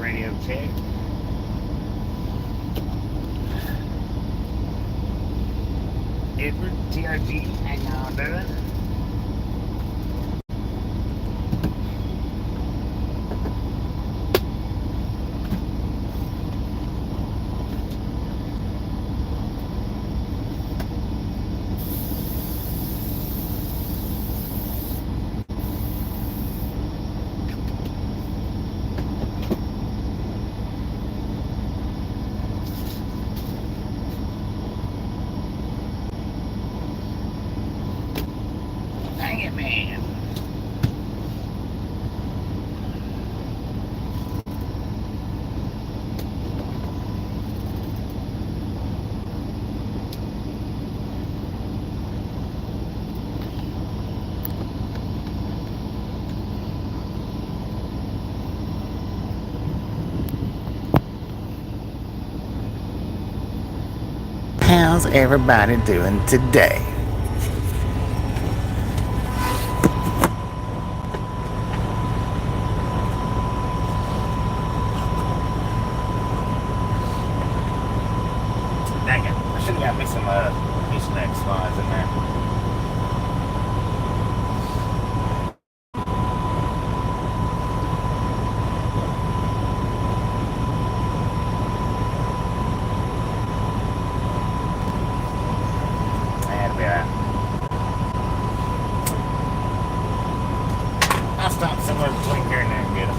radio check. Edward, TRG, how y'all doing? Dang it, man. How's everybody doing today? Dang it, I should have got me some gooseneck slides in there. That'd be alright. I'll stop somewhere between here and there and get them.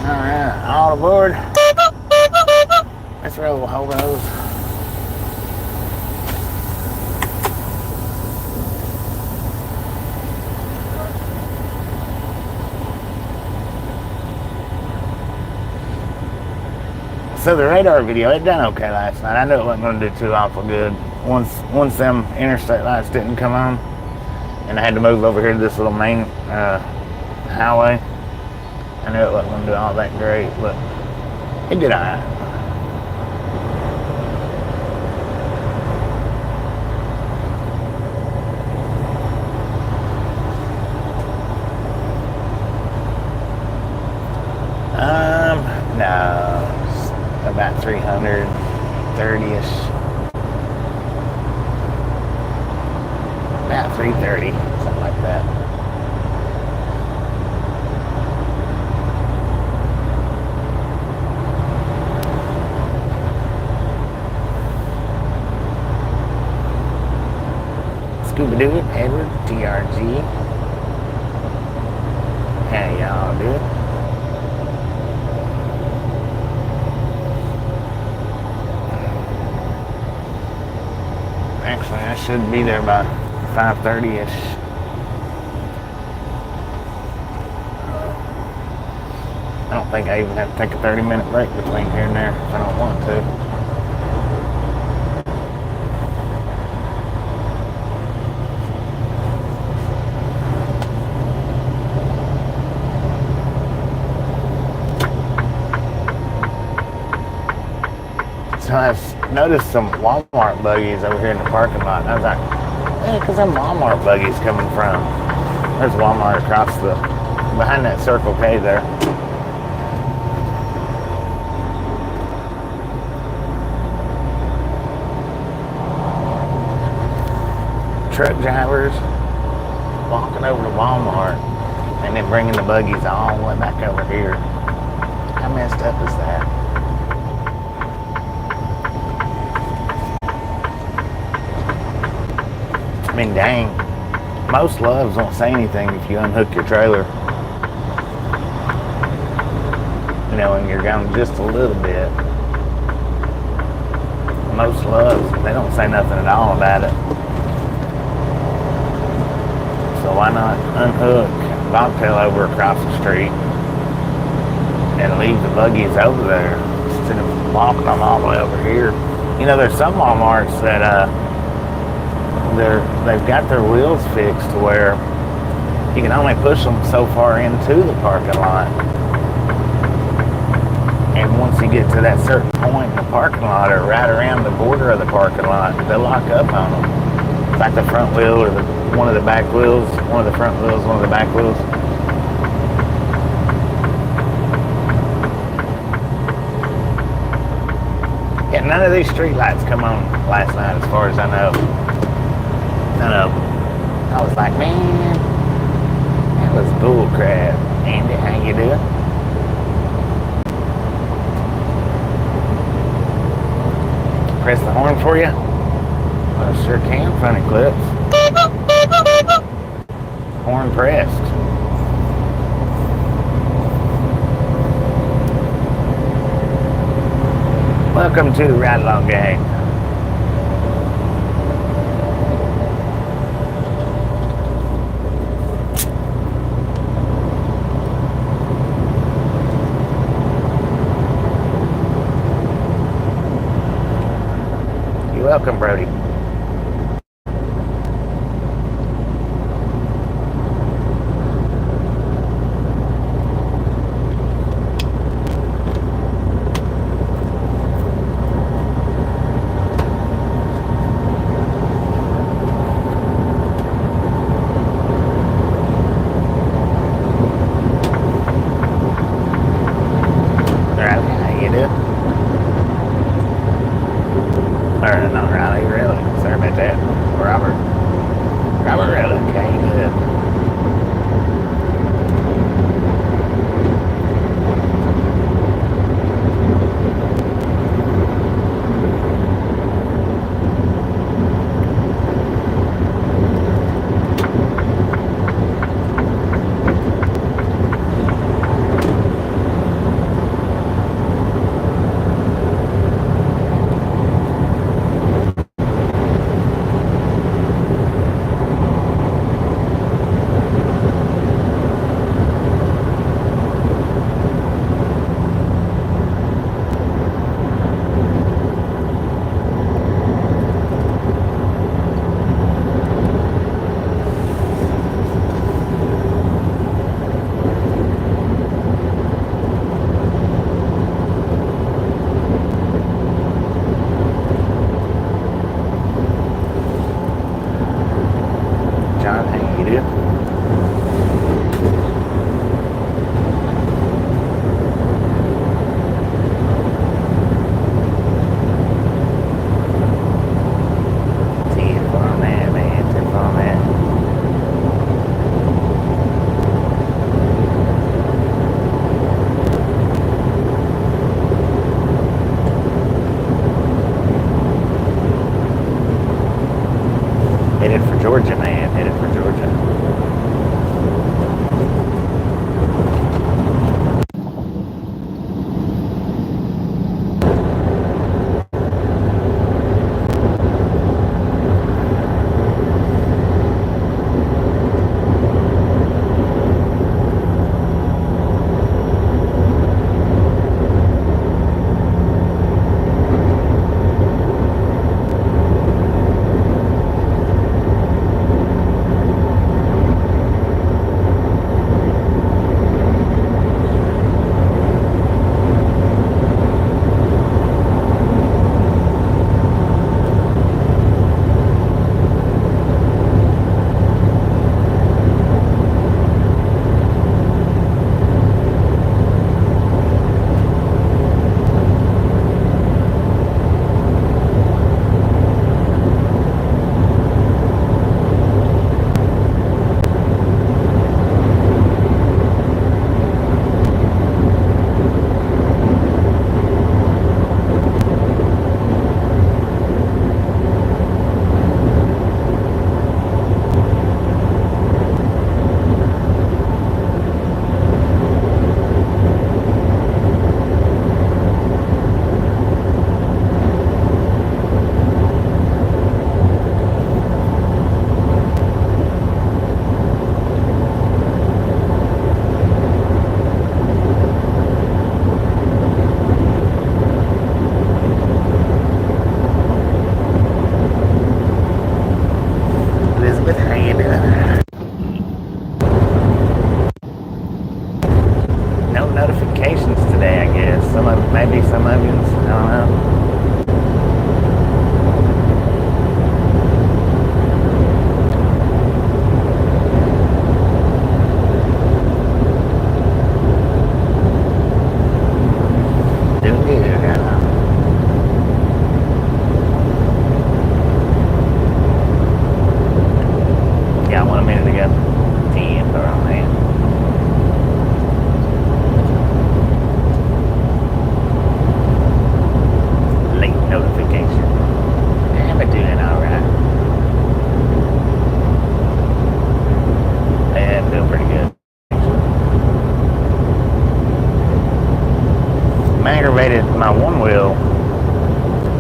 Alright, all aboard. Let's roll, hobos. So the radar video, it done okay last night. I knew it wasn't going to do too awful good. Once them interstate lights didn't come on, and I had to move over here to this little main highway, I knew it wasn't going to do all that great, but it did alright. No, about 330-ish. About 330, something like that. Scooby-Doo, Edward, TRG. How y'all doing? Actually, I should be there by 5:30-ish. I don't think I even have to take a 30-minute break between here and there if I don't want to. So I've noticed some Walmart buggies over here in the parking lot. And I was like, hey, because them Walmart buggies coming from? There's Walmart across behind that Circle K there. Truck drivers walking over to Walmart and then bringing the buggies all the way back over here. How messed up is that? I mean, dang, most loves won't say anything if you unhook your trailer. You know, and you're going just a little bit. Most loves, they don't say nothing at all about it. So why not unhook, bobtail over across the street and leave the buggies over there instead of walking them all the way over here. You know, there's some Walmarts that they've got their wheels fixed to where you can only push them so far into the parking lot. And once you get to that certain point in the parking lot or right around the border of the parking lot, they'll lock up on them. like the front wheel or one of the back wheels, one of the front wheels, one of the back wheels. Yeah, none of these street lights come on last night as far as I know. None of them. I was like, man, that was bull crap. Andy, how you doing? Press the horn for you? Well, I sure can, funny clips. Horn pressed. Welcome to the Ride Along Gang. You're welcome, Brody. Headed for Georgia, man. Headed for Georgia.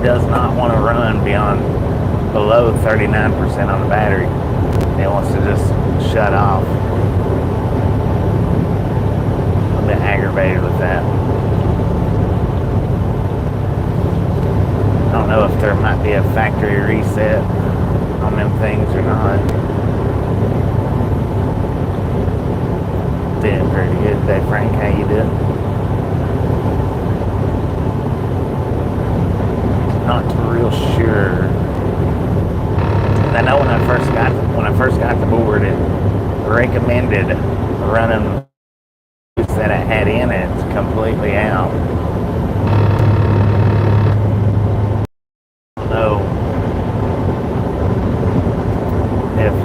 does not want to run beyond below 39% on the battery. It wants to just shut off. I'm a bit aggravated with that. I don't know if there might be a factory reset on them things or not. Doing pretty good today, Frank. How you doing? Not real sure. I know when I first got the board, it recommended running that it had in it completely out. I don't know if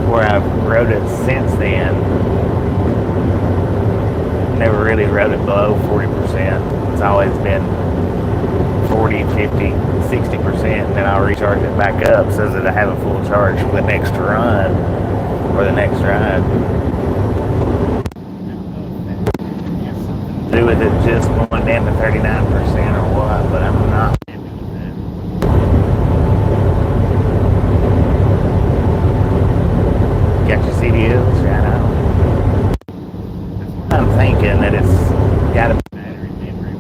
where I've rode it since then, never really rode it below 40%. It's always been 40, 50, 60%, and then I'll recharge it back up so that I have a full charge for the next run or the next ride. Do with it just going down to 39% or what, but I'm not happy with that. Got your CDLs right now. I'm thinking that it's got to be battery memory.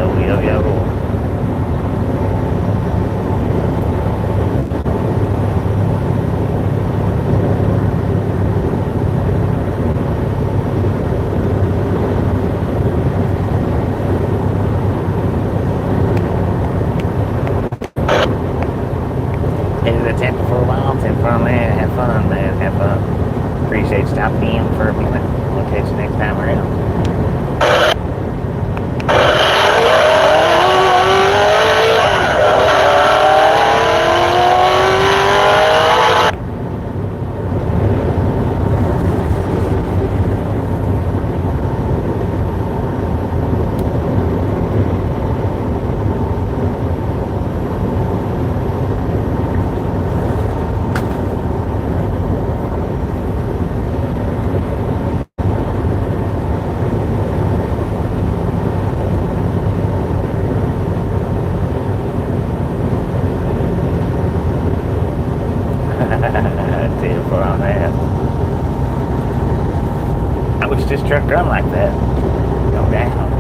Yo, yo, yo. Headed to Tampa for a while. Have fun, man. Have fun, man. Have fun. Appreciate stopping in for a minute. We'll catch you next time around. For on that. I wish this truck run like that. Go down.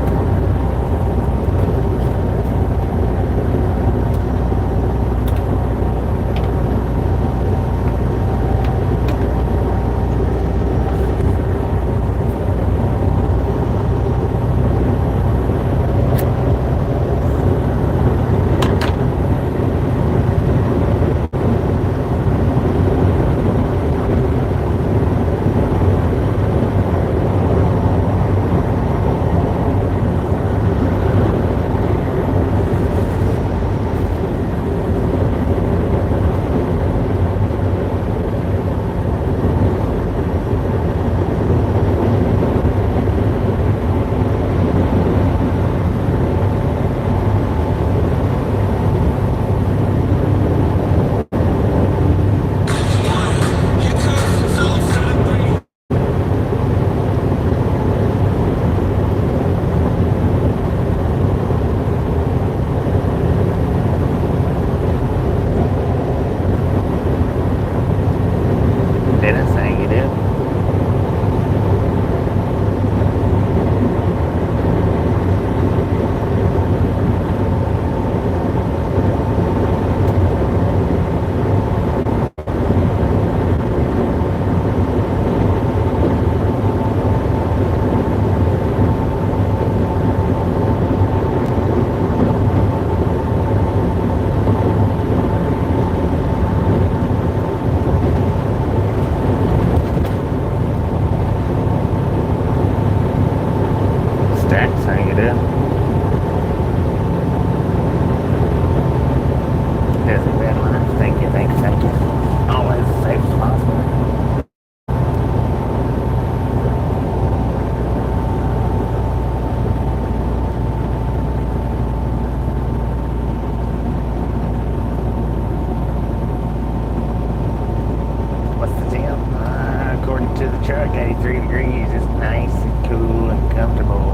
truck, 83 degrees. It's nice and cool and comfortable.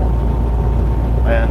Well,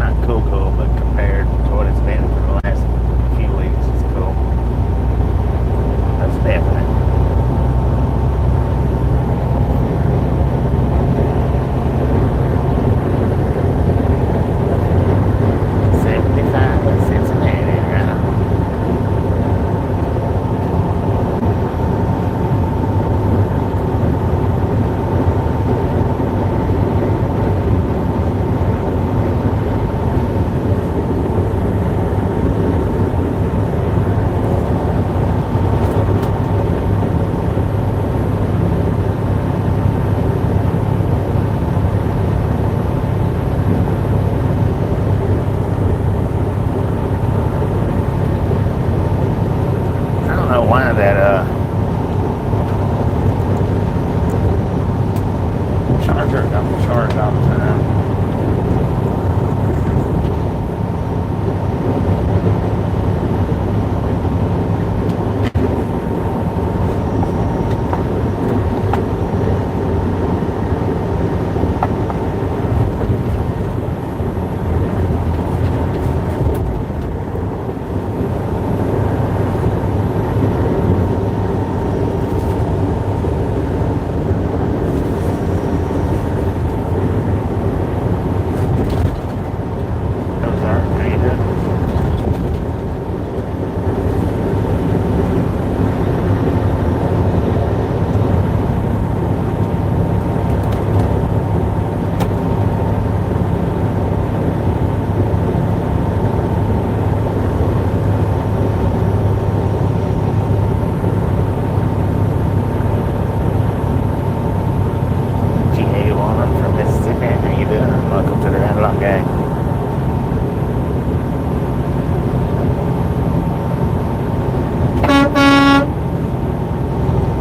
on, gang.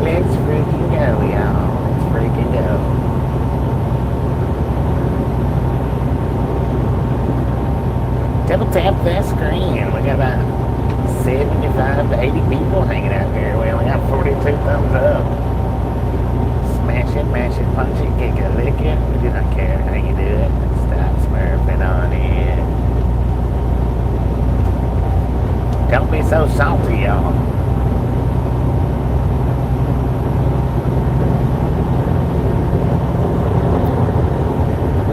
Let's freaking go, y'all. Let's freaking go. Double tap that screen. We got about 75 to 80 people hanging out here. We only got 42 thumbs up. Smash it, mash it, punch it, kick it, lick it. We do not care how you do it. Stop smurfing on it. Don't be so salty, y'all.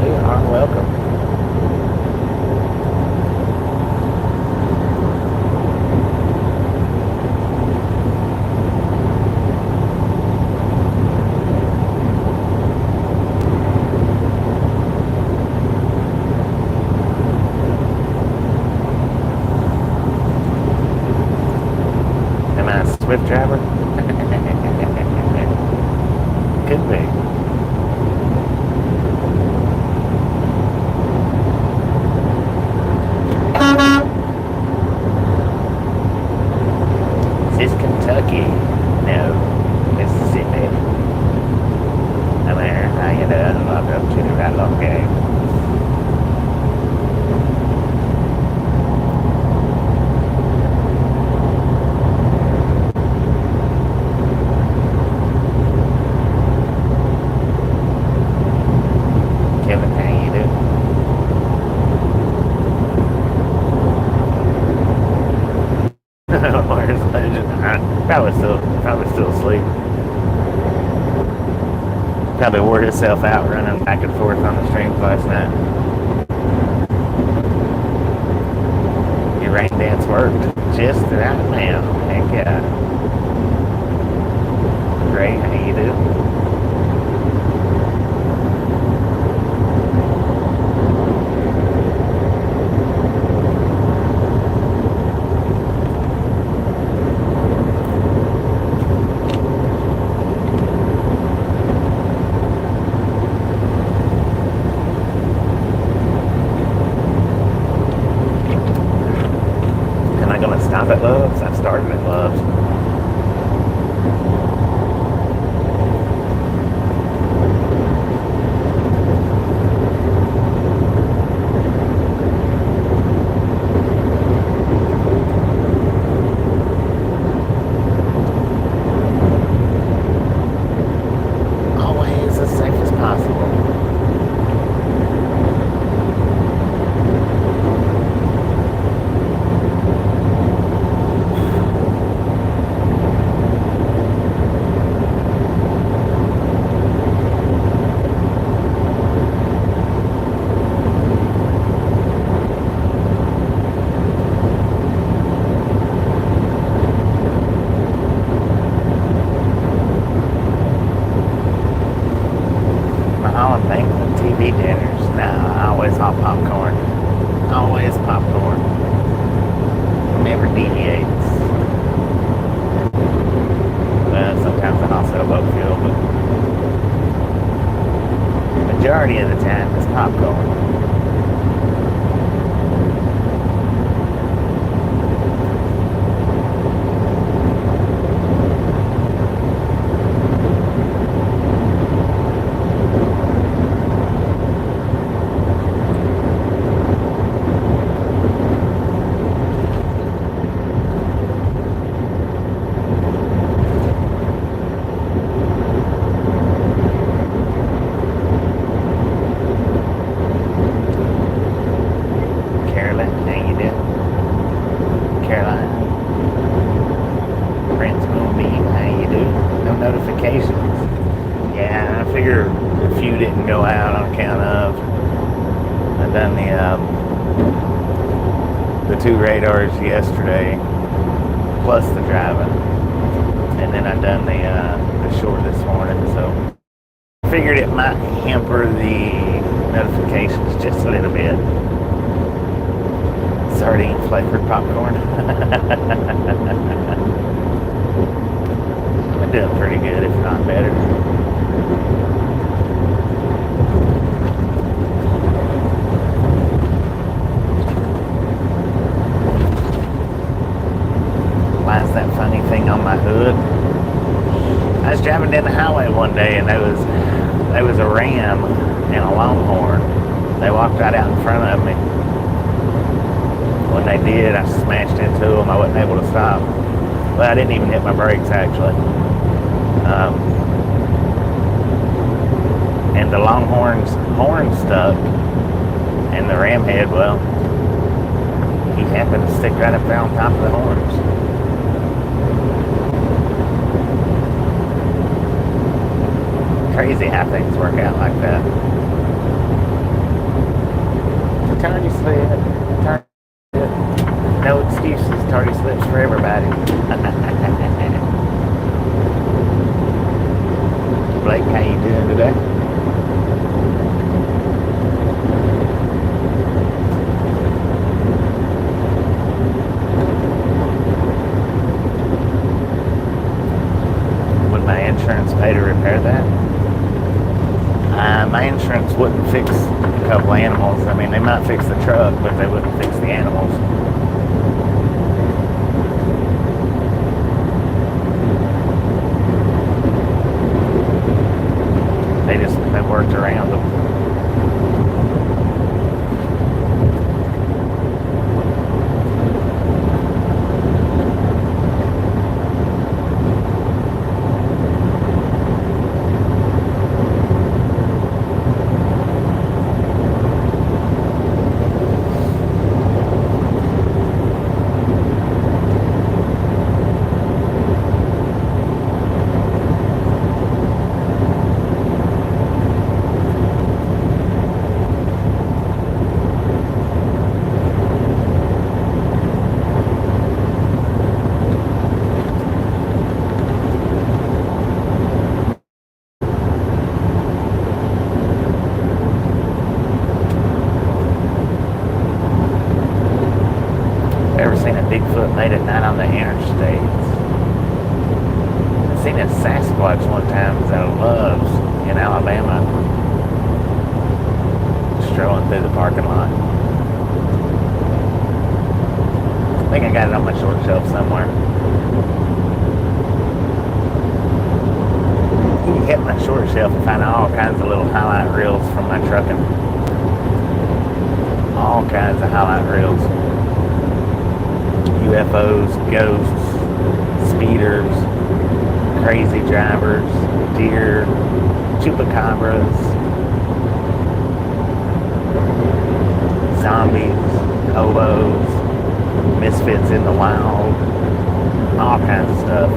You are welcome. Swift driver? Could be. Is this Kentucky? No. Mississippi. I'm there. How you doing? Welcome to the Right Long Game. Probably still asleep. Probably wore himself out running back and forth on the streams last night. Your rain dance worked just right now. Heck yeah. Great, how you do? At Love's. I've started at Love's. Always as safe as possible. TV dinners. No, I always hot popcorn. Always popcorn. Never deviates. Well, sometimes I also boat fuel, but majority of the time it's popcorn. Yeah, I figure a few didn't go out on account of. I done the 2 radars yesterday, plus the driving, and then I done the short this morning. So I figured it might hamper the notifications just a little bit. Sardine flavored popcorn. I'm doing pretty good, if not better. driving down the highway one day, and there was a Ram and a Longhorn. They walked right out in front of me. When they did, I smashed into them. I wasn't able to stop. Well, I didn't even hit my brakes, actually. And the Longhorn's horn stuck, and the Ram head, well, he happened to stick right up there on top of the horns. Crazy how things work out like that. Tardy slip. No excuses. Tardy slips for everybody. Blake, how you doing today? Would my insurance pay to repair that? My insurance wouldn't fix a couple animals. I mean, they might fix the truck, but they wouldn't fix the animals. They worked around them. Bigfoot late at night on the interstates. I seen a Sasquatch one time out of Love's in Alabama, strolling through the parking lot. I think I got it on my short shelf somewhere. You can hit my short shelf and find all kinds of little highlight reels from my trucking. All kinds of highlight reels. UFOs, ghosts, speeders, crazy drivers, deer, chupacabras, zombies, hobos, misfits in the wild, all kinds of stuff.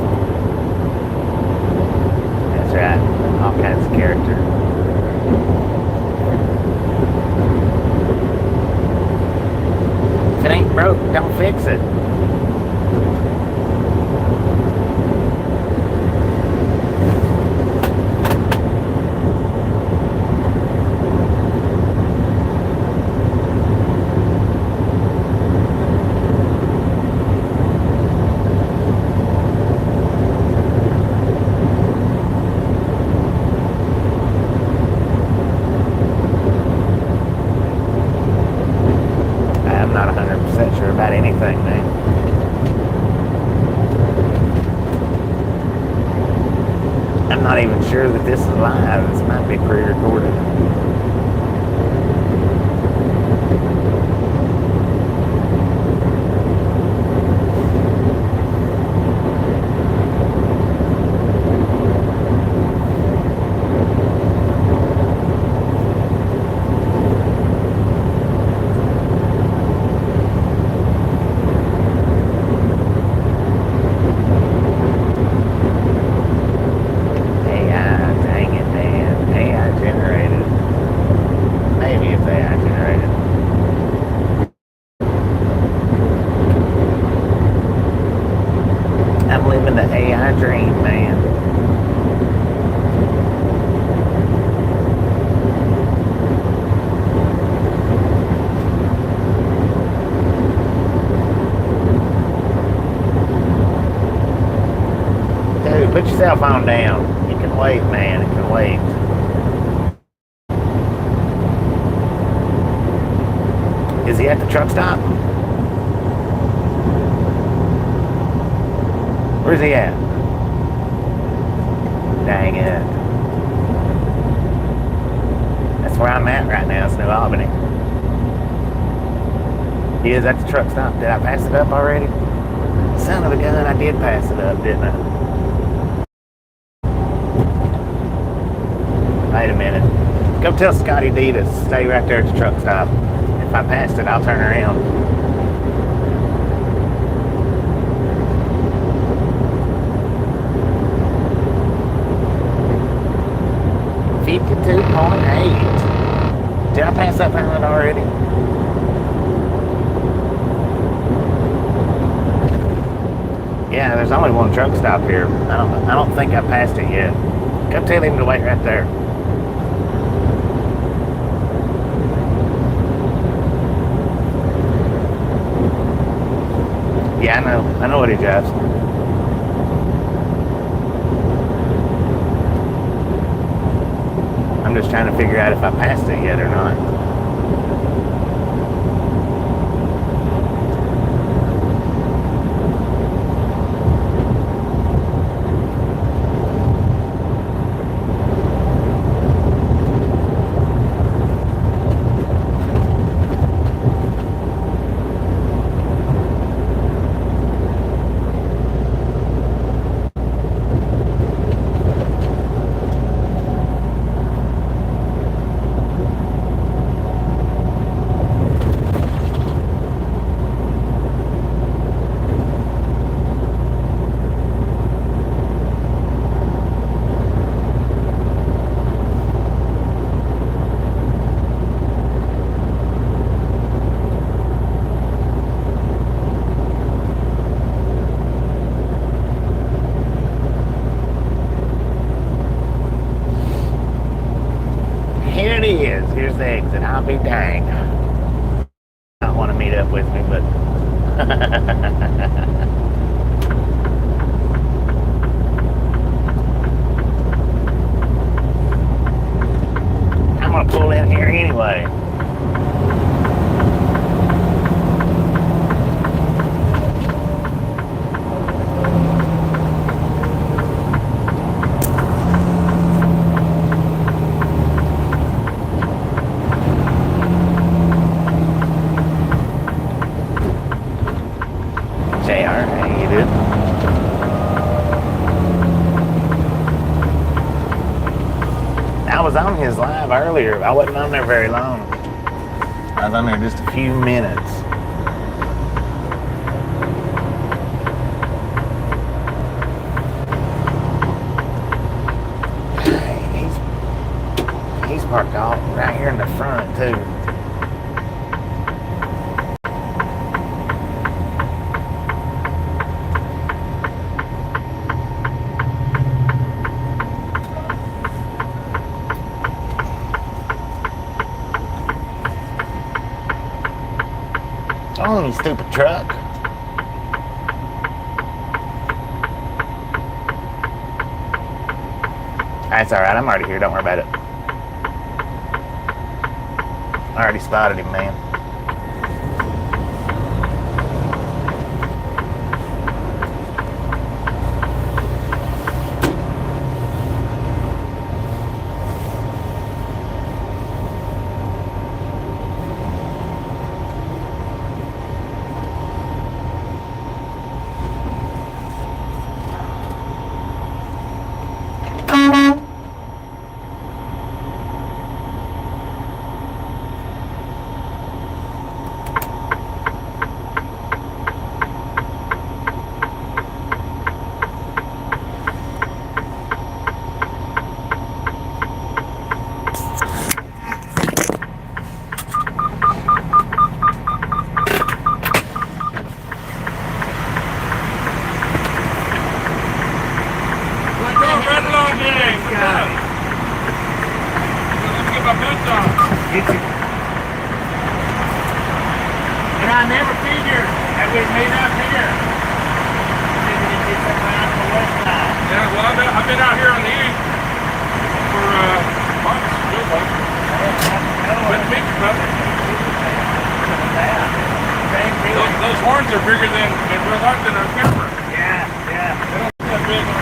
That's right, all kinds of character. If it ain't broke, don't fix it. Anything, man. I'm not even sure that this is live. This might be pre-recorded. living the AI dream, man. Dude, put your cell phone down. You can wait, man. It can wait. Is he at the truck stop? Where's he at? Dang it. That's where I'm at right now, it's New Albany. Yeah, that's the truck stop. Did I pass it up already? Son of a gun, I did pass it up, didn't I? Wait a minute. Go tell Scotty D to stay right there at the truck stop. If I passed it, I'll turn around. $52.8. Did I pass that permit already? Yeah, there's only one truck stop here. I don't think I passed it yet. Go tell him to wait right there. Yeah, I know what he drives. I'm just trying to figure out if I passed it yet or not. Here it is. Here's the exit. I'll be dang. I don't want to meet up with me, but I'm gonna pull in here anyway. I was on his live earlier. I wasn't on there very long. I was on there just a few minutes. He's parked all right here in the front too. Oh, you stupid truck. That's alright, I'm already here, don't worry about it. I already spotted him, man. And I never figured that we'd meet up here. Maybe we did something out on the west side. Yeah, well, I've been out here on the east for months. Feels like. Good to meet you, brother. Those horns are bigger than in real life than on camera. Yeah, yeah. They don't look that big on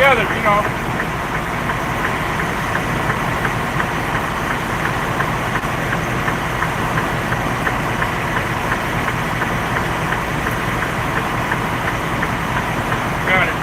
together, you know. Got it.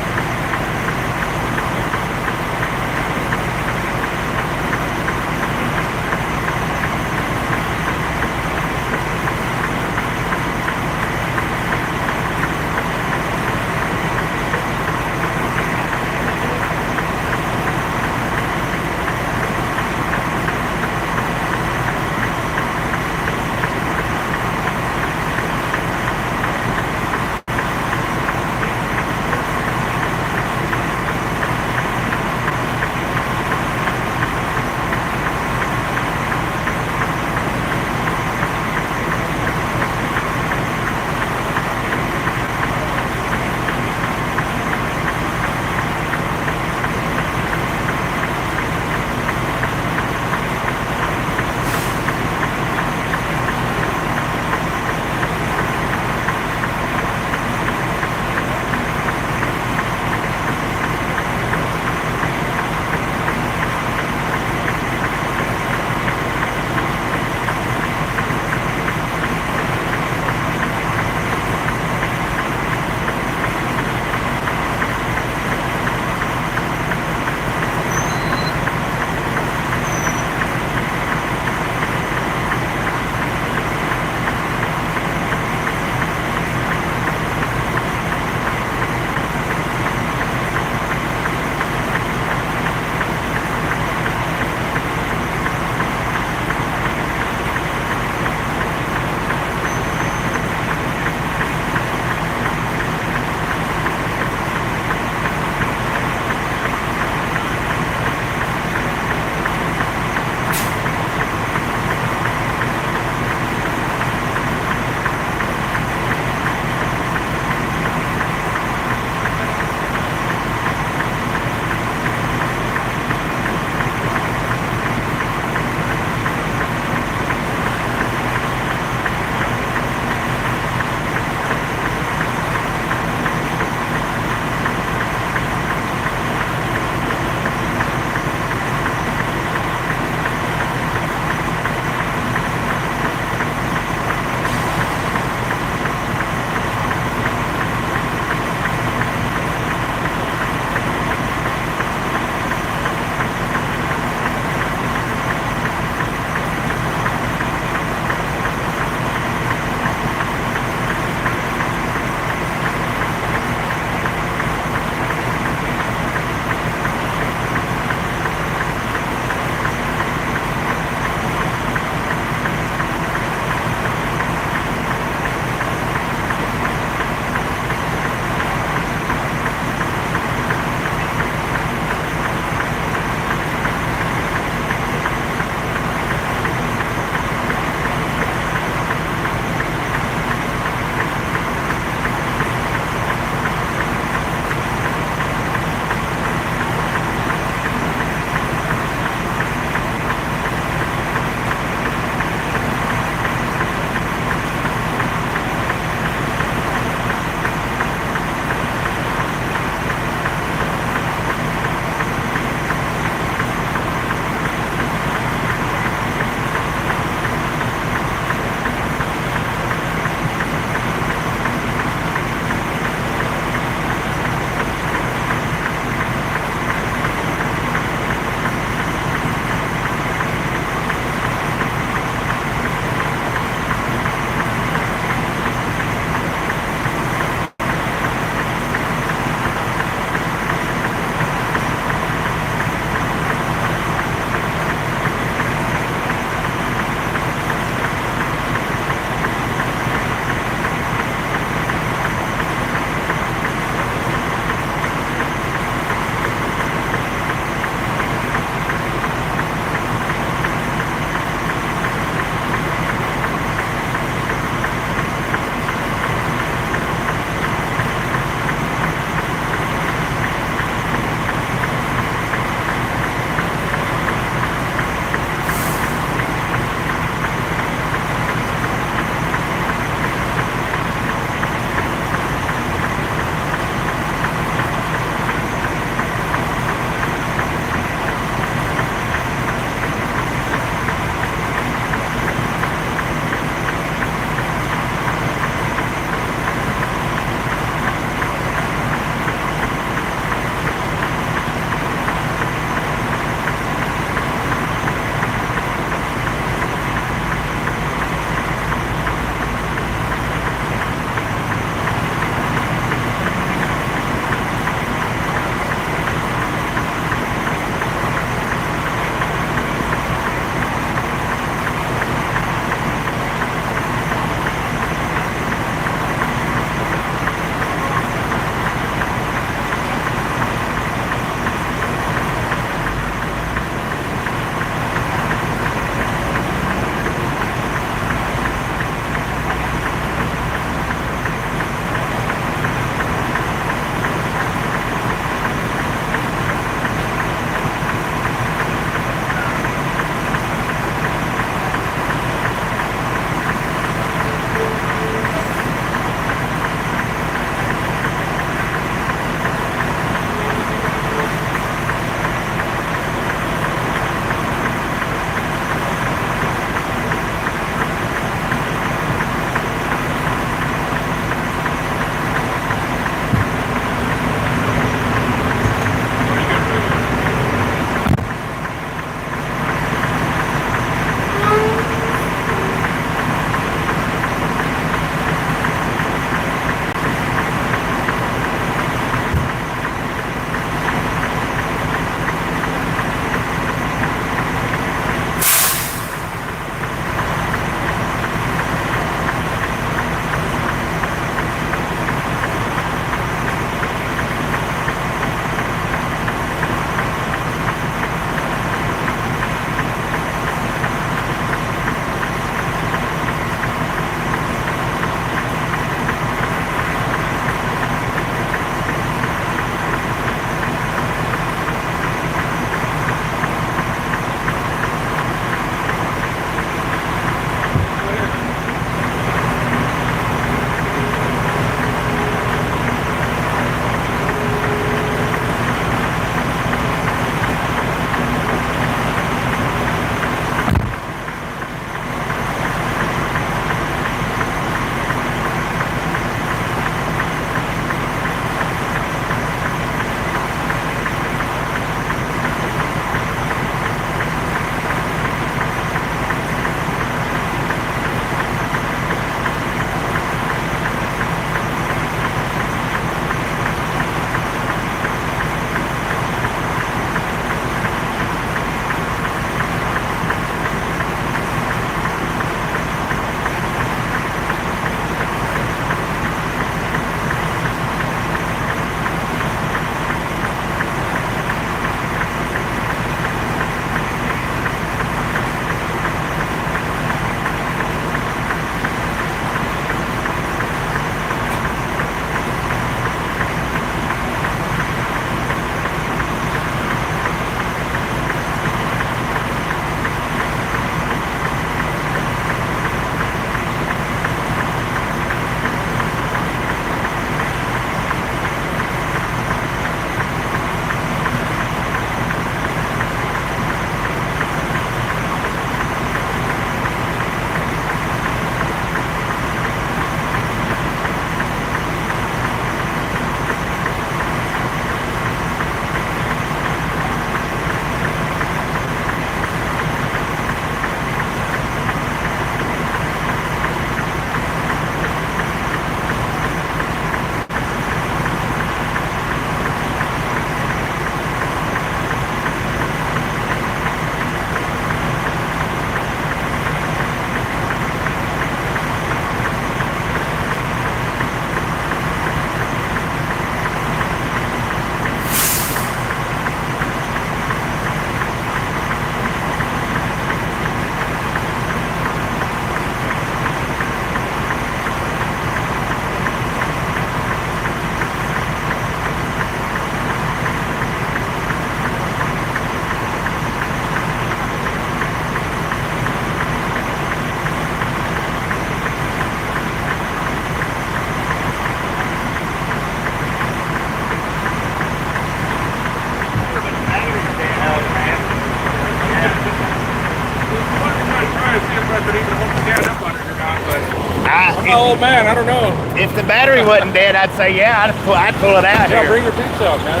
if I've been able to stand up on it or not, but I'm an if, old man. I don't know. if the battery wasn't dead, I'd say yeah, I'd pull it out Yeah, here. bring your pizza out, man.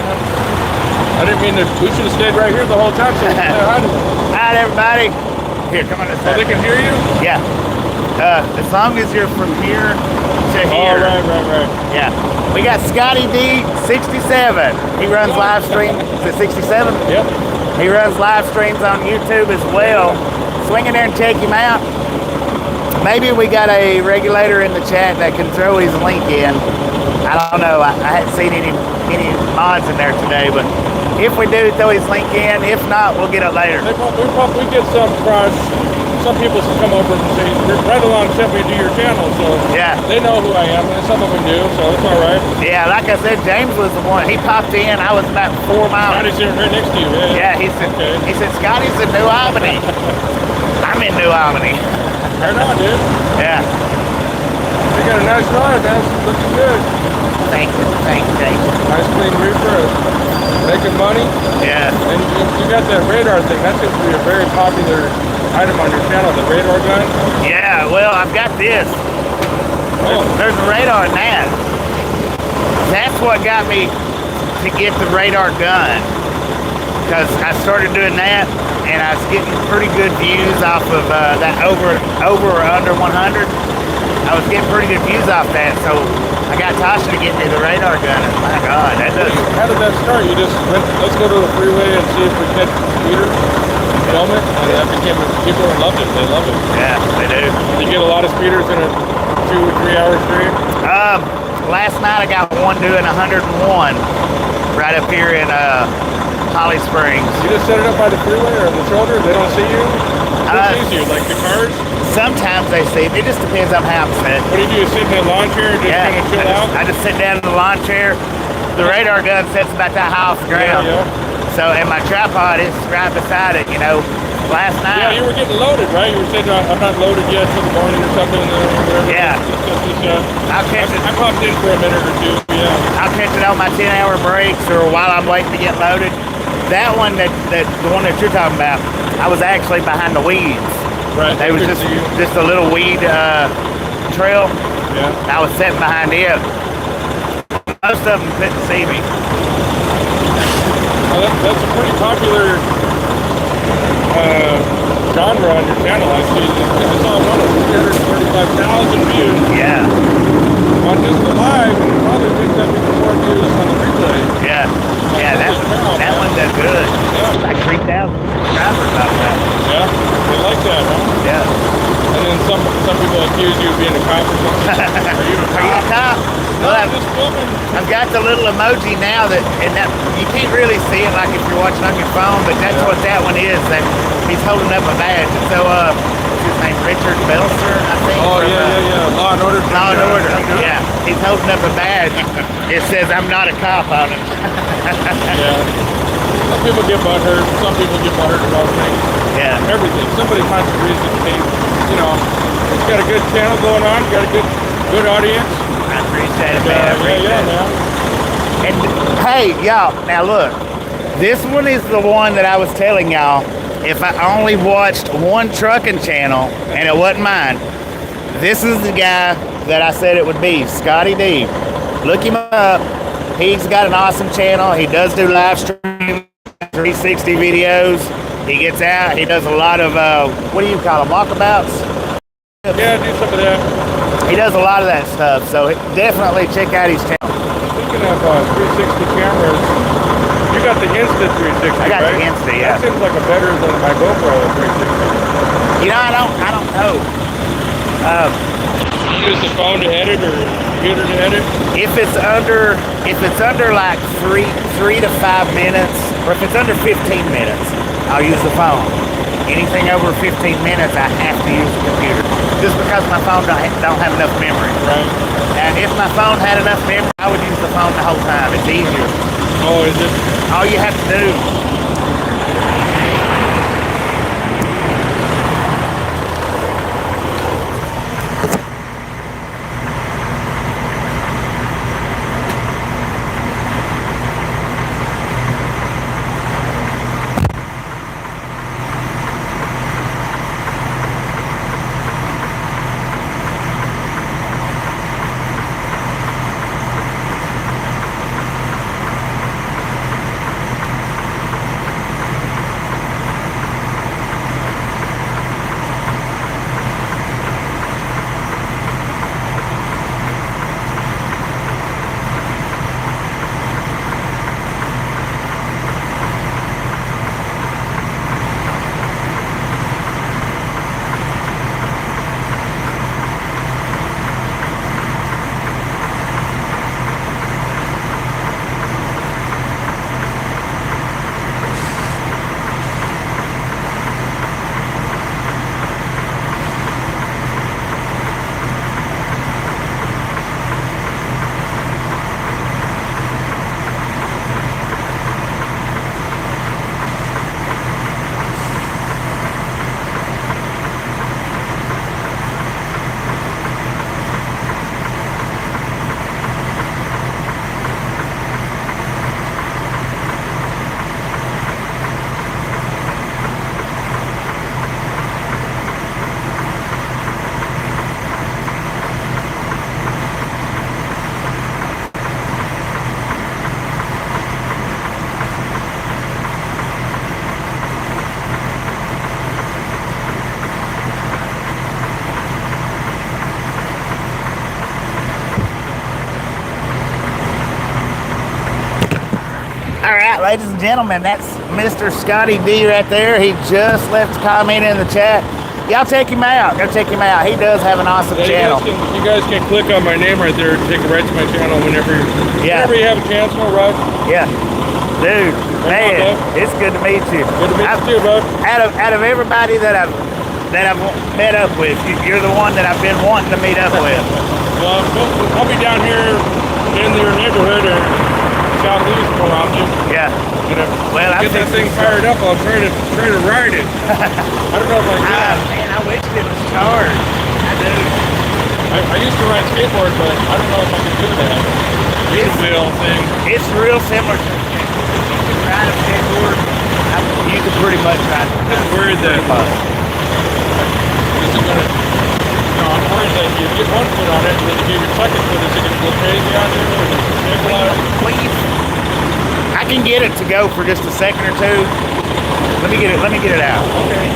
I didn't mean to. We should have stayed right here the whole time. So we can say hi to them. All right, everybody. Here, come on this So side. they can hear you? Yeah. As long as you're from here to Oh, here. right. Yeah. We got Scotty D 67. He runs live streams. Is it 67? Yep. He runs live streams on YouTube as well. Swing in there and check him out. Maybe we got a regulator in the chat that can throw his link in. I don't know. I hadn't seen any mods in there today, but if we do, throw his link in. If not, we'll get it later. We get some some people come over and say, right alongside me, do your channel, so Yeah. they know who I am, and some of them do, so it's all right. Yeah, like I said, James was the one. He popped in. I was about 4 miles. Scotty's here right next to you, man. Yeah, he said Scotty's in New Albany. I'm in New Albany. Right on, dude. Yeah. You got a nice ride, man. It's looking good. Thank you. Nice clean reefer. Making money. Yeah. And you got that radar thing. That seems to be a very popular item on your channel, the radar gun. Yeah, well, I've got this. Oh. There's a radar in that. That's what got me to get the radar gun. Because I started doing that, and I was getting pretty good views off of that over or under 100. I was getting pretty good views off that, so I got Tasha to get me the radar gun, and my God, that does. How did that start? You just went, let's go to the freeway and see if we catch a speeder, film it, and that became, people loved it. They love it. Yeah, they do. You get a lot of speeders in a 2 or 3 hour stream. Last night I got one doing 101 right up here in Holly Springs. You just set it up by the freeway or the shoulder. They don't see you. Who sees you? Like the cars? Sometimes they see me. It just depends on how I'm set. What do you do? You sit in the lawn chair and just kind of chill out? I just sit down in the lawn chair. The radar gun sits about that high off the ground. Yeah. So, and my tripod is right beside it, you know. Last night. Yeah, you were getting loaded, right? You were saying, I'm not loaded yet till the morning or something. Yeah. I popped in for a minute or two, yeah. I'll catch it on my 10-hour breaks or while I'm waiting to get loaded. That one, the one that you're talking about, I was actually behind the weeds. Right. They was just a little weed trail. Yeah. I was sitting behind it. Most of them couldn't see me. Well, that's a pretty popular genre on your channel. I see it's all one of 335,000 views. Yeah. On just the live, and it probably picks up even more views on the replay. Yeah. Yeah, that one does good. Yeah. Like 3,000 subscribers off that. Yeah, they like that, huh? Yeah. And then some people accuse you of being a cop or something. Are you a Are you a cop? cop? No, Well, I'm just filming. I've got the little emoji now that you can't really see it like if you're watching on your phone, but that's what that one is. That he's holding up a badge. And so, what's his name? Richard Belser, I think. Oh, from, yeah. Law and Order. Law and Order. Yeah, he's holding up a badge. It says, "I'm not a cop" on it. Yeah. Some people get butthurt. Some people get butthurt about things. Yeah. Everything. Somebody finds a reason to hate. You know, it's got a good channel going on. You got a good audience. I appreciate it, man. I appreciate Yeah, it. man. And hey, y'all, now look, this one is the one that I was telling y'all, if I only watched one trucking channel and it wasn't mine, this is the guy that I said it would be, Scotty D. Look him up. He's got an awesome channel. He does do live streams, 360 videos. He gets out. He does a lot of, what do you call them, walkabouts? Yeah, do some of that. He does a lot of that stuff, so definitely check out his channel. Speaking of 360 cameras, you got the Insta 360, I got right? the Insta, yeah. That seems like a better than my GoPro 360. You know, I don't know. You use the phone to edit or computer to edit? If it's under like three to 5 minutes, or if it's under 15 minutes, I'll use the phone. Anything over 15 minutes, I have to use the computer, just because my phone don't have enough memory. Right. And if my phone had enough memory, I would use the phone the whole time. It's easier. Oh, is it? All you have to do. right, ladies and gentlemen, that's Mr. Scotty D right there. He just left a comment in the chat. Y'all check him out. Go check him out. He does have an awesome channel. You guys can click on my name right there and take it right to my channel whenever you have a chance, no rush. Yeah. Dude, man, it's good to meet you. Good to meet you too, bud. Out of everybody that I've met up with, you're the one that I've been wanting to meet up with. Well, I'll be down here in your neighborhood or southeast more often. Yeah. Well, get that thing fired up. I'll try to ride it. I don't know if I can. Man, I wish it was charged. I do. I used to ride skateboard, but I don't know if I can do that. Wheel thing. It's real similar. You can ride a skateboard. You can pretty much ride. I'm worried that. I'm worried that you get one foot on it, and then you get your second foot. Is it going to go crazy out there, or does it stabilize? I can get it to go for just a second or two. Let me get it out. Okay.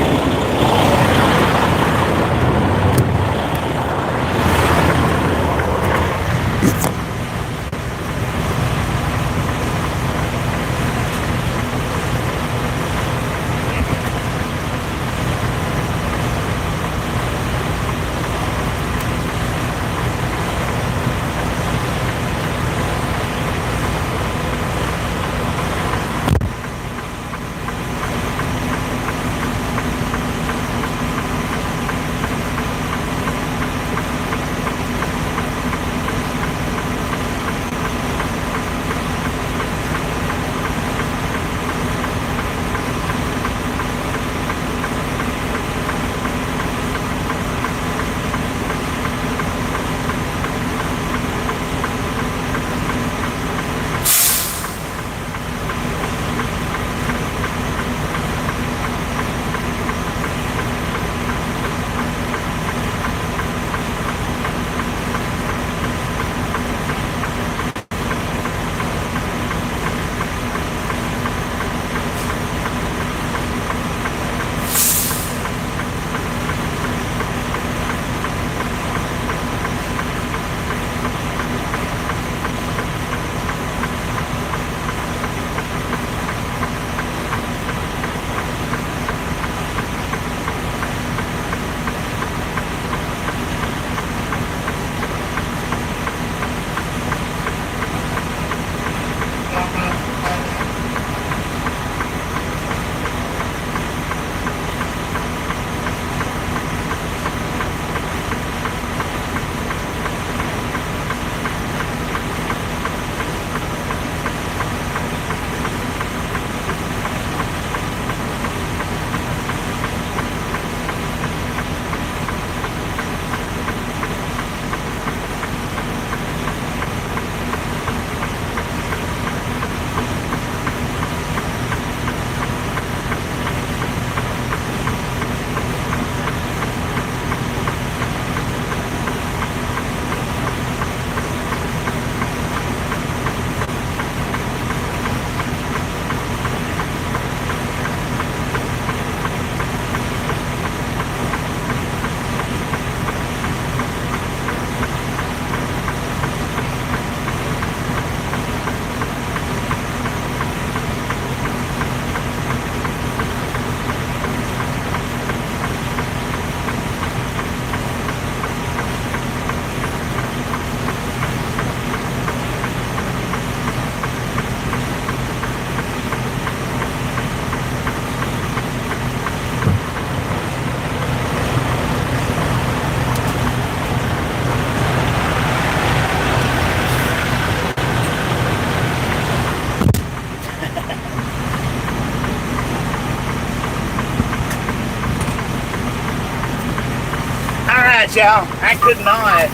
right, y'all. I could not.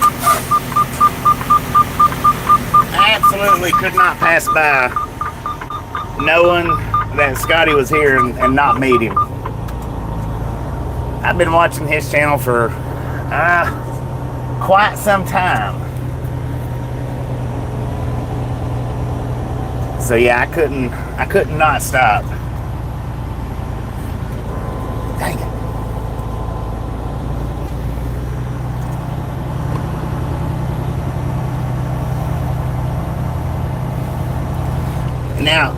I absolutely could not pass by knowing that Scotty was here and not meet him. I've been watching his channel for quite some time. So yeah, I couldn't not stop. Dang it. Now,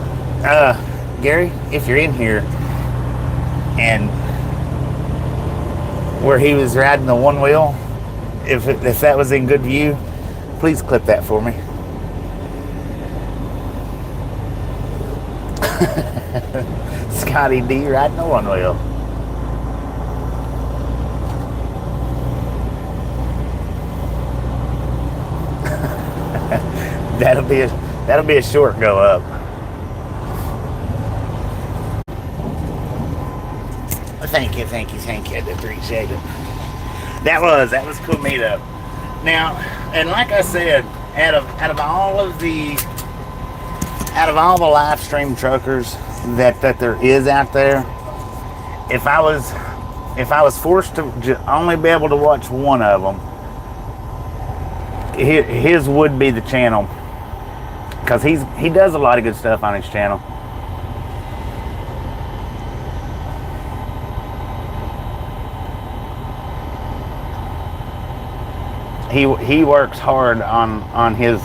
Gary, if you're in here and where he was riding the one wheel, if that was in good view, please clip that for me. Scotty D riding the one wheel. That'll be a short go up. Thank you. I appreciate it. That was cool meetup. Now, and like I said, out of all the live stream truckers that there is out there, if I was forced to only be able to watch one of them, his would be the channel, because he does a lot of good stuff on his channel. He works hard on his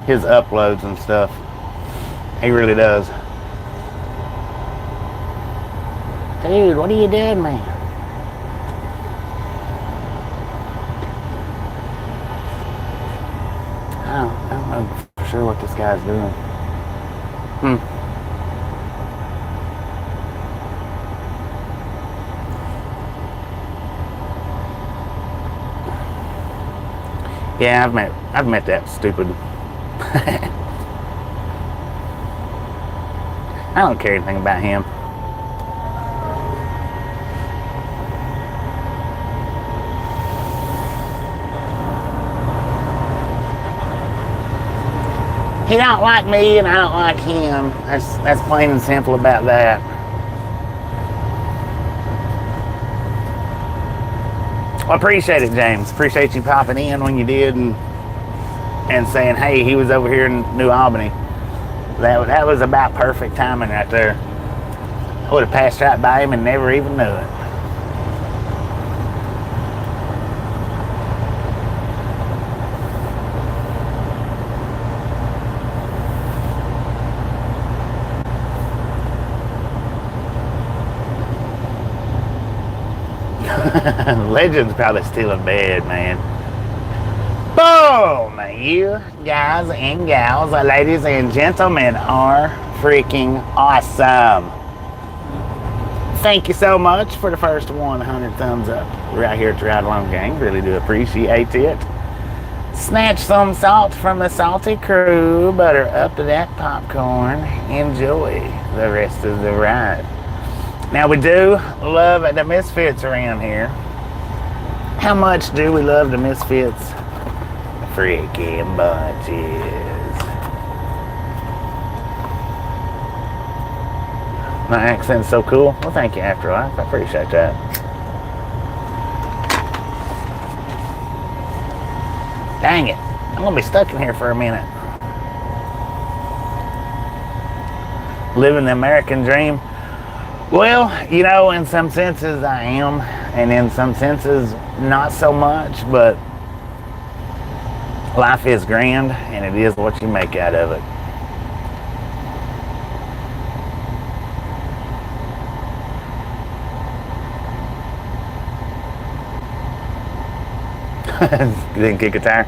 uploads and stuff. He really does. Dude, what are you doing, man? I don't know for sure what this guy's doing. Yeah, I've met that stupid. I don't care anything about him. He don't like me and I don't like him. That's plain and simple about that. Well, I appreciate it, James. Appreciate you popping in when you did and saying, hey, he was over here in New Albany. That was about perfect timing right there. I would have passed right by him and never even knew it. Legend's probably still in bed, man. Boom! You guys and gals, ladies and gentlemen, are freaking awesome. Thank you so much for the first 100 thumbs up right here at the Ride Along Gang. Really do appreciate it. Snatch some salt from the salty crew, butter up to that popcorn. Enjoy the rest of the ride. Now, we do love the Misfits around here. How much do we love the Misfits? Freaking bunches. My accent's so cool. Well, thank you, Afterlife. I appreciate that. Dang it. I'm going to be stuck in here for a minute. Living the American dream. Well, you know, in some senses I am, and in some senses not so much, but life is grand, and it is what you make out of it. Didn't kick a tire.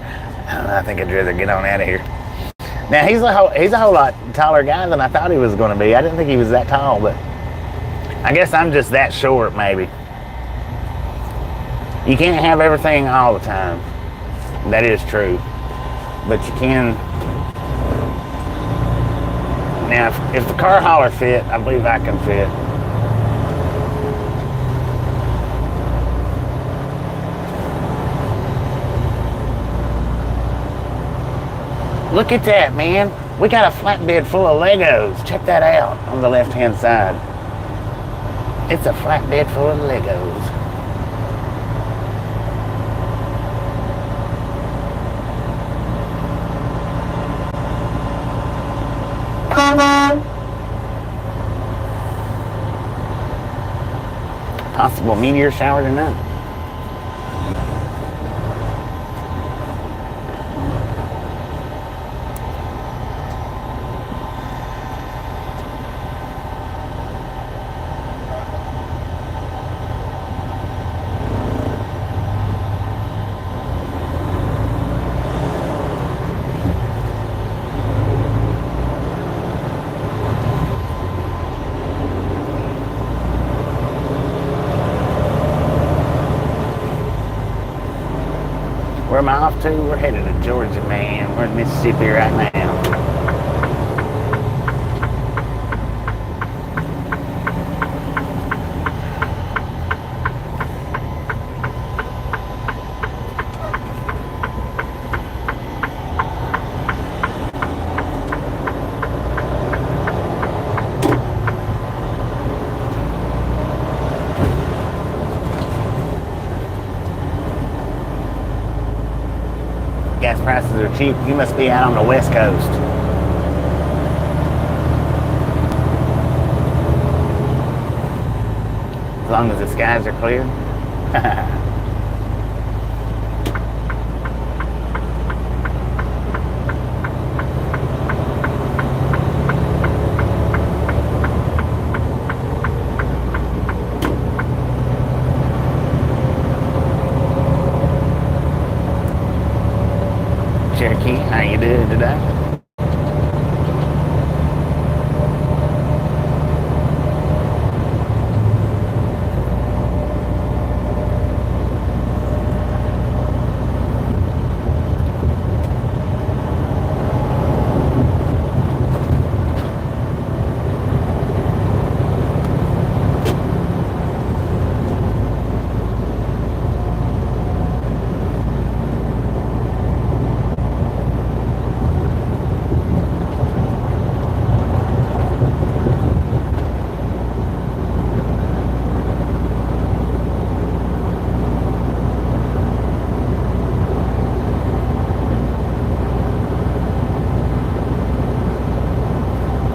I think I'd rather get on out of here. Now, he's a whole lot taller guy than I thought he was going to be. I didn't think he was that tall, but I guess I'm just that short, maybe. You can't have everything all the time. That is true. But you can. Now, if the car hauler fit, I believe I can fit. Look at that, man. We got a flatbed full of Legos. Check that out on the left-hand side. It's a flatbed full of Legos. Possible meteor shower tonight. Where am I off to? We're headed to Georgia, man. We're in Mississippi right now. Gas prices are cheap. You must be out on the West Coast. As long as the skies are clear. Cherokee, how you doing today?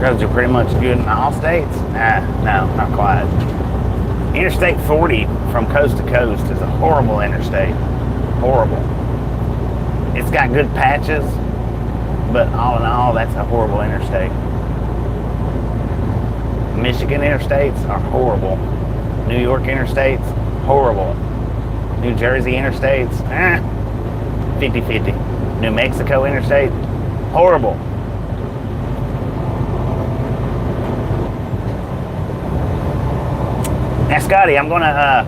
Roads are pretty much good in all states? No, not quite. Interstate 40 from coast to coast is a horrible interstate. Horrible. It's got good patches, but all in all, that's a horrible interstate. Michigan interstates are horrible. New York interstates, horrible. New Jersey interstates, 50-50. New Mexico interstate, horrible. Now, Scotty, I'm gonna,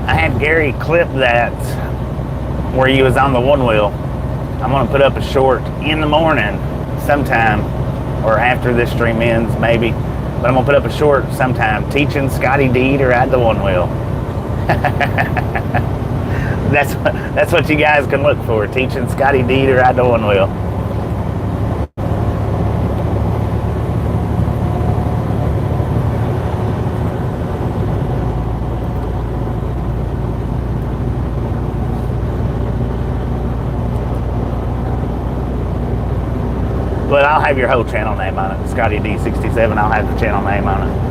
I had Gary clip that where you was on the one wheel. I'm gonna put up a short in the morning sometime, or after this stream ends, maybe. But I'm gonna put up a short sometime teaching Scotty D to ride the one wheel. That's what you guys can look for, teaching Scotty D to ride the one wheel. But I'll have your whole channel name on it. Scotty D67, I'll have the channel name on it.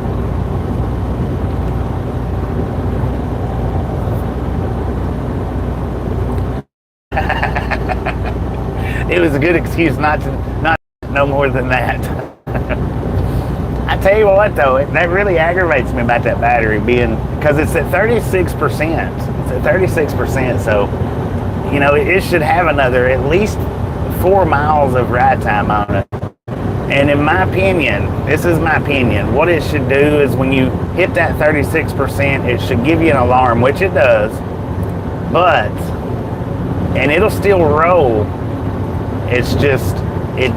It was a good excuse not no more than that. I tell you what though, that really aggravates me about that battery being, because it's at 36%. It's at 36%, so, you know, it should have another at least 4 miles of ride time on it. And in my opinion, this is my opinion, what it should do is when you hit that 36%, it should give you an alarm, which it does, but, and it'll still roll. It's just, it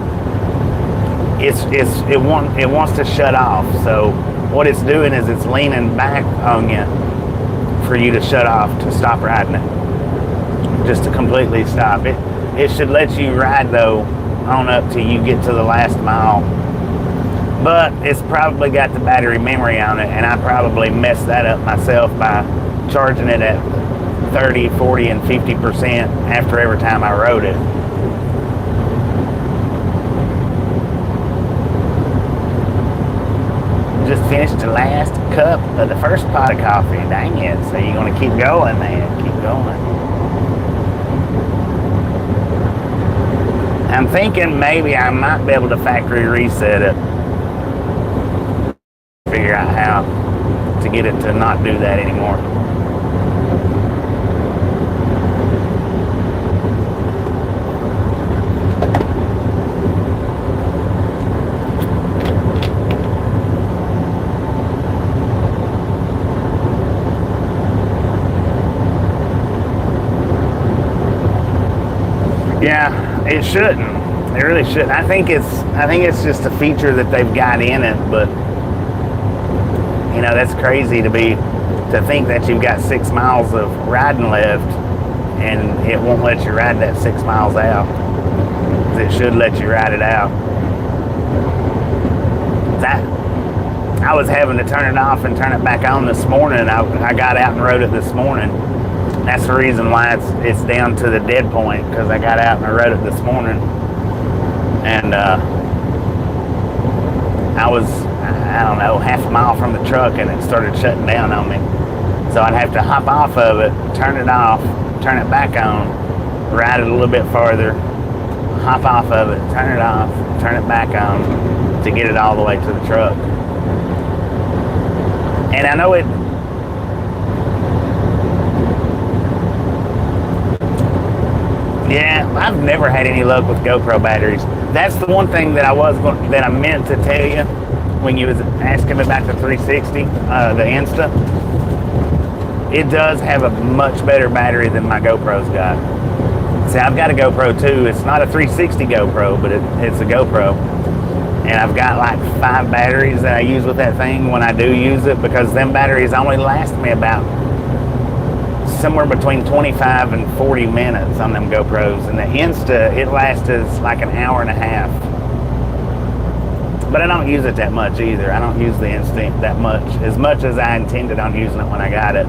wants to shut off. So what it's doing is it's leaning back on you for you to shut off, to stop riding it, just to completely stop it. It should let you ride though on up till you get to the last mile. But it's probably got the battery memory on it, and I probably messed that up myself by charging it at 30, 40, and 50% after every time I rode it. Just finished the last cup of the first pot of coffee. Dang it. So you're going to keep going, man. Keep going. I'm thinking maybe I might be able to factory reset it. Figure out how to get it to not do that anymore. Yeah, it shouldn't. It really shouldn't. I think it's just a feature that they've got in it, but you know, that's crazy to think that you've got 6 miles of riding left and it won't let you ride that 6 miles out. It should let you ride it out. I was having to turn it off and turn it back on this morning. I got out and rode it this morning. That's the reason why it's down to the dead point, because I got out and I rode it this morning. And I was, I don't know, half a mile from the truck and it started shutting down on me. So I'd have to hop off of it, turn it off, turn it back on, ride it a little bit farther, hop off of it, turn it off, turn it back on to get it all the way to the truck. And I know it, yeah, I've never had any luck with GoPro batteries. That's the one thing that I meant to tell you when you was asking about the 360, the Insta. It does have a much better battery than my GoPro's got. See, I've got a GoPro too. It's not a 360 GoPro, but it's a GoPro. And I've got like 5 batteries that I use with that thing when I do use it, because them batteries only last me about somewhere between 25 and 40 minutes on them GoPros. And the Insta, it lasts like an hour and a half. But I don't use it that much either. I don't use the Insta that much as I intended on using it when I got it.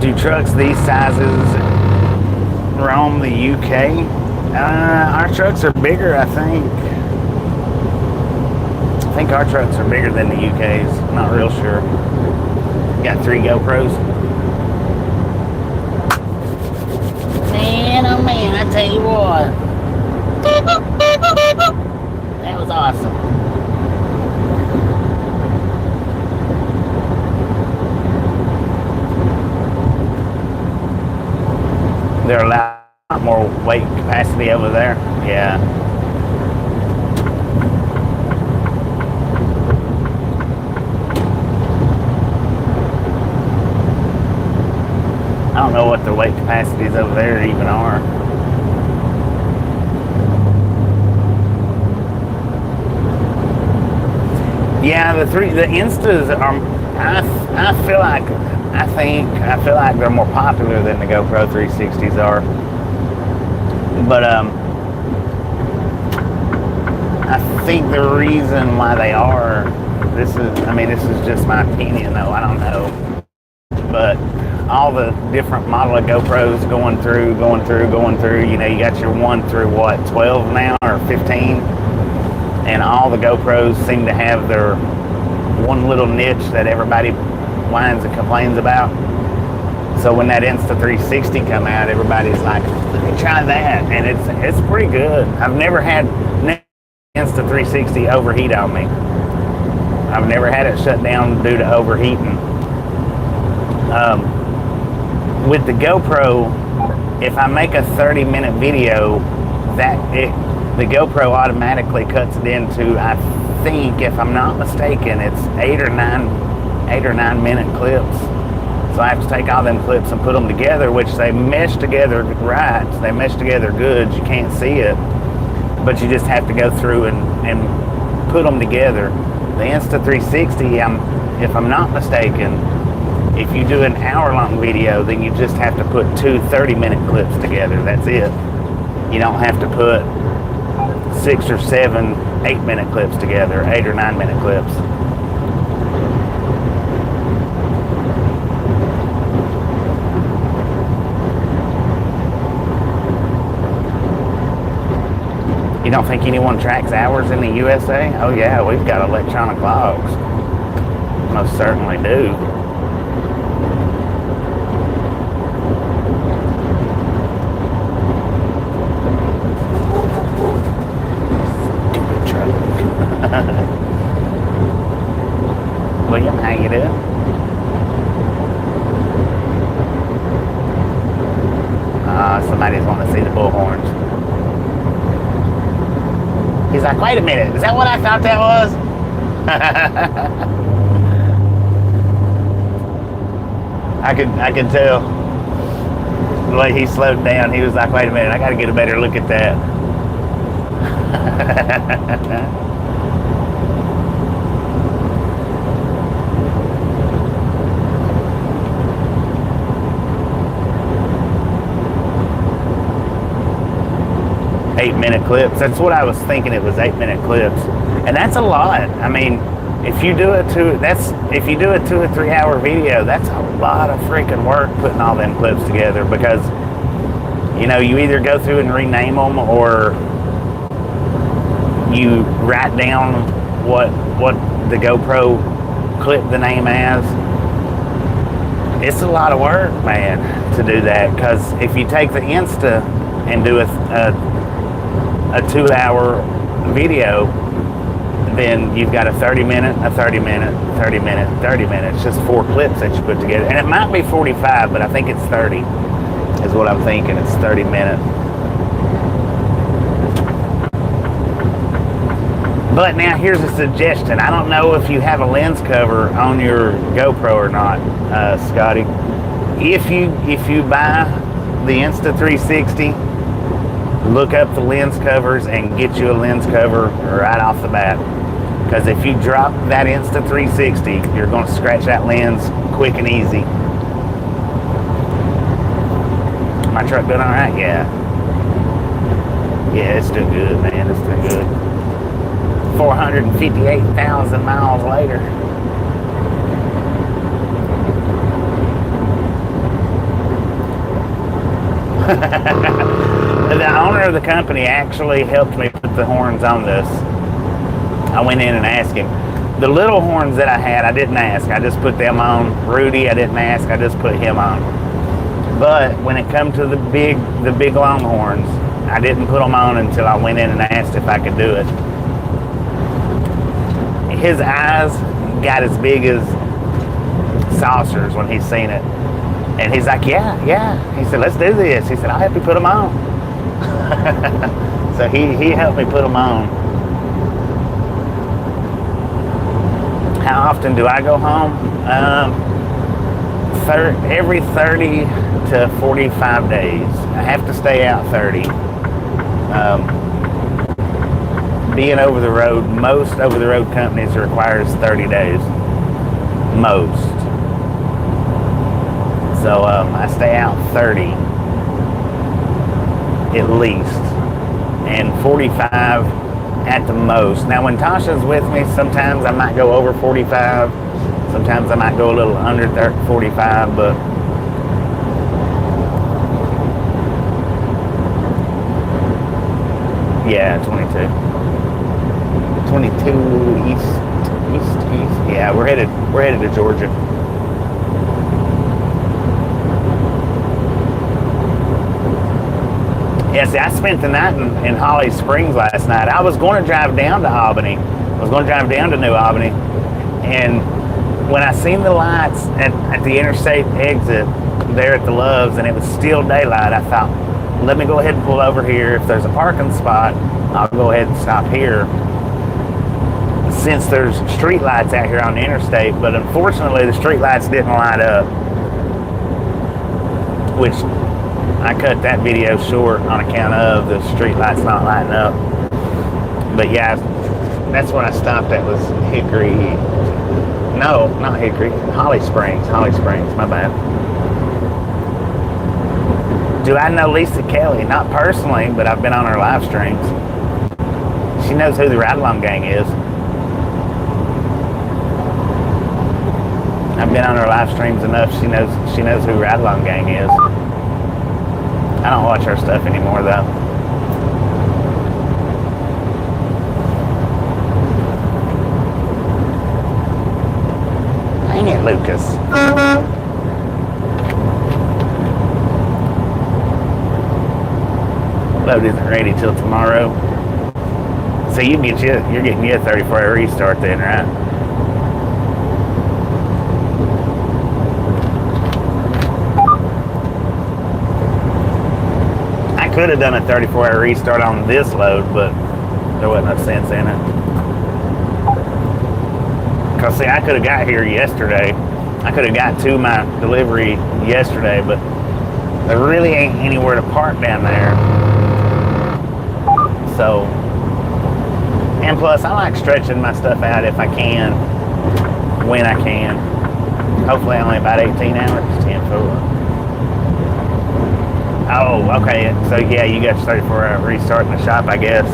Do trucks these sizes roam the UK? Our trucks are bigger, I think. I think our trucks are bigger than the UK's. Not real sure. Got 3 GoPros. Man, oh man, I tell you what. That was awesome. They're allowed a lot more weight capacity over there. Yeah. I don't know what the weight capacities over there even are. Yeah, the Instas are, I feel like they're more popular than the GoPro 360s are. But I think the reason why they are, this is just my opinion though, I don't know. But all the different model of GoPros going through, you know, you got your 1 through what, 12 now or 15? And all the GoPros seem to have their one little niche that everybody whines and complains about. So when that Insta 360 come out, everybody's like, let me try that, and it's pretty good. I've never had Insta 360 overheat on me. I've never had it shut down due to overheating. With the GoPro, if I make a 30-minute video, the GoPro automatically cuts it into, I think, if I'm not mistaken, it's 8 or 9 minute clips. So I have to take all them clips and put them together, which they mesh together right. They mesh together good. You can't see it, but you just have to go through and put them together. The Insta 360, if I'm not mistaken, if you do an hour-long video, then you just have to put 2 30-minute clips together. That's it. You don't have to put 6 or 7 8-minute clips together, 8 or 9-minute clips. You don't think anyone tracks hours in the USA? Oh yeah, we've got electronic logs. Most certainly do. Stupid truck. William, how you doing? Somebody's wanting to see the bullhorns. He's like, wait a minute, is that what I thought that was? I could tell the way he slowed down. He was like, wait a minute, I got to get a better look at that. 8-minute clips. That's what I was thinking. It was 8-minute clips, and that's a lot. I mean, if you do a 2 or 3 hour video, that's a lot of freaking work putting all them clips together, because you know, you either go through and rename them, or you write down what the GoPro clipped the name as. It's a lot of work, man, to do that, because if you take the Insta and do a 2 hour video, then you've got a 30-minute, a 30-minute, 30-minute, 30-minute. It's just 4 clips that you put together. And it might be 45, but I think it's 30 is what I'm thinking. It's 30-minute. But now here's a suggestion. I don't know if you have a lens cover on your GoPro or not, Scotty. If you buy the Insta360, look up the lens covers and get you a lens cover right off the bat. Because if you drop that Insta360, you're going to scratch that lens quick and easy. My truck doing all right? Yeah. Yeah, it's doing good, man. It's doing good. 458,000 miles later. The owner of the company actually helped me put the horns on this. I went in and asked him. The little horns that I had, I didn't ask. I just put them on. Rudy, I didn't ask. I just put him on. But when it come to the big long horns, I didn't put them on until I went in and asked if I could do it. His eyes got as big as saucers when he seen it. And he's like, yeah. He said, let's do this. He said, I'll help you put them on. So he helped me put them on. How often do I go home? Every 30 to 45 days. I have to stay out 30. Being over the road, most over the road companies requires 30 days. Most. So I stay out 30 at least, and 45 at the most. Now when Tasha's with me, sometimes I might go over 45, sometimes I might go a little under 45, but yeah, 22 east. Yeah, we're headed to Georgia. Yeah, see, I spent the night in Holly Springs last night. I was going to drive down to Albany. I was going to drive down to New Albany. And when I seen the lights at the interstate exit there at the Loves, and it was still daylight, I thought, let me go ahead and pull over here. If there's a parking spot, I'll go ahead and stop here. Since there's street lights out here on the interstate, but unfortunately the street lights didn't light up, which I cut that video short on account of the street lights not lighting up. But yeah, that's when I stopped. That was Hickory. No, not Hickory. Holly Springs, my bad. Do I know Lisa Kelly? Not personally, but I've been on her live streams. She knows who the Ride Along Gang is. I've been on her live streams enough. She knows who Ride Along Gang is. I don't watch her stuff anymore though. Dang it, Lucas. Load isn't ready till tomorrow. So you're getting you a 34-hour restart then, right? could have done a 34-hour restart on this load, but there wasn't no sense in it. Because, see, I could have got here yesterday. I could have got to my delivery yesterday, but there really ain't anywhere to park down there. So, and plus, I like stretching my stuff out if I can, when I can. Hopefully only about 18 hours, 10-4. Oh, okay. So, yeah, you got your 34-hour restart in the shop, I guess.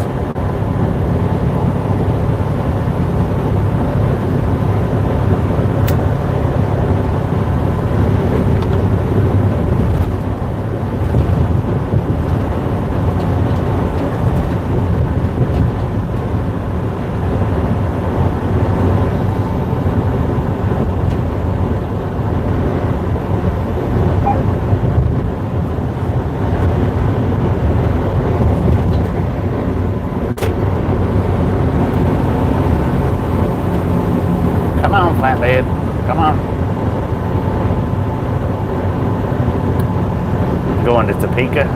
Come on, flatbed. Come on. Going to Topeka.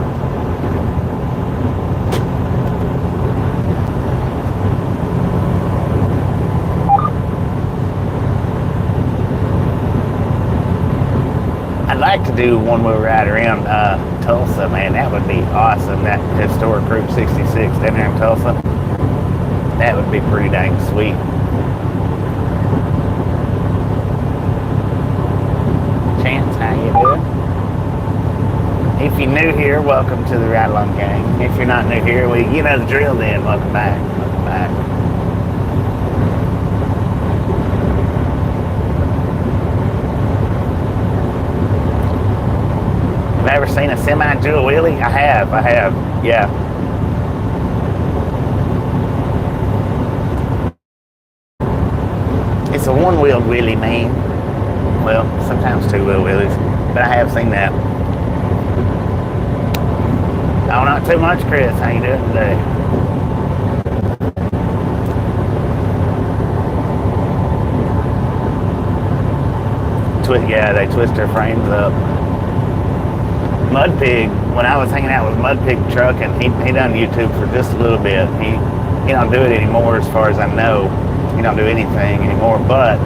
I'd like to do one-wheel ride around Tulsa, man. That would be awesome. That historic Route 66 down there in Tulsa. That would be pretty dang sweet. Chance, how you doing? If you're new here, welcome to the Ride Along Gang. If you're not new here, well, you know the drill then. Welcome back. Welcome back. Have I ever seen a semi do a wheelie? I have, yeah. It's a one-wheeled wheelie, man. Well, sometimes two-wheel wheelies, but I have seen that. Oh, not too much, Chris. How you doing today? Yeah, they twist their frames up. Mud Pig, when I was hanging out with Mud Pig Truck, and he done YouTube for just a little bit. He don't do it anymore, as far as I know. He don't do anything anymore, but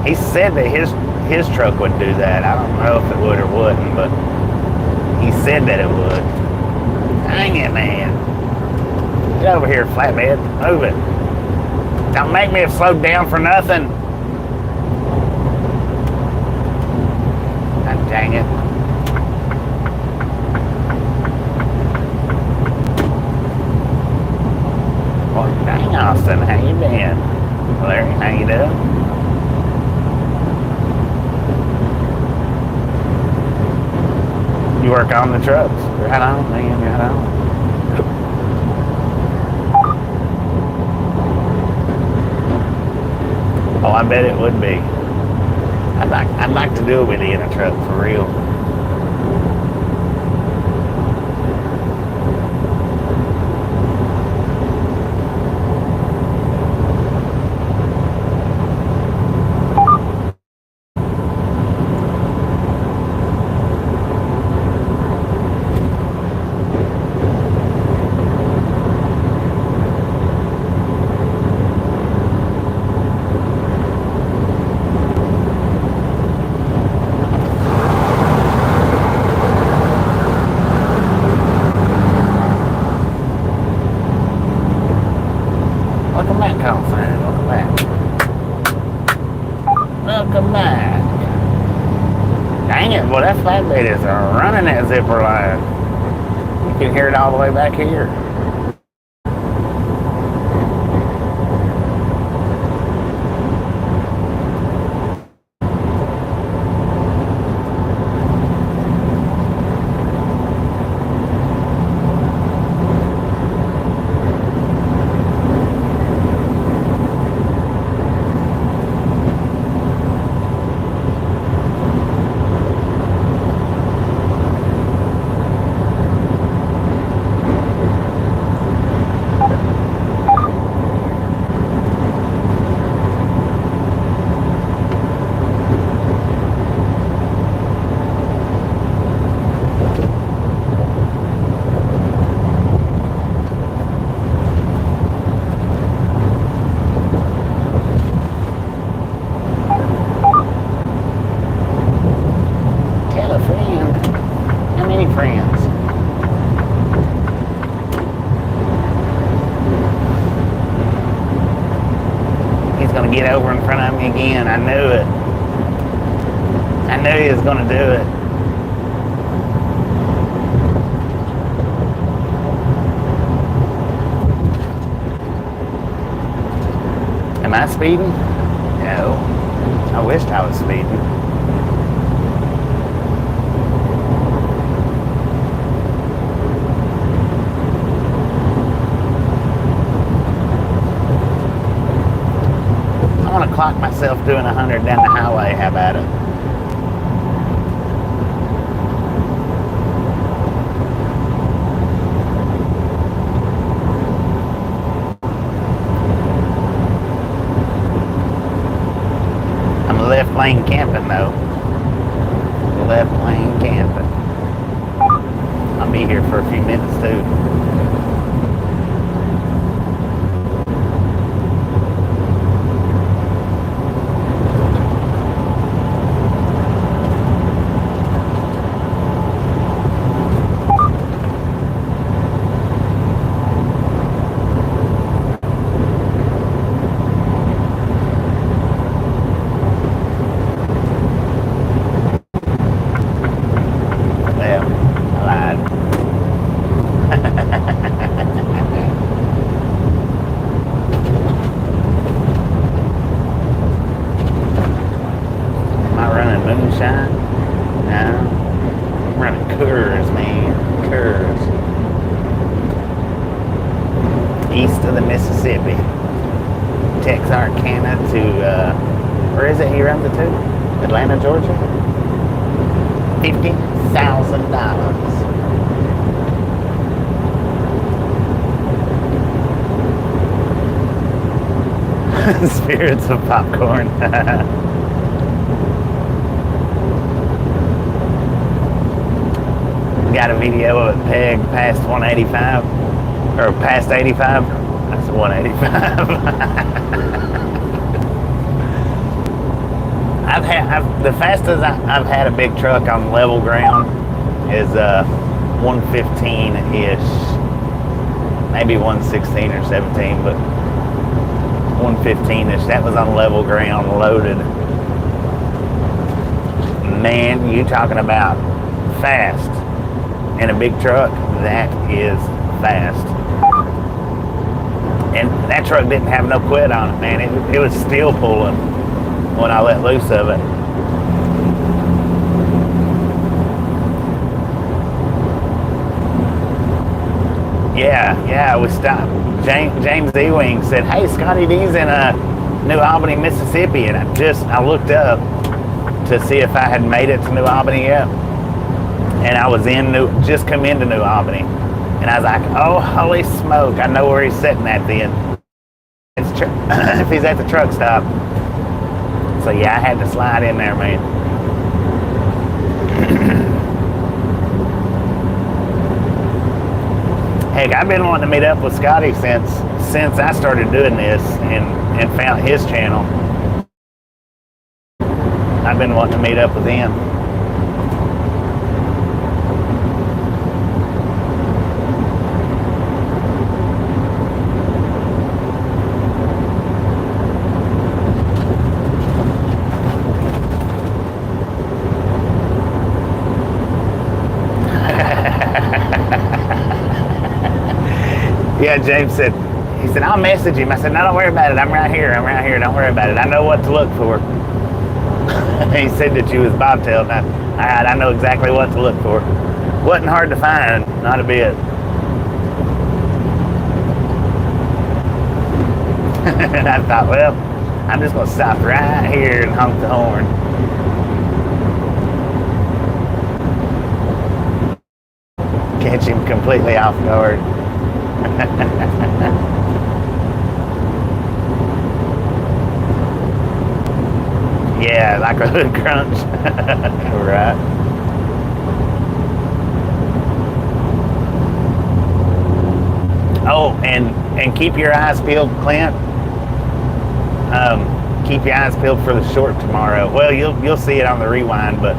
he said that his truck would do that. I don't know if it would or wouldn't, but he said that it would. Dang it, man. Get over here, flatbed. Move it. Don't make me have slowed down for nothing. God dang it. Well, dang, Austin. How you been? Larry, how you doing? You work on the trucks. Right on, man, right on. Oh, I bet it would be. I'd like to do a wheelie in a truck for real. Welcome back, Colin. Welcome back. Welcome back. Dang it, well that flatbed is running that zipper line. You can hear it all the way back here. many friends. He's gonna get over in front of me again. I knew it. I knew he was gonna do it. Am I speeding? No. I wished I was speeding. I want to clock myself doing 100 down the highway. How about it? Left lane camping though. Left lane camping. I'll be here for a few minutes too. Moonshine? No. I'm running Coors, man. Coors. East of the Mississippi. Texarkana to, where is it he runs it to? Atlanta, Georgia? $50,000. Spirits of popcorn. Got a video of it pegged past 185 or past 85. That's 185. The fastest I've had a big truck on level ground is 115-ish, maybe 116 or 17, but 115-ish. That was on level ground, loaded. Man, you talking about fast. In a big truck, that is fast. And that truck didn't have no quit on it, man. It was still pulling when I let loose of it. Yeah, we stopped. James Ewing said, hey, Scotty D's in New Albany, Mississippi. And I looked up to see if I had made it to New Albany yet. And I was just come into New Albany. And I was like, oh, holy smoke, I know where he's sitting at then. If he's at the truck stop. So yeah, I had to slide in there, man. Heck, I've been wanting to meet up with Scotty since I started doing this and found his channel. I've been wanting to meet up with him. Yeah, James said, he said, I'll message him. I said, no, don't worry about it. I'm right here. Don't worry about it. I know what to look for. He said that you was bobtailed. All right, I know exactly what to look for. Wasn't hard to find, not a bit. And I thought, well, I'm just going to stop right here and honk the horn. Catch him completely off guard. Yeah, like a hood crunch. Right. Oh, and keep your eyes peeled, Clint. Keep your eyes peeled for the short tomorrow. Well, you'll see it on the rewind, but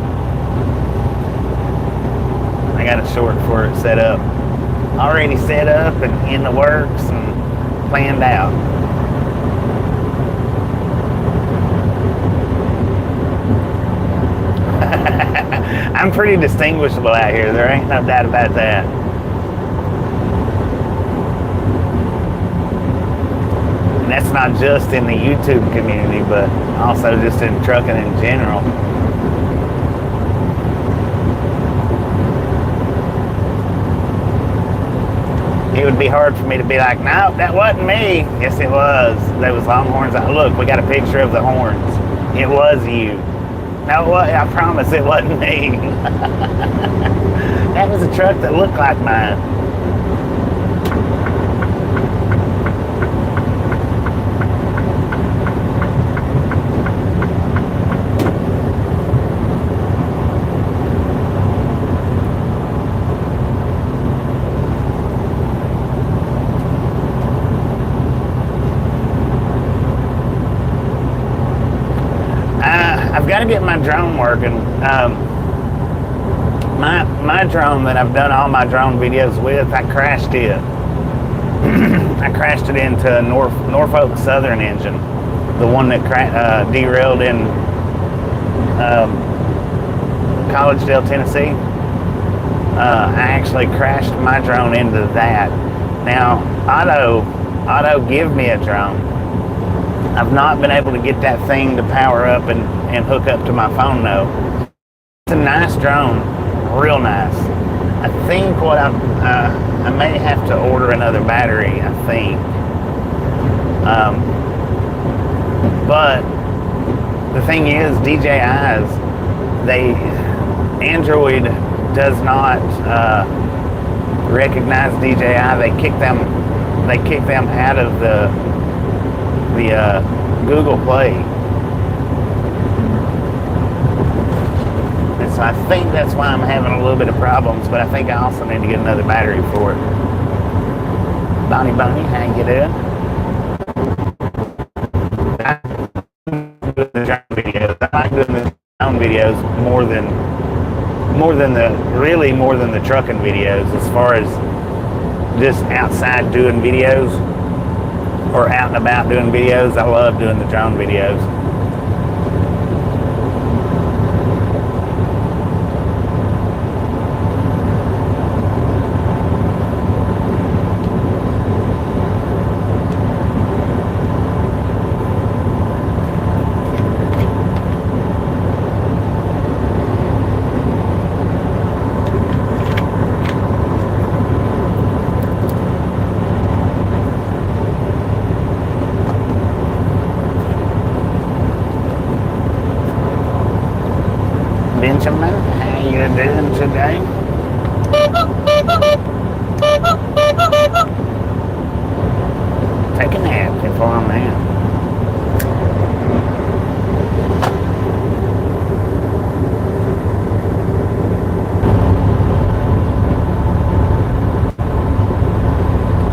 I got a short for it set up. Already set up and in the works and planned out. I'm pretty distinguishable out here. There ain't no doubt about that. And that's not just in the YouTube community, but also just in trucking in general. It would be hard for me to be like, no, that wasn't me. Yes, it was. There was Longhorns. Look, we got a picture of the horns. It was you. No, what? I promise it wasn't me. That was a truck that looked like mine. I've got to get my drone working. My drone that I've done all my drone videos with, I crashed it. I crashed it into a Norfolk Southern engine, the one that derailed in Collegedale, Tennessee. I actually crashed my drone into that. Now, Auto give me a drone. I've not been able to get that thing to power up and hook up to my phone though. It's a nice drone, real nice. I think what I may have to order another battery, I think. But the thing is, DJI's, Android does not recognize DJI. They kick them out of the Google Play. And so I think that's why I'm having a little bit of problems, but I think I also need to get another battery for it. Bonnie, how you doing? I like doing the drone videos. I like doing the drone videos more than the trucking videos, as far as just outside doing videos. Or out and about doing videos. I love doing the drone videos. Benjamin, how you doing today? Take a nap before I'm there.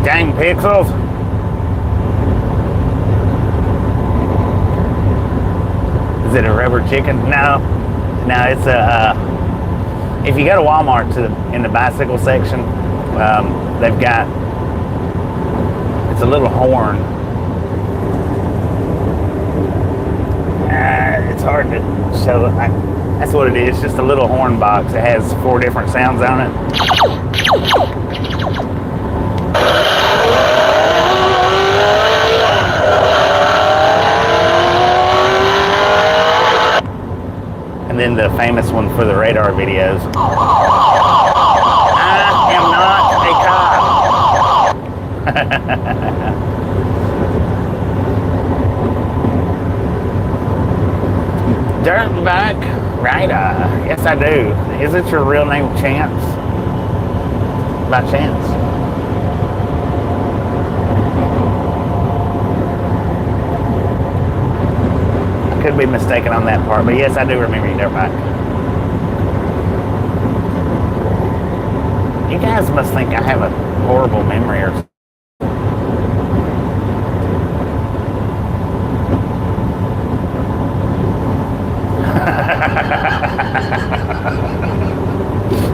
Dang pixels. Is it a rubber chicken? No. Now it's if you go to Walmart in the bicycle section, they've got, it's a little horn. It's hard to show. That's what it is. It's just a little horn box. It has 4 different sounds on it. And then the famous one for the radar videos. I am not a cop. Dirtbag Radar. Yes, I do. Is it your real name, Chance? By chance? Could be mistaken on that part, but yes, I do remember you, Dirtbag. You guys must think I have a horrible memory or something.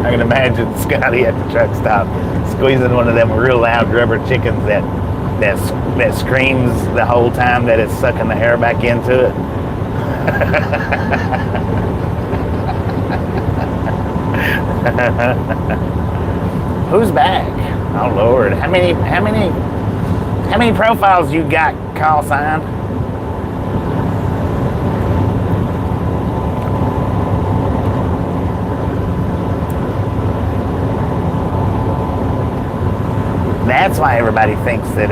I can imagine Scotty at the truck stop squeezing one of them real loud rubber chickens that screams the whole time that it's sucking the air back into it. Who's back? Oh Lord, how many profiles you got, call sign? That's why everybody thinks that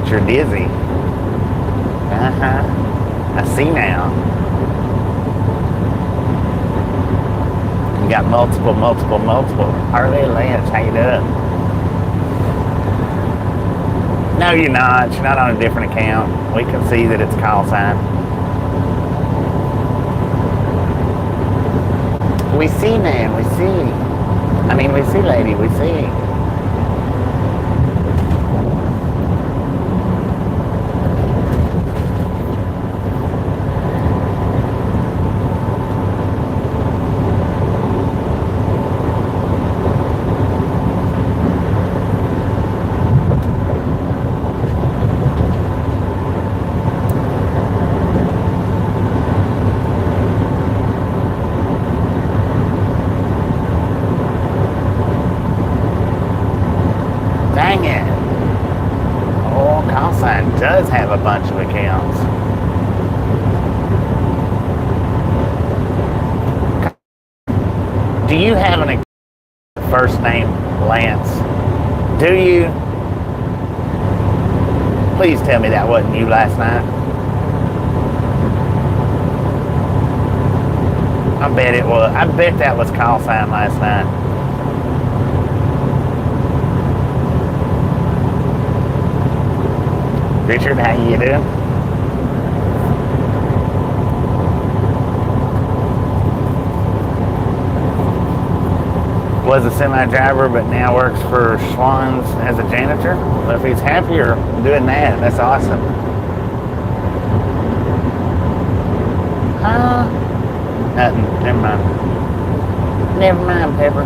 you're dizzy. I see now. You got multiple. Harley Lynch, how you doing? No, you're not. You're not on a different account. We can see that it's call sign. We see, man. We see. I mean, we see, lady. We see. Dang it. Oh, call sign does have a bunch of accounts. Do you have an first name Lance? Do you? Please tell me that wasn't you last night. I bet it was. I bet that was call sign last night. Richard, how you doing? Was a semi driver, but now works for Schwann's as a janitor. Well, if he's happier doing that, that's awesome. Nothing. Never mind. Never mind, Pepper.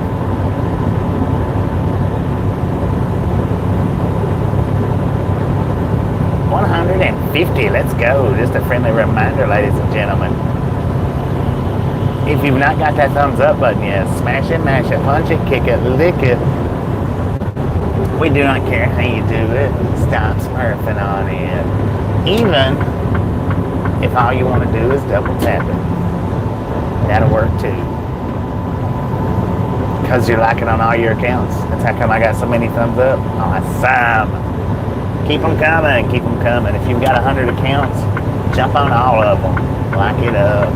$150. Let's go. Just a friendly reminder, ladies and gentlemen. If you've not got that thumbs up button yet, smash it, mash it, punch it, kick it, lick it. We do not care how you do it. Stop smurfing on it. Even if all you want to do is double tap it. That'll work too. Because you're liking on all your accounts. That's how come I got so many thumbs up. Awesome. Keep them coming, keep them coming. If you've got 100 accounts, jump on all of them. Like it up.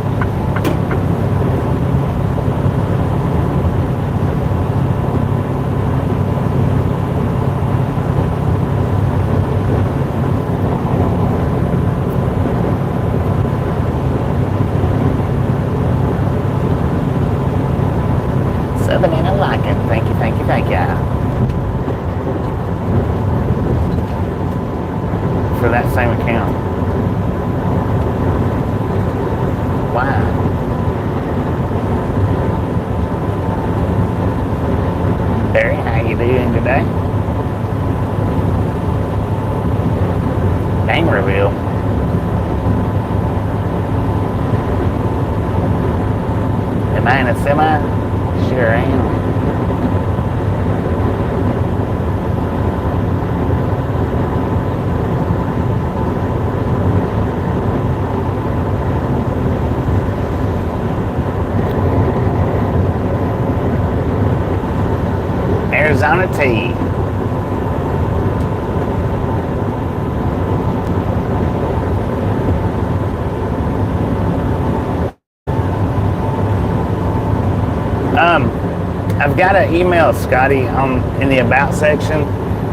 Subbing in and liking. Thank you. For that same account. Why? Barry, how you doing today? Name reveal. Am I in a semi? Sure am. Arizona tea. I've got an email, Scotty, in the about section.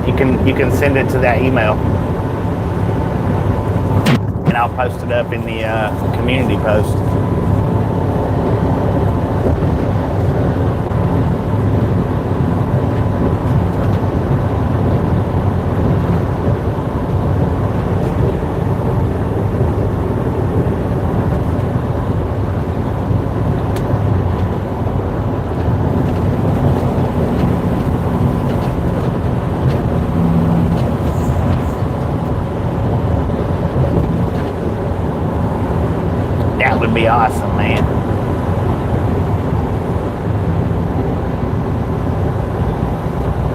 You can send it to that email, and I'll post it up in the community post. awesome, man.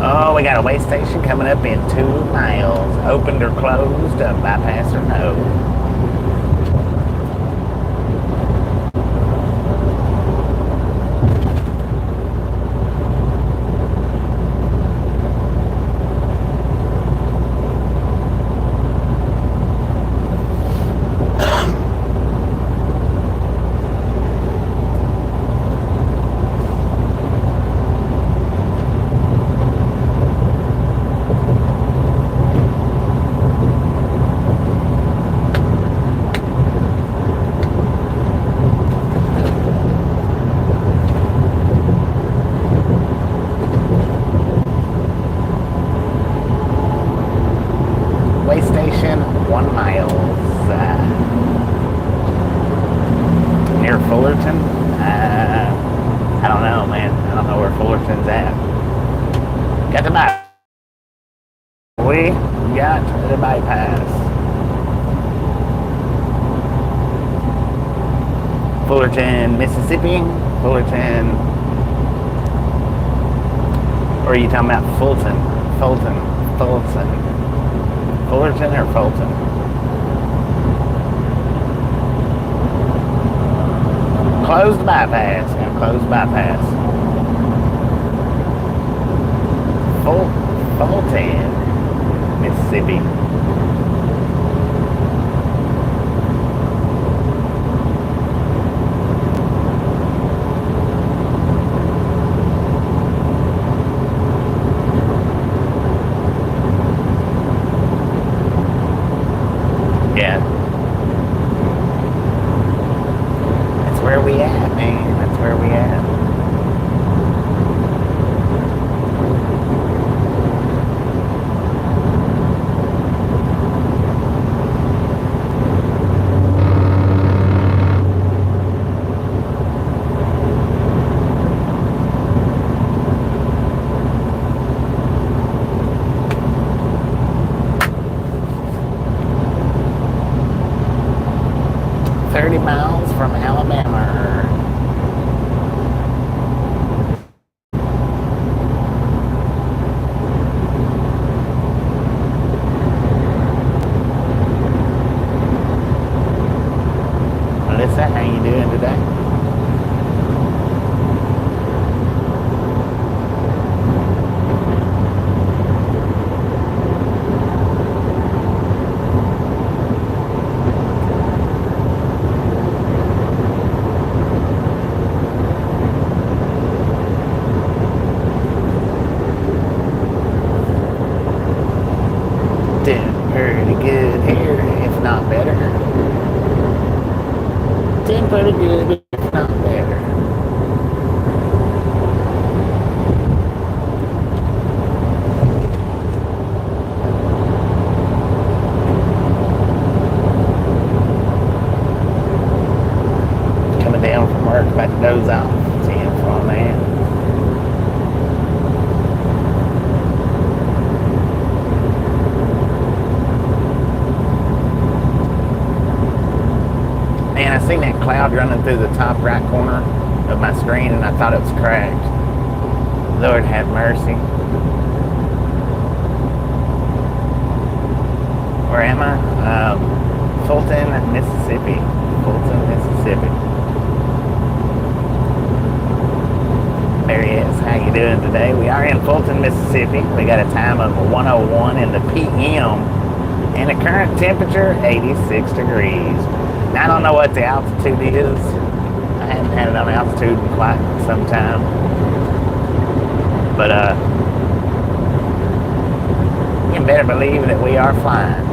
Oh, we got a way station coming up in 2 miles. Opened or closed, bypass or no. Way station, 1 mile. Near Fullerton? I don't know, man. I don't know where Fullerton's at. Got the bypass. We got the bypass. Fullerton, Mississippi. Fullerton. Or are you talking about Fulton? Fulton. Fullerton or Fulton? Closed bypass. Yeah, closed bypass. Fulton, Mississippi. Yeah. That's where we at, man. That's where we at. Miles from Alabama. Melissa, how you doing today? Pretty good here, if not better. Doing pretty good, if not better. Coming down from work, about to doze off. 10 for a man. Man, I seen that cloud running through the top right corner of my screen and I thought it was cracked. Lord have mercy. Where am I? Fulton, Mississippi. Fulton, Mississippi. There he is. How you doing today? We are in Fulton, Mississippi. We got a time of 1:01 in the PM and the current temperature 86 degrees. Now, I don't know what the altitude is. I haven't had it on altitude in quite some time. But you better believe that we are flying.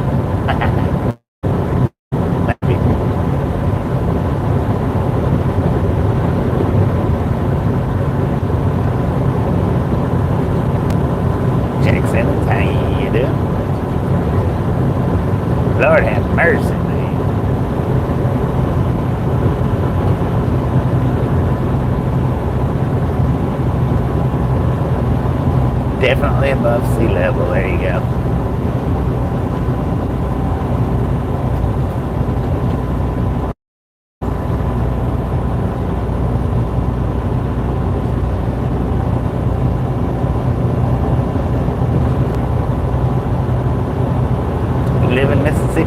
Jackson, how you doing? Lord have mercy. Definitely above sea level. There you go.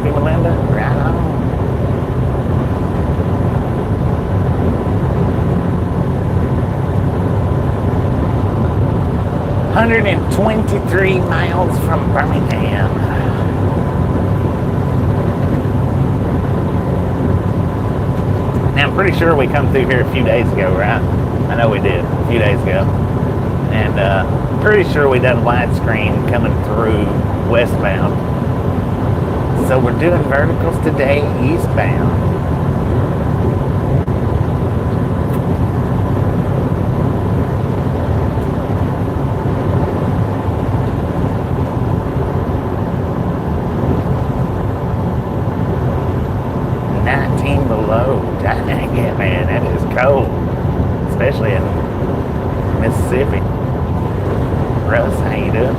Mississippi, Melinda. Right on. $123 from Birmingham. Now, I'm pretty sure we come through here a few days ago, right? I know we did, a few days ago. And pretty sure we done widescreen coming through westbound. So we're doing verticals today, eastbound. Below. Dang it, man, that is cold, especially in Mississippi. Russ, how you doing?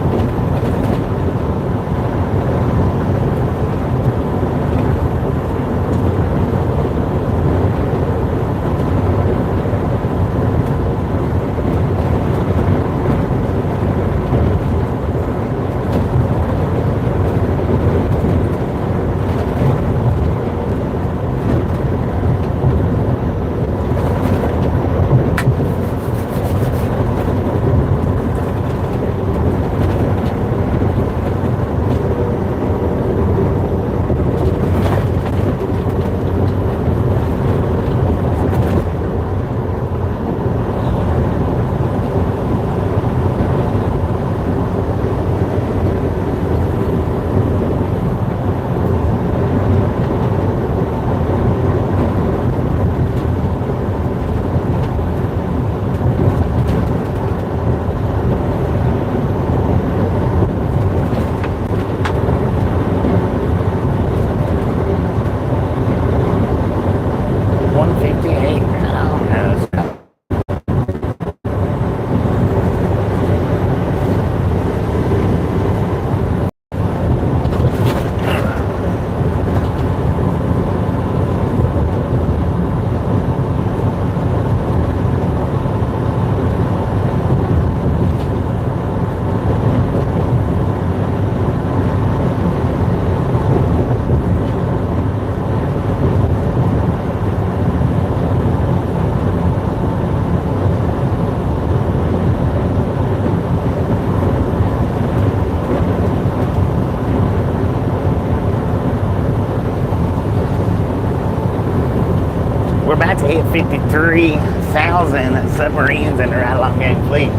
We're about to hit 53,000 submarines in the Ride Along Gang fleet.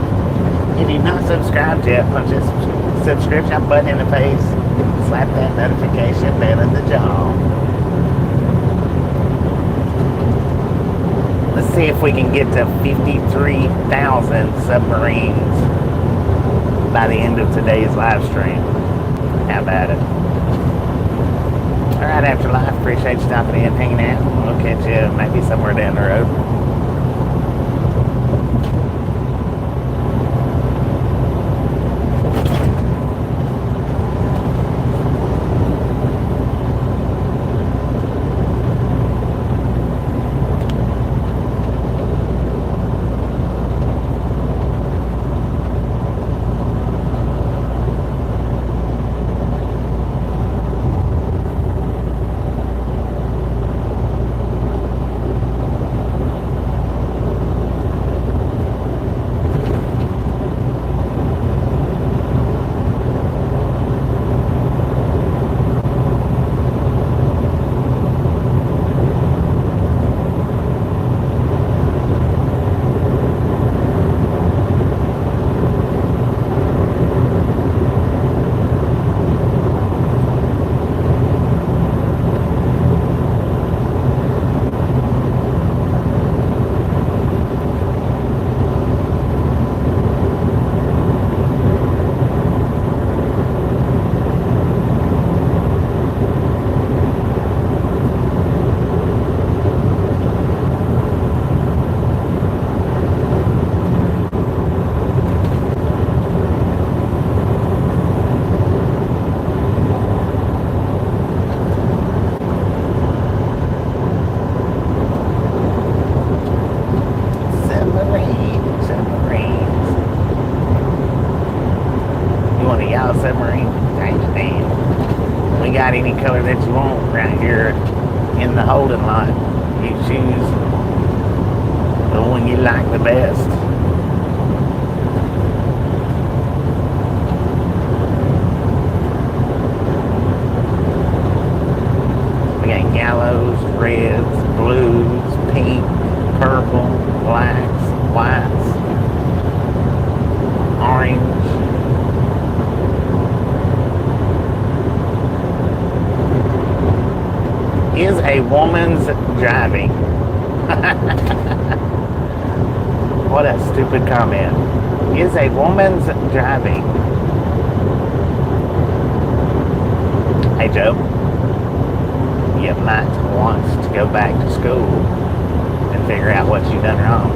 If you've not subscribed yet, punch this subscription button in the face, slap that notification bell in the jaw. Let's see if we can get to 53,000 submarines by the end of today's live stream. How about it? All right, Afterlife, appreciate you stopping in, hanging out. We'll catch you maybe somewhere down the road. We got any color that you want right here in the holding lot. You choose the one you like the best. We got yellows, reds, blues, pink, purple, blacks, whites, orange. Is a woman's driving? What a stupid comment. Is a woman's driving? Hey Joe, you might want to go back to school and figure out what you've done wrong.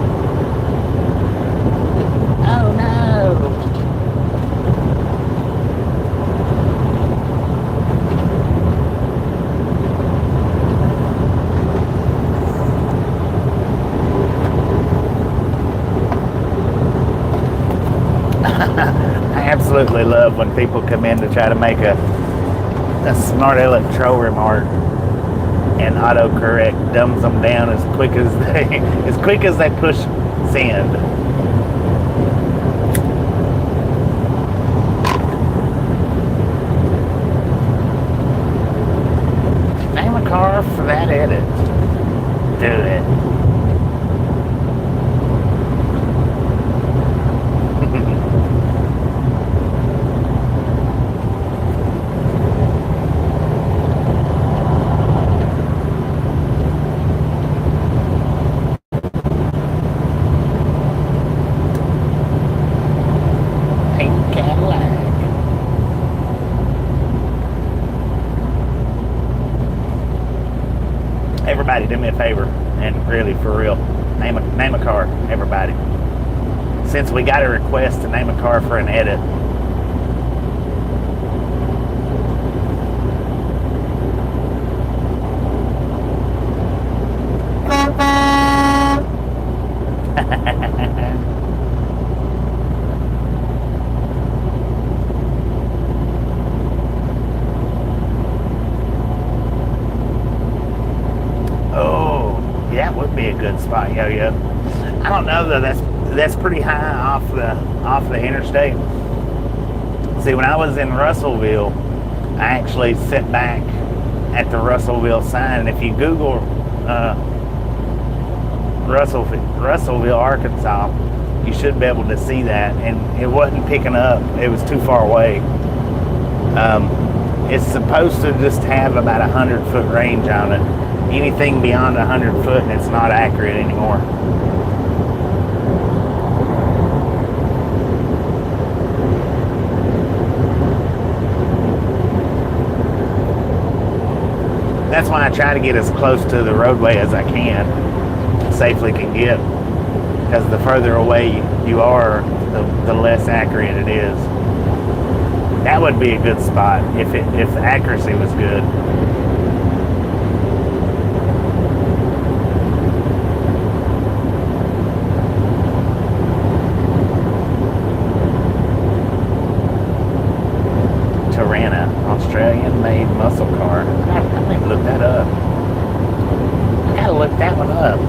Oh no! I absolutely love when people come in to try to make a smart aleck troll remark, and autocorrect dumbs them down as quick as they push send. Name a car for that edit. Do it. Everybody, do me a favor, and really for real, name a car, everybody. Since we got a request to name a car for an edit, that would be a good spot, yo-yo. I don't know though. That's pretty high off the interstate. See, when I was in Russellville, I actually sat back at the Russellville sign, and if you Google Russellville, Arkansas, you should be able to see that. And it wasn't picking up; it was too far away. It's supposed to just have about 100-foot range on it. Anything beyond 100 foot and it's not accurate anymore. That's why I try to get as close to the roadway as I safely can get, because the further away you are, the less accurate it is. That would be a good spot if the accuracy was good. Australian-made muscle car. I need to look that up. I gotta look that one up.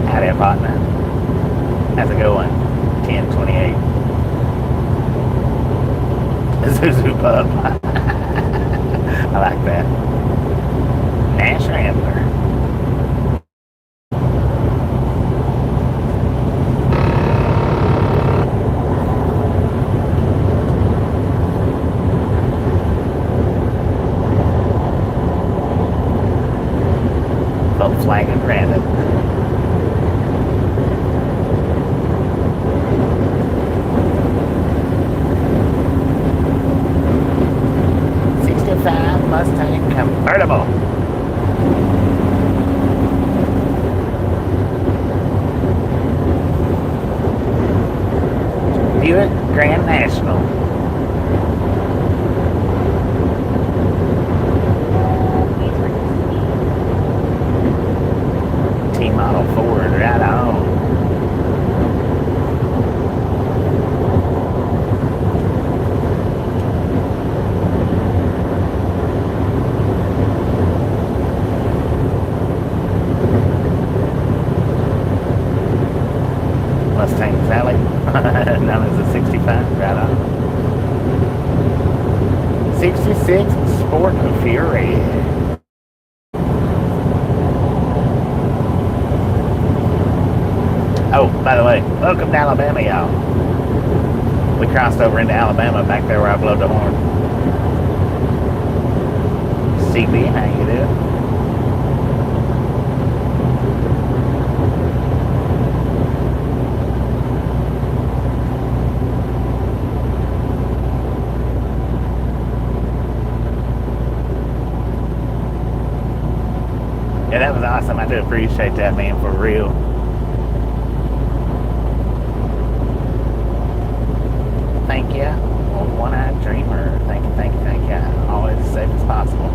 Howdy, partner. How's it going? 1028. Zuzu Pub. I like that. Nash Rambler. Volkswagen Rabbit. Mustang convertible. Buick Grand National. T-Model Ford, right on. Mustang Sally, known as a 65, right on. 66 Sport Fury. Oh, by the way, welcome to Alabama, y'all. We crossed over into Alabama back there where I blowed the horn. CB, how you doing? Yeah, that was awesome. I do appreciate that, man, for real. Thank you. One-eyed dreamer. Thank you, thank you, thank you. Always as safe as possible.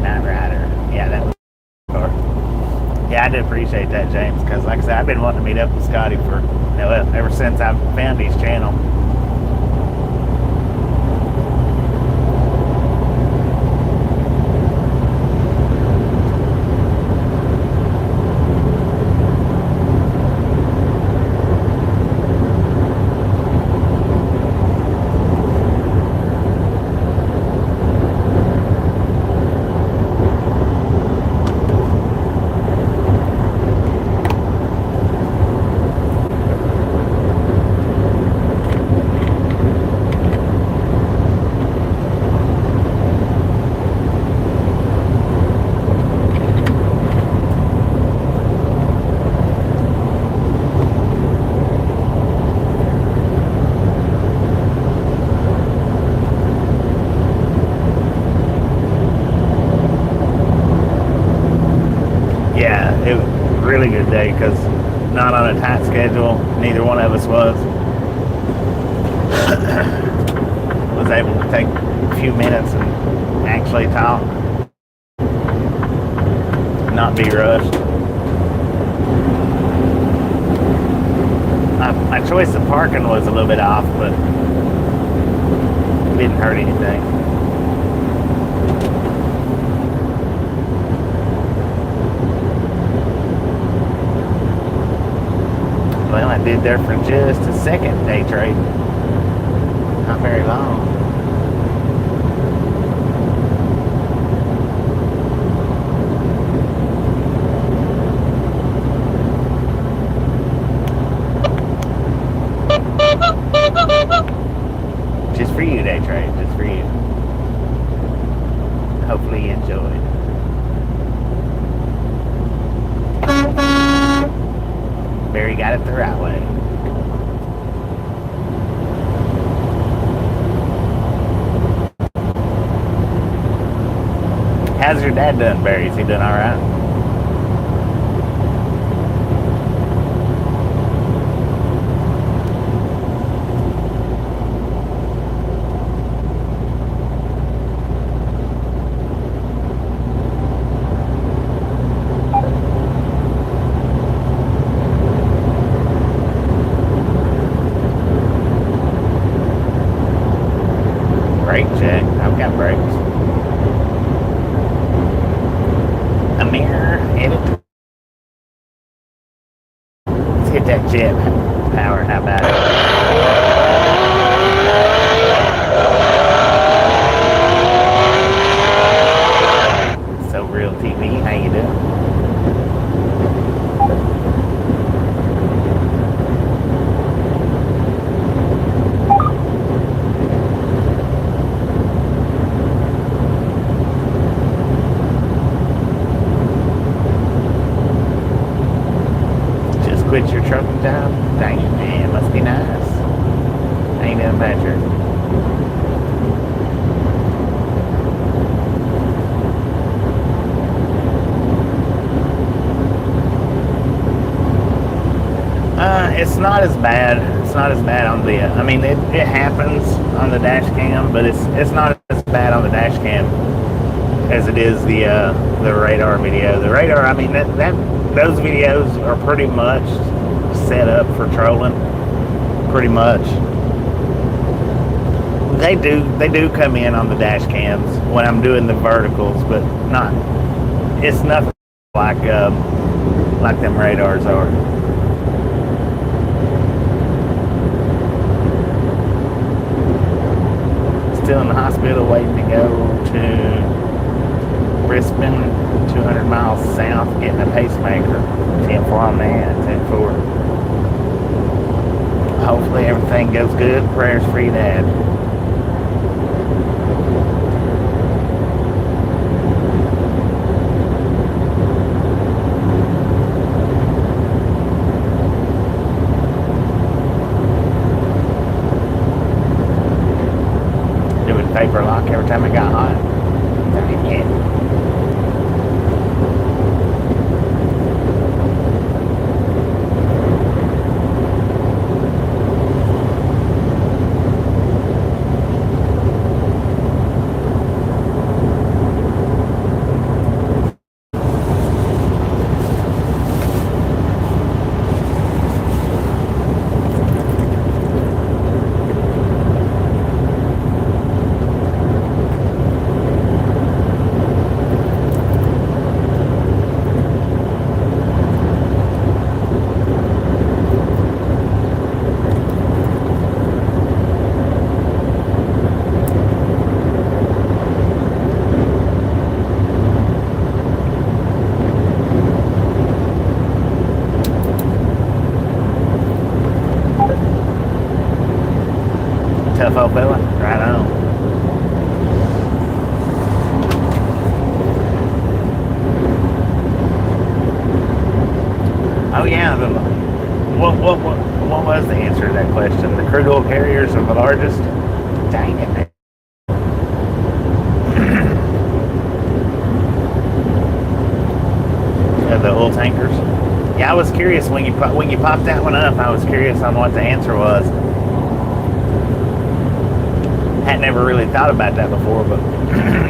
Night Rider. Yeah, that was cool. Yeah, I do appreciate that, James, because like I said, I've been wanting to meet up with Scotty for, ever since I found his channel. It was a really good day because not on a tight schedule, neither one of us was. Was able to take a few minutes and actually talk, not be rushed. My choice of parking was a little bit off, but it didn't hurt anything. Well, I did there for just a second day trade. Not very long. Just for you, day trade. Just for you. Hopefully you enjoyed. Barry got it the right way. How's your dad doing, Barry? Is he doing all right? Brake check. I've got brakes. A mirror edit. Let's hit that jet power. How about it? So Real TV, how you doing? Quit your trucking job? Dang it, man. Must be nice. How you doing, Patrick? It's not as bad. it's not as bad on the. I mean, it happens on the dash cam, but it's not as bad on the dash cam as it is the radar video. The radar, I mean, that those videos are pretty much set up for trolling. Pretty much. They do come in on the dash cams when I'm doing the verticals, but not. It's nothing like them radars are. Still in the hospital, waiting to go to Brisbane, 200 miles south, getting a pacemaker. 10-4 on that, 10-4. Hopefully everything goes good. Prayers for your dad. Doing paper lock every time it got hot. Dang it. Tough old fella, right on. Oh yeah, what was the answer to that question? The crude oil carriers are the largest? Dang it, man. The oil tankers? Yeah, I was curious when you popped that one up. I was curious on what the answer was. Had never really thought about that before, but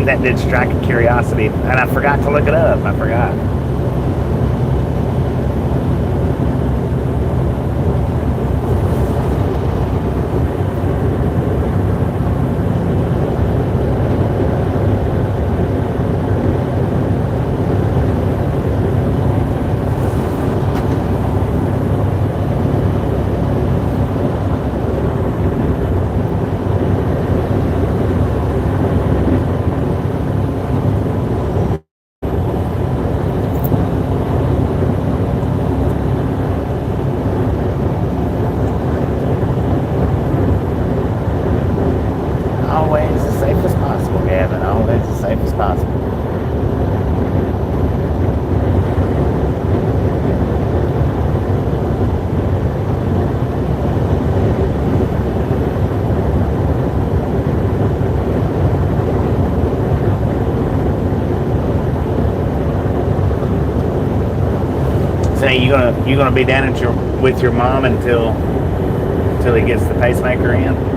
that did strike a curiosity, and I forgot to look it up. I forgot. Always as safe as possible, Gavin. Always as safe as possible. So you gonna be down at with your mom until he gets the pacemaker in?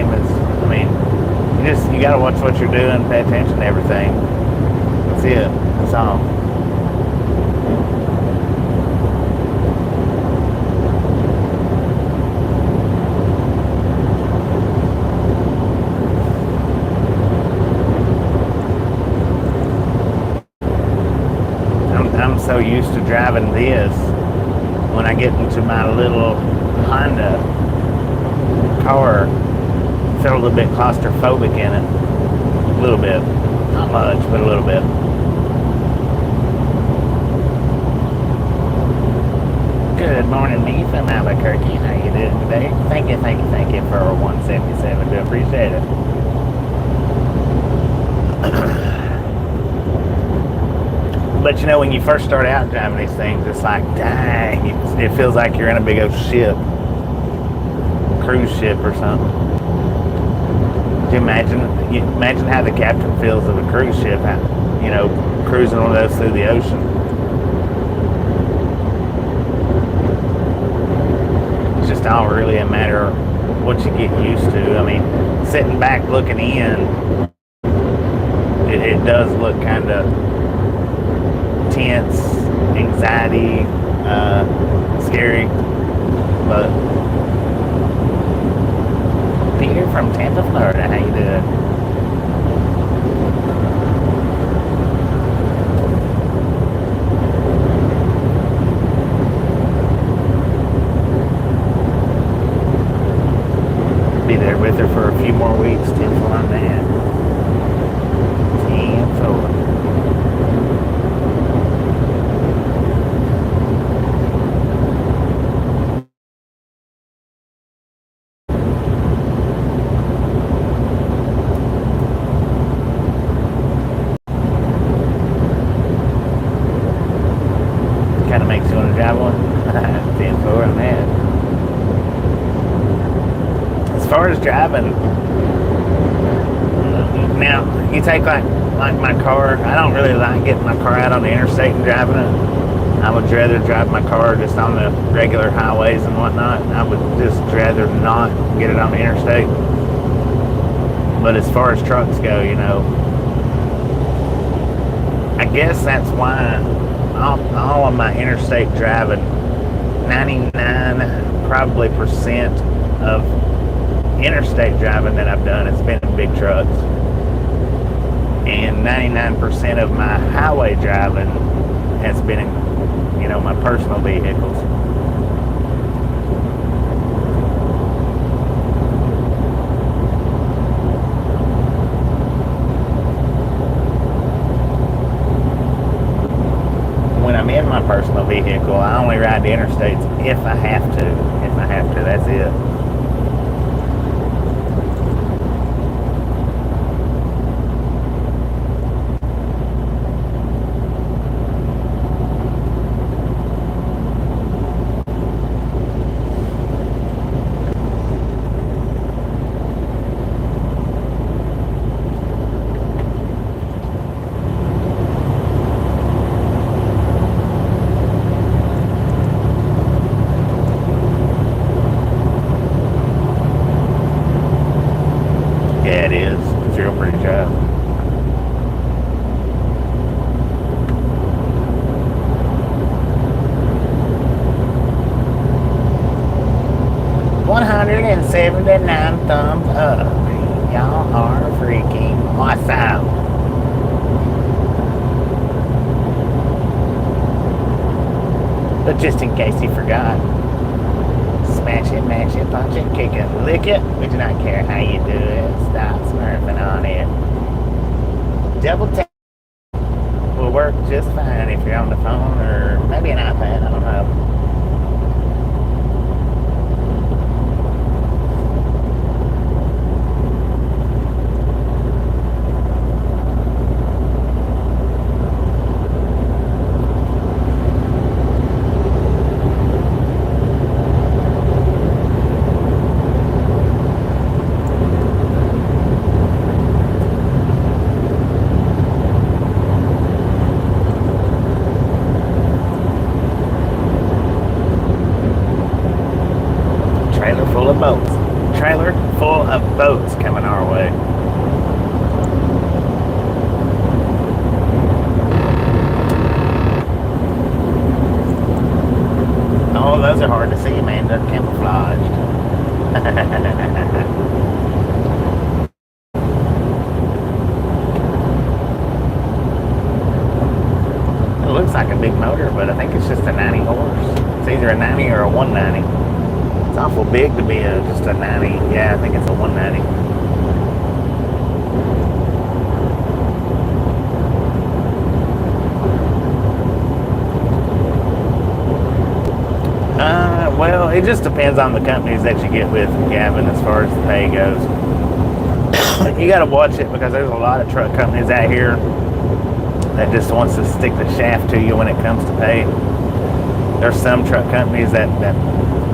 same as, I mean, you gotta watch what you're doing, pay attention to everything. That's it. That's all. I'm so used to driving this. When I get into my little Honda car, I feel a little bit claustrophobic in it. A little bit. Not much, but a little bit. Good morning, me from Albuquerque. How you doing today? Thank you for a 177. Do appreciate it. But you know, when you first start out driving these things, it's like, dang, it feels like you're in a big old ship, cruise ship or something. Do you imagine how the captain feels of a cruise ship, you know, cruising one of those through the ocean? It's just all really a matter of what you get used to. I mean, sitting back looking in, it does look kind of tense, anxiety, scary, but Peter from Tampa, Florida, how you doing? Be there with her for a few more weeks, 10 on that. 10-4. Makes you want to drive one? 10-4 on that. As far as driving, now you take like my car. I don't really like getting my car out on the interstate and driving it. I would rather drive my car just on the regular highways and whatnot. I would just rather not get it on the interstate. But as far as trucks go, you know, I guess that's why all of my interstate driving, 99 probably percent of interstate driving that I've done has been in big trucks, and 99% of my highway driving has been in, you know, my personal vehicles. When I'm in my personal vehicle, I only ride the interstates if I have to. If I have to, that's it. Yeah, it is. It's a real pretty job. $179 thumbs up. Y'all are freaking awesome. But just in case you forgot, smash it, match it, punch it, kick it, lick it. We do not care how you do it. Stop smurfing on it. Double tap will work just fine if you're on the phone or maybe an iPad. I don't know. trucks coming our way. Oh, those are hard to see, man. They're camouflaged. It looks like a big motor, but I think it's just a 90 horse. It's either a 90 or a 190. It's awful big to be just a 90. Yeah, I think it's a 190. Well, it just depends on the companies that you get with, Gavin, as far as the pay goes. You got to watch it because there's a lot of truck companies out here that just wants to stick the shaft to you when it comes to pay. There's some truck companies that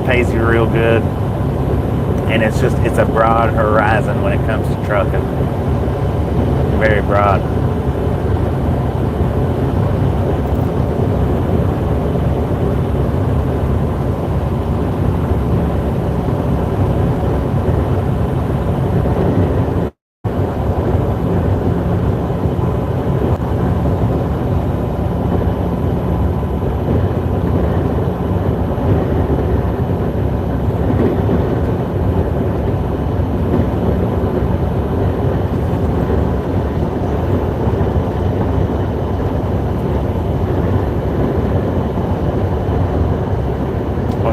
pays you real good, and it's a broad horizon when it comes to trucking. Very broad.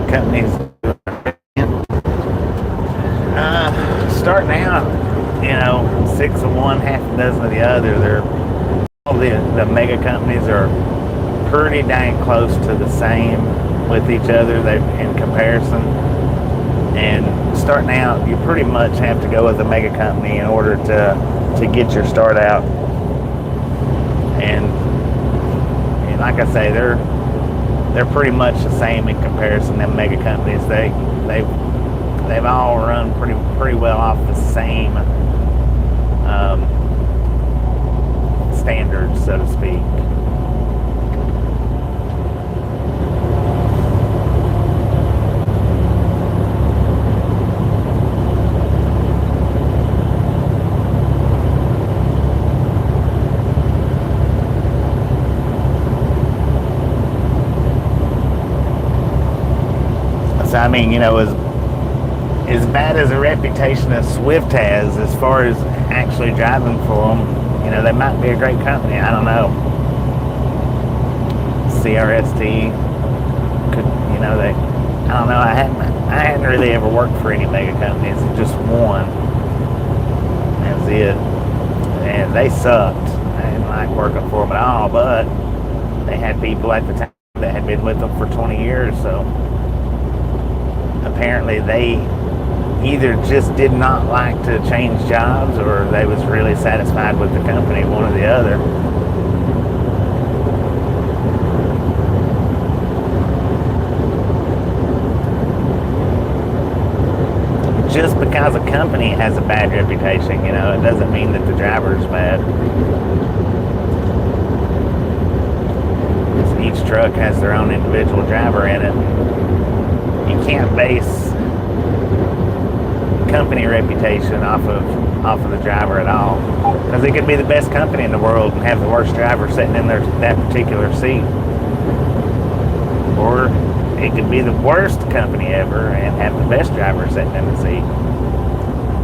Companies starting out, 6 of one, half a dozen of the other. All the mega companies are pretty dang close to the same with each other in comparison. And starting out, you pretty much have to go with a mega company in order to get your start out. And like I say, they're pretty much the same in comparison. Them mega companies, they've all run pretty well off the same standards, so to speak. So, I mean, as bad as a reputation as Swift has, as far as actually driving for them, they might be a great company. I don't know. CRST could, I don't know. I hadn't really ever worked for any mega companies. Just one. That was it. And they sucked. I didn't like working for them at all, but they had people at the time that had been with them for 20 years, so apparently they either just did not like to change jobs or they was really satisfied with the company, one or the other. Just because a company has a bad reputation, it doesn't mean that the driver is bad. Each truck has their own individual driver in it. You can't base company reputation off of the driver at all, because it could be the best company in the world and have the worst driver sitting in that particular seat, or it could be the worst company ever and have the best driver sitting in the seat,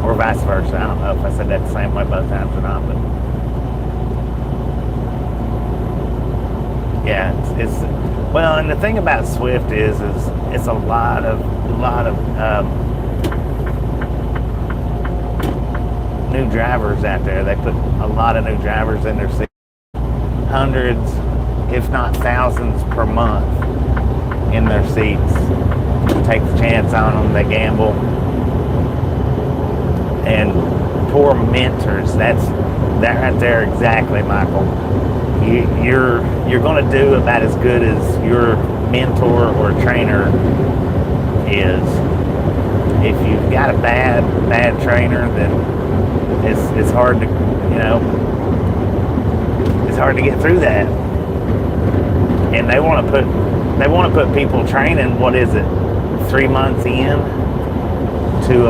or vice versa. I don't know if I said that the same way both times or not, but yeah, it's well, and the thing about Swift is it's a lot of new drivers out there. They put a lot of new drivers in their seats, hundreds, if not thousands per month in their seats. Take the chance on them. They gamble. And poor mentors. That right there, exactly, Michael. You're going to do about as good as your mentor or trainer is. If you've got a bad trainer, then it's hard to it's hard to get through that. And they want to put people training. What is it? 3 months in to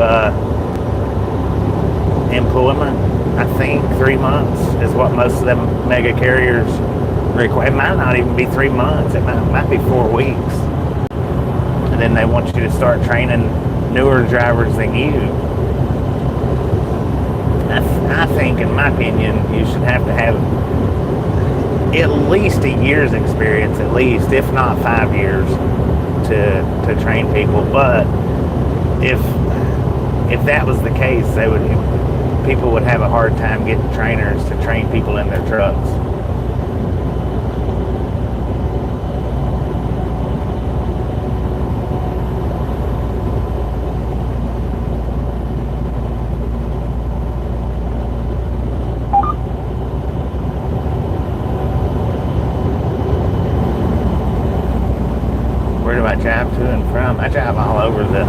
employment. I think 3 months is what most of them mega carriers require. It might not even be 3 months. It might be 4 weeks. And then they want you to start training newer drivers than you. I think, in my opinion, you should have to have at least a year's experience, at least, if not 5 years, to train people. But if that was the case, people would have a hard time getting trainers to train people in their trucks. Where do I drive to and from? I drive all over the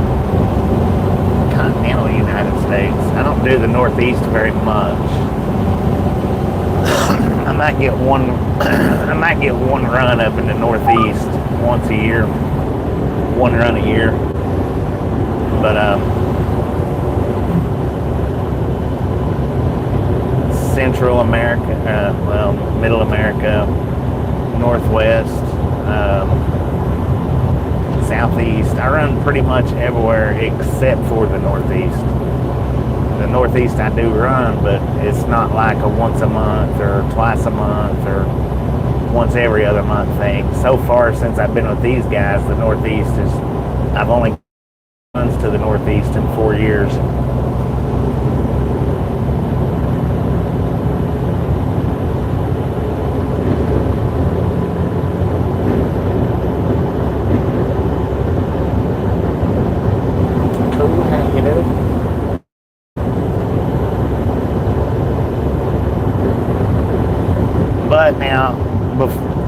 continental United States. I don't do the Northeast very much. I might get one run up in the Northeast once a year. One run a year. But Central America, Middle America, Northwest, Southeast. I run pretty much everywhere except for the Northeast. The Northeast I do run, but it's not like a once a month or twice a month or once every other month thing. So far, since I've been with these guys, the Northeast I've only runs to the Northeast in 4 years. But now,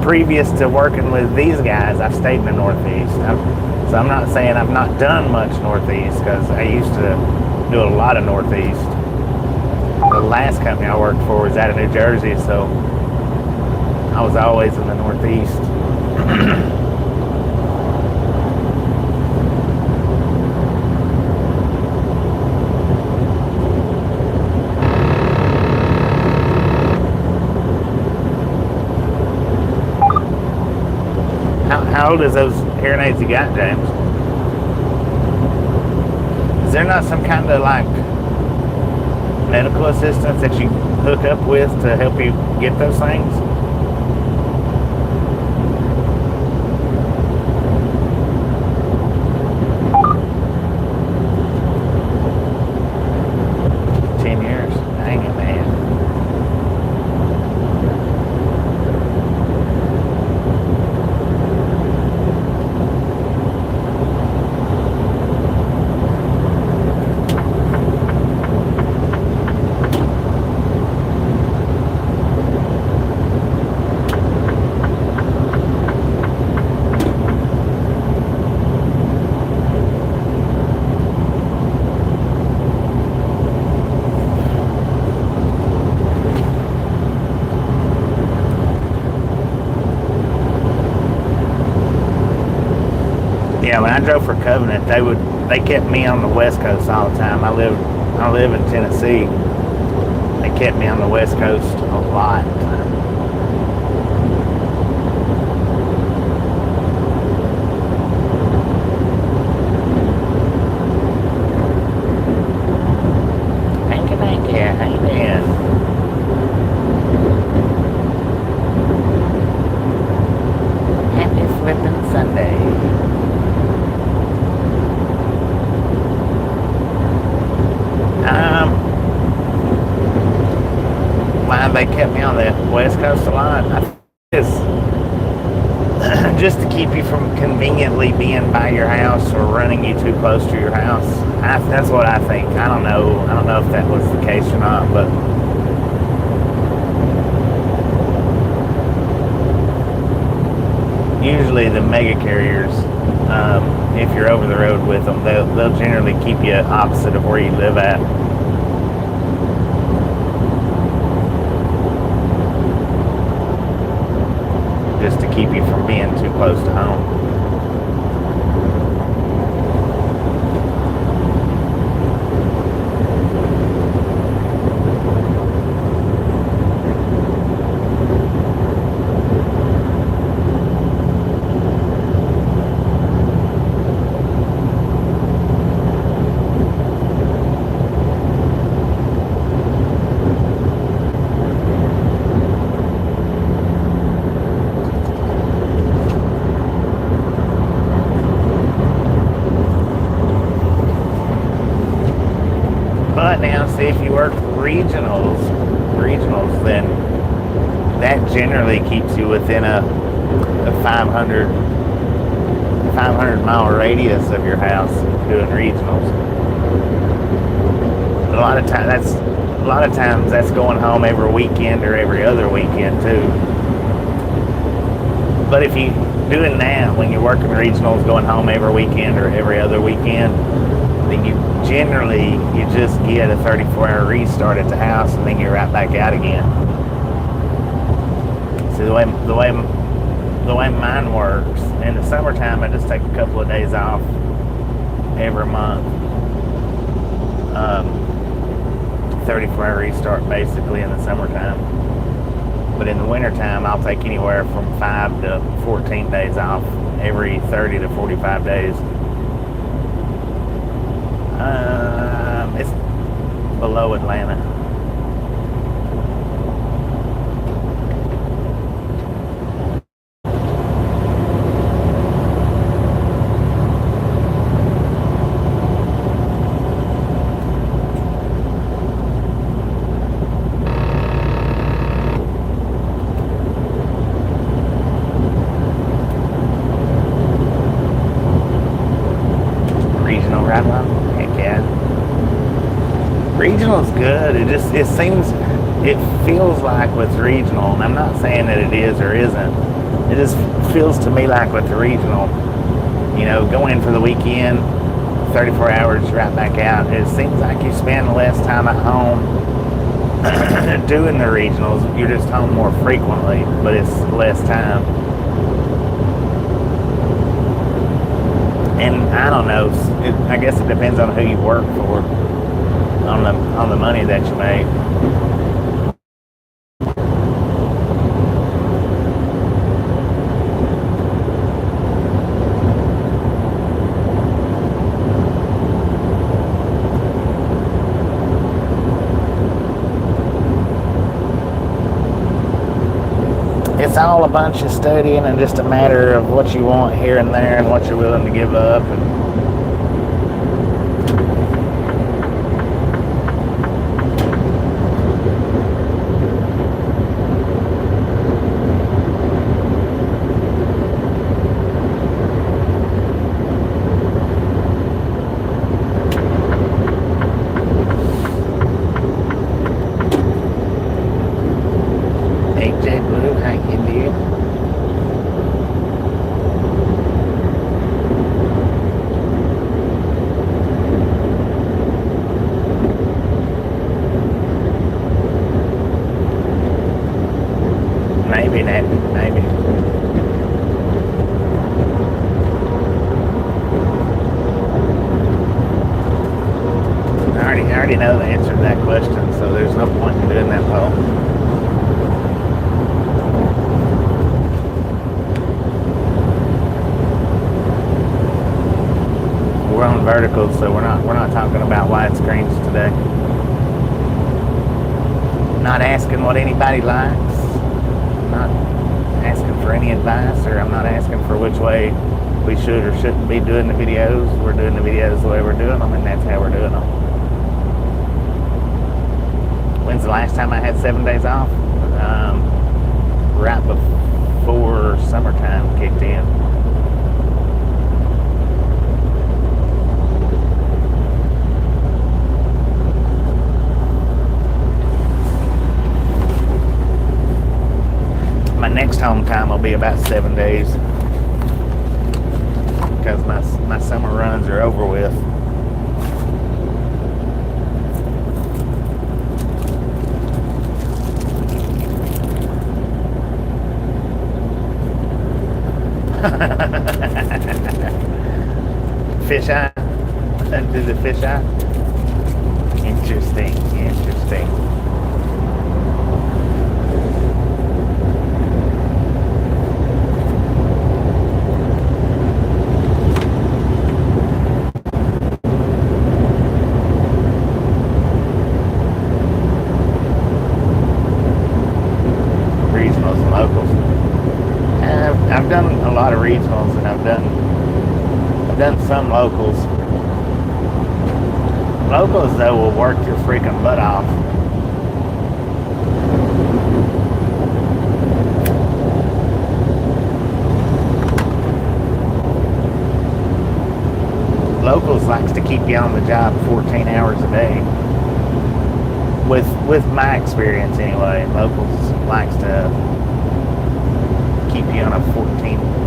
previous to working with these guys, I've stayed in the Northeast. So I'm not saying I've not done much Northeast, because I used to do a lot of Northeast. The last company I worked for was out of New Jersey, so I was always in the Northeast. How old is those hearing aids you got, James? Is there not some kind of like medical assistance that you hook up with to help you get those things? Yeah, when I drove for Covenant, they kept me on the West Coast all the time. I live in Tennessee. They kept me on the West Coast a lot. Thank you. How you doing? Happy flipping Sunday. Why they kept me on the West Coast a lot? I think it's just to keep you from conveniently being by your house or running you too close to your house. That's what I think. I don't know if that was the case or not, but usually the mega carriers, if you're over the road with them, they'll generally keep you opposite of where you live at. Just to keep you from being too close to home. regionals, then that generally keeps you within a 500 mile radius of your house doing regionals. A lot of times that's going home every weekend or every other weekend too. But if you do it now, when you're working regionals, going home every weekend or every other weekend, then you just get a 34-hour restart at the house, and then you're right back out again. See, the way mine works, in the summertime I just take a couple of days off every month. 34-hour restart basically in the summertime. But in the wintertime, I'll take anywhere from 5 to 14 days off every 30 to 45 days. It's below Atlanta. Regional's good. It feels like with regional, and I'm not saying that it is or isn't, it just feels to me like with the regional, going in for the weekend, 34 hours, right back out. It seems like you spend less time at home doing the regionals. You're just home more frequently, but it's less time. And I don't know, I guess it depends on who you work for. On the money that you make. It's all a bunch of studying and just a matter of what you want here and there and what you're willing to give up. Maybe. I already know the answer to that question, so there's no point in doing that poll. We're on vertical, so we're not talking about widescreens today. Not asking what anybody likes. Not asking for any advice, or I'm not asking for which way we should or shouldn't be doing the videos. We're doing the videos the way we're doing them, and that's how we're doing them. When's the last time I had 7 days off? Right before summertime kicked in. My next home time will be about 7 days, because my summer runs are over with. Fish eye? Do the fish eye? Interesting. Regionals and locals. I've done a lot of regionals, and I've done some locals. Locals, though, will work your freaking butt off. you on the job 14 hours a day. With my experience anyway, locals likes to keep you on a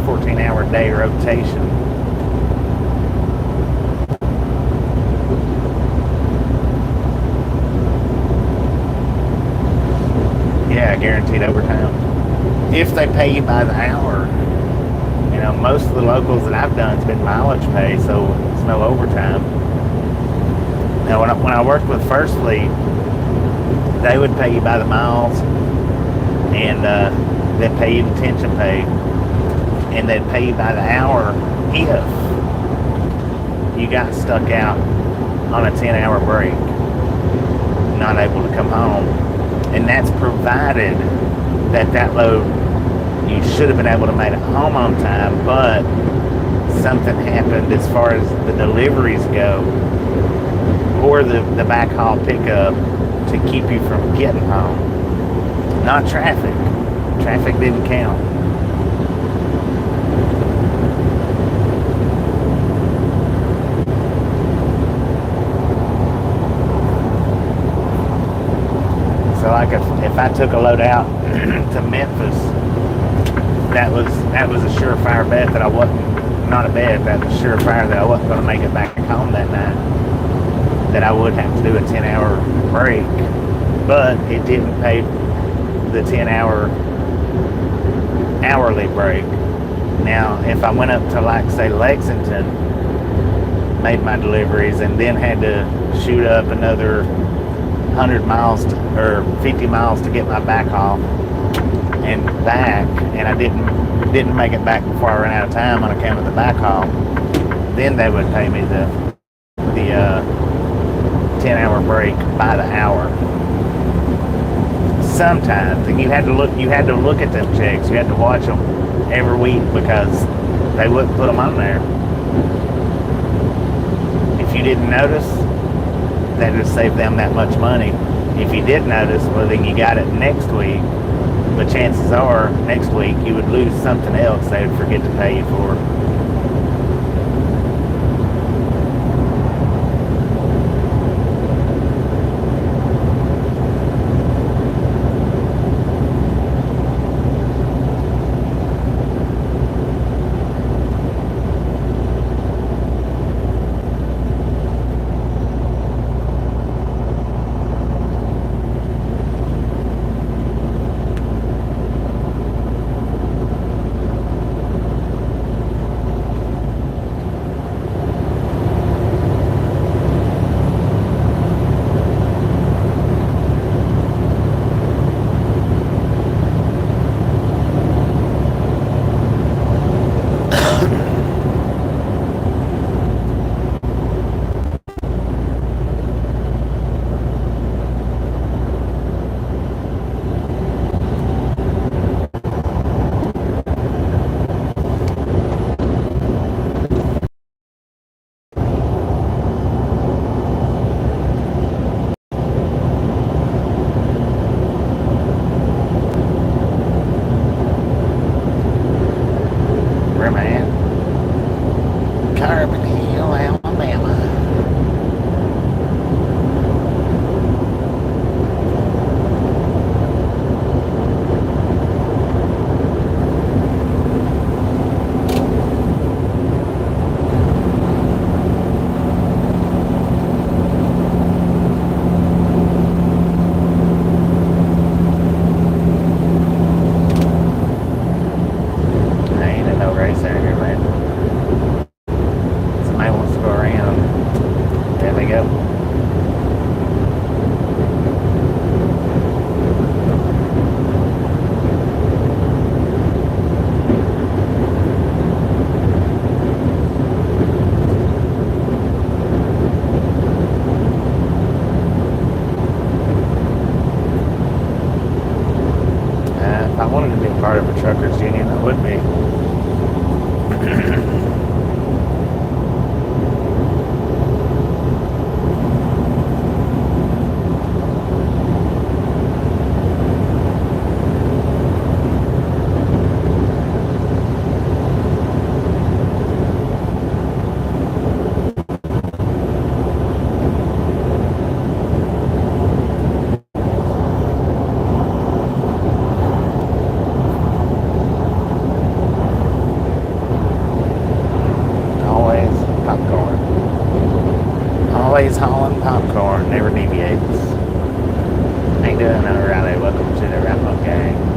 14 hour day rotation. Yeah, guaranteed overtime. If they pay you by the hour. You know, most of the locals that I've done, it's been mileage pay, so it's no overtime. Now, when I worked with First Fleet, they would pay you by the miles, and they'd pay you detention pay, and they'd pay you by the hour if you got stuck out on a 10-hour break, not able to come home. And that's provided that load, you should have been able to make it home on time, but something happened as far as the deliveries go, or the backhaul pickup to keep you from getting home. Not traffic. Traffic didn't count. So like if I took a load out to Memphis, that was a surefire bet that I wasn't, not a bet, that was surefire that I wasn't going to make it back home that night, that I would have to do a 10-hour break, but it didn't pay the 10-hour hourly break. Now, if I went up to, like, say, Lexington, made my deliveries, and then had to shoot up another 100 miles or 50 miles to get my backhaul and back, and I didn't make it back before I ran out of time on account of the backhaul, then they would pay me the 10-hour break by the hour. Sometimes, and you had to look at them checks. You had to watch them every week because they wouldn't put them on there. If you didn't notice, that just saved them that much money. If you did notice, well, then you got it next week. But chances are, next week you would lose something else they would forget to pay you for. part of a truckers union, that would be. you doing, Riley? Welcome to the wrap up gang.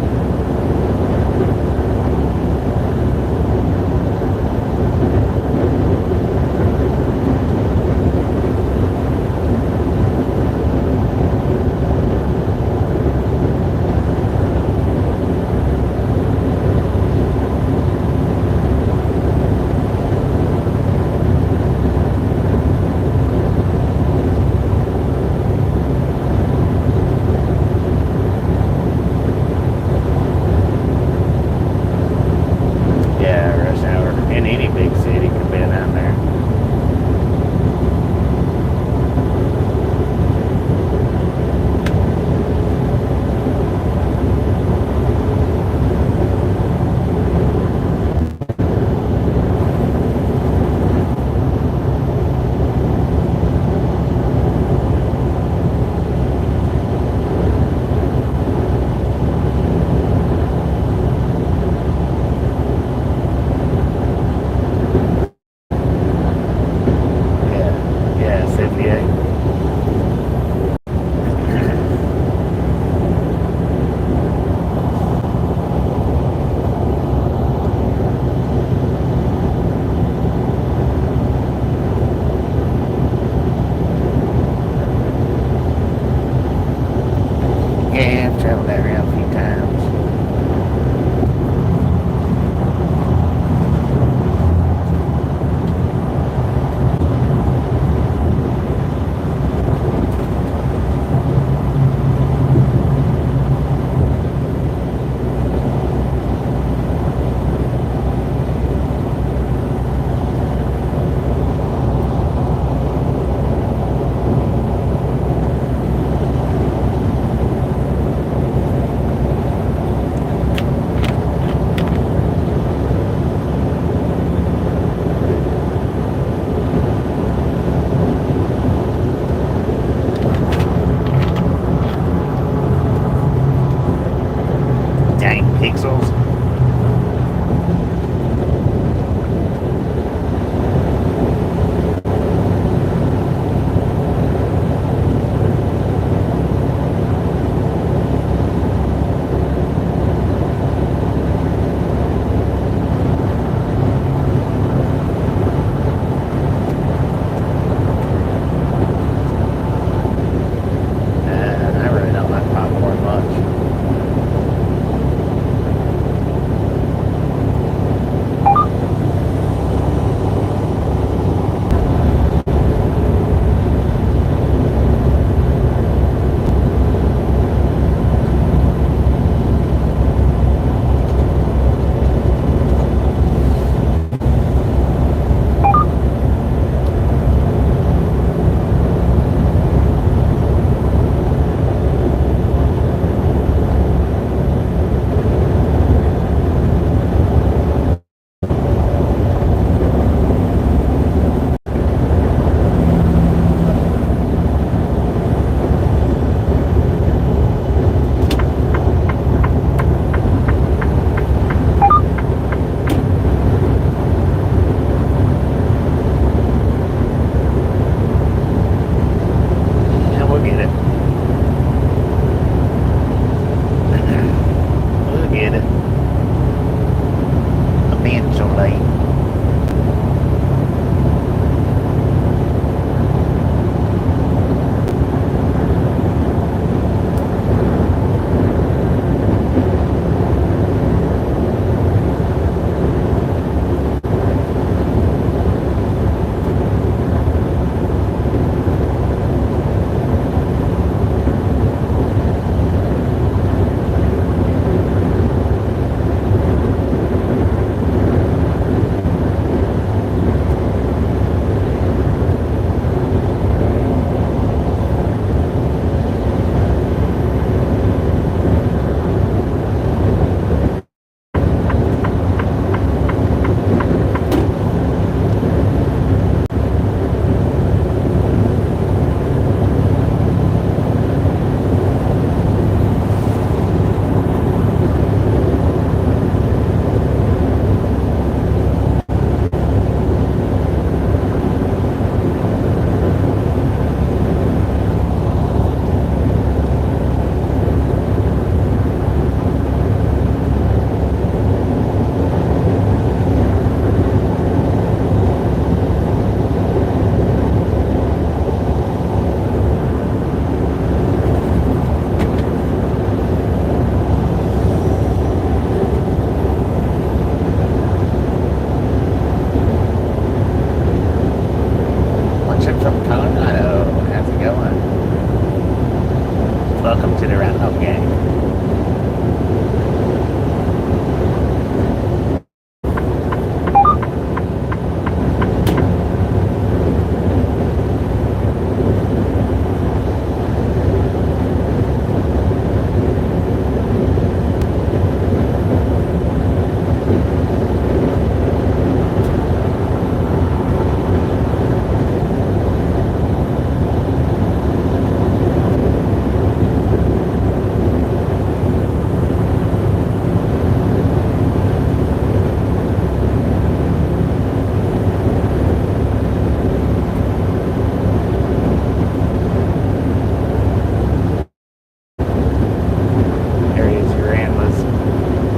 dog gang.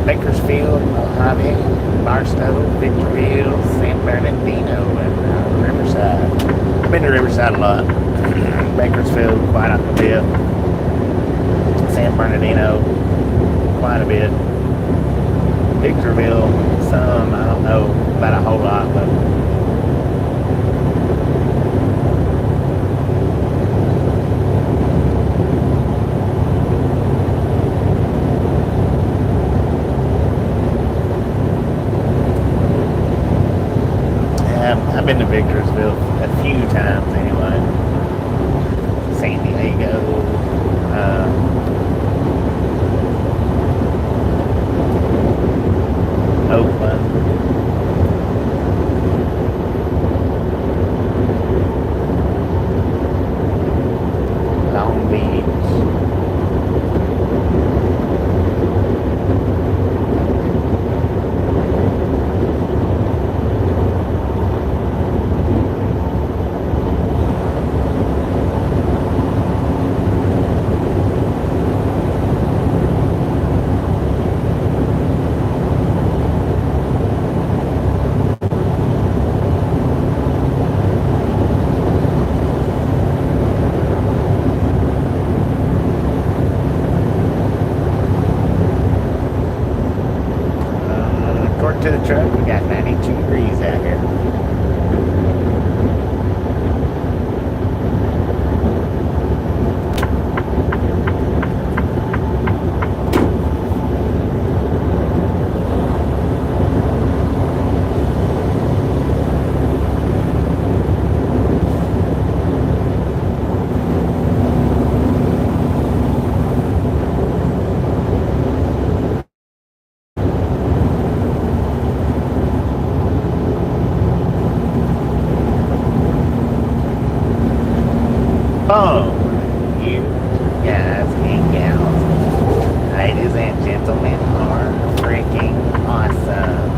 Bakersfield, Mojave, Barstow, Victorville, San Bernardino, and Riverside. I've been to Riverside a lot. Bakersfield, quite a bit. San Bernardino, quite a bit. Victorville, some, I don't know about a whole lot, but I've been to Victorsville a few times anyway. San Diego, Oakland. Long Beach. To the truck, we got 92 degrees out here. Oh, you guys and gals, ladies and gentlemen, are freaking awesome.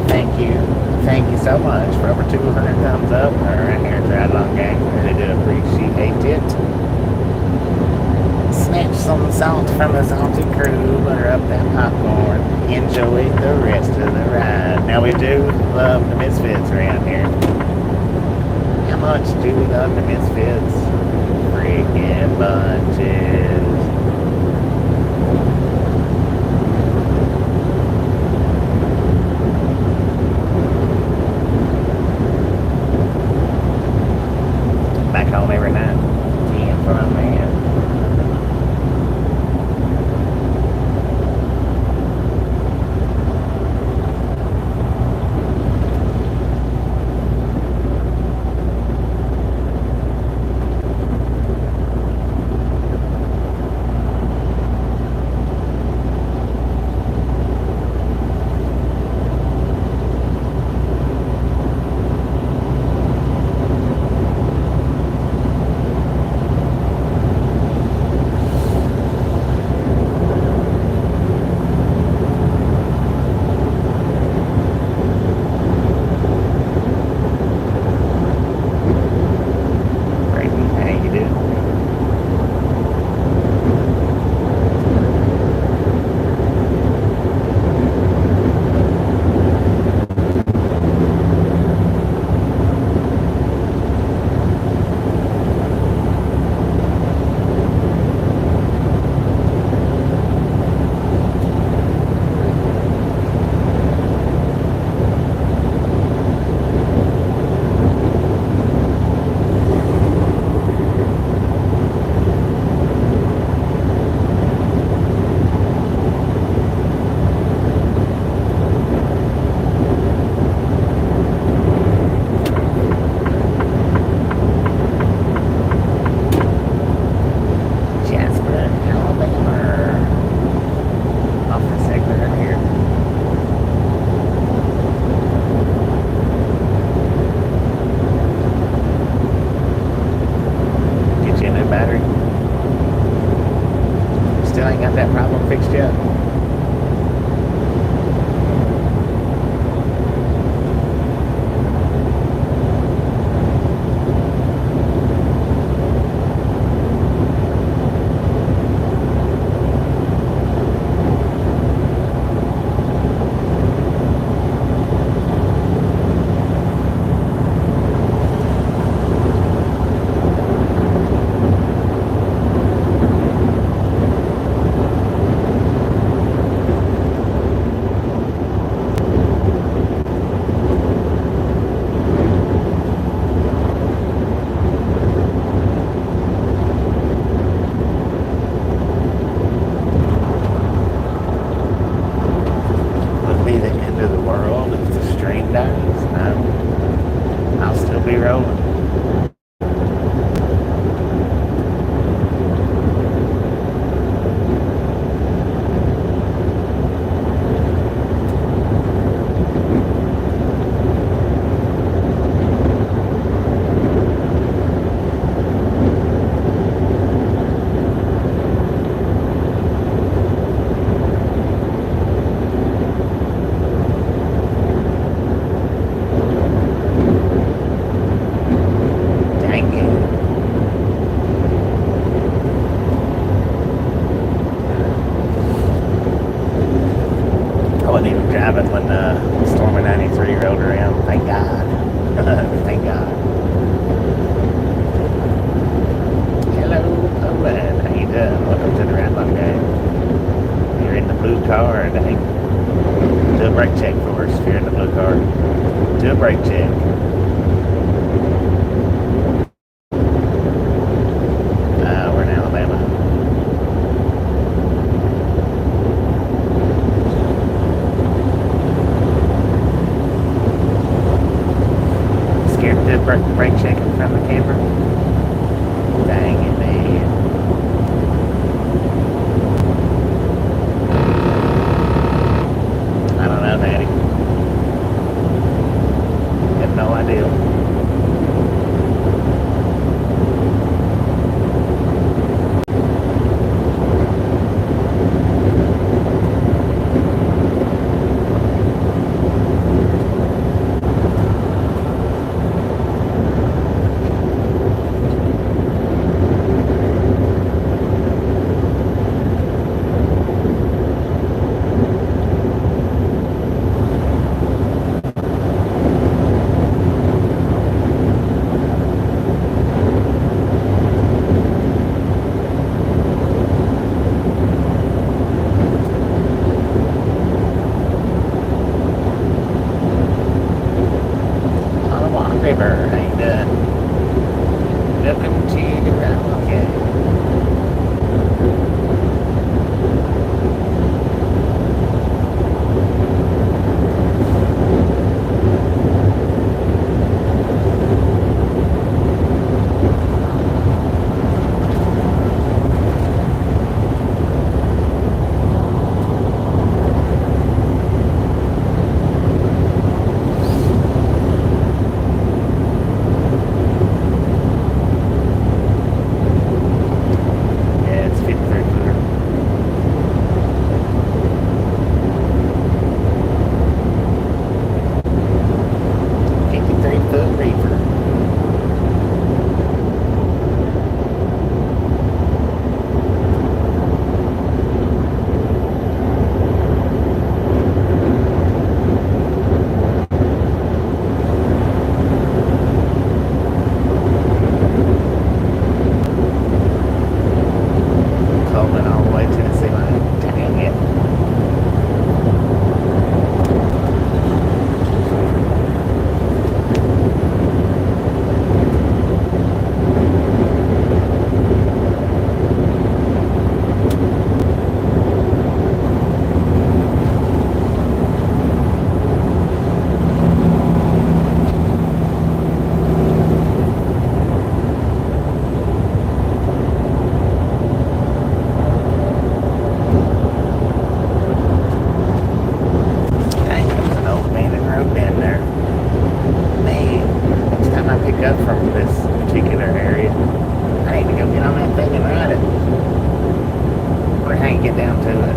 Thank you so much for over 200 thumbs up right here at Triathlon Gang. Really do appreciate it. Snatch some salt from the salty crew, butter up that popcorn, enjoy the rest of the ride. Now we do love the Misfits around here. How much do we love the Misfits? Freaking bunches. Back home every night. Being fun, man. still ain't got that problem fixed yet. Be the end of the world if the stream dies. No, I'll still be rolling. Driving when Storm of 93 rolled around. Thank God. Thank God. Hello, Owen. How you doing? Welcome to the Roundup game. You're in the blue car. Do a brake check for us if you're in the blue car. Do a brake check. We're in Alabama. Scared to do brake checking from the camper? Dang it, man. I don't know, Daddy. I have no idea. get down to it.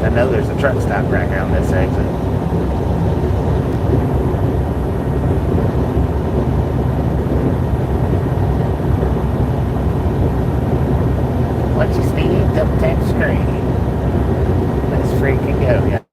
I know there's a truck stop right here on this exit. Once you speed, double tap screen. Let's freaking go. Yeah.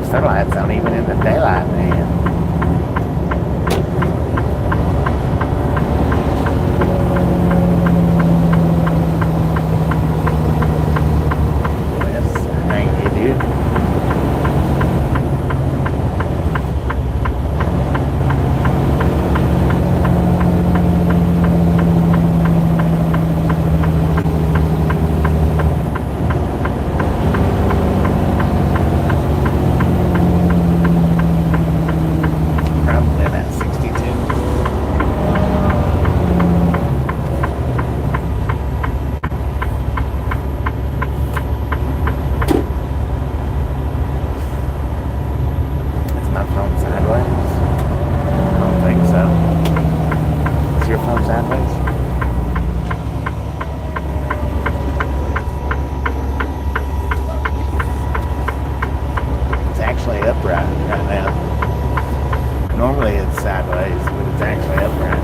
Their lights on even in the daylight, man. Yes, thank you, dude. Upright right now. Normally it's sideways, but it's actually upright.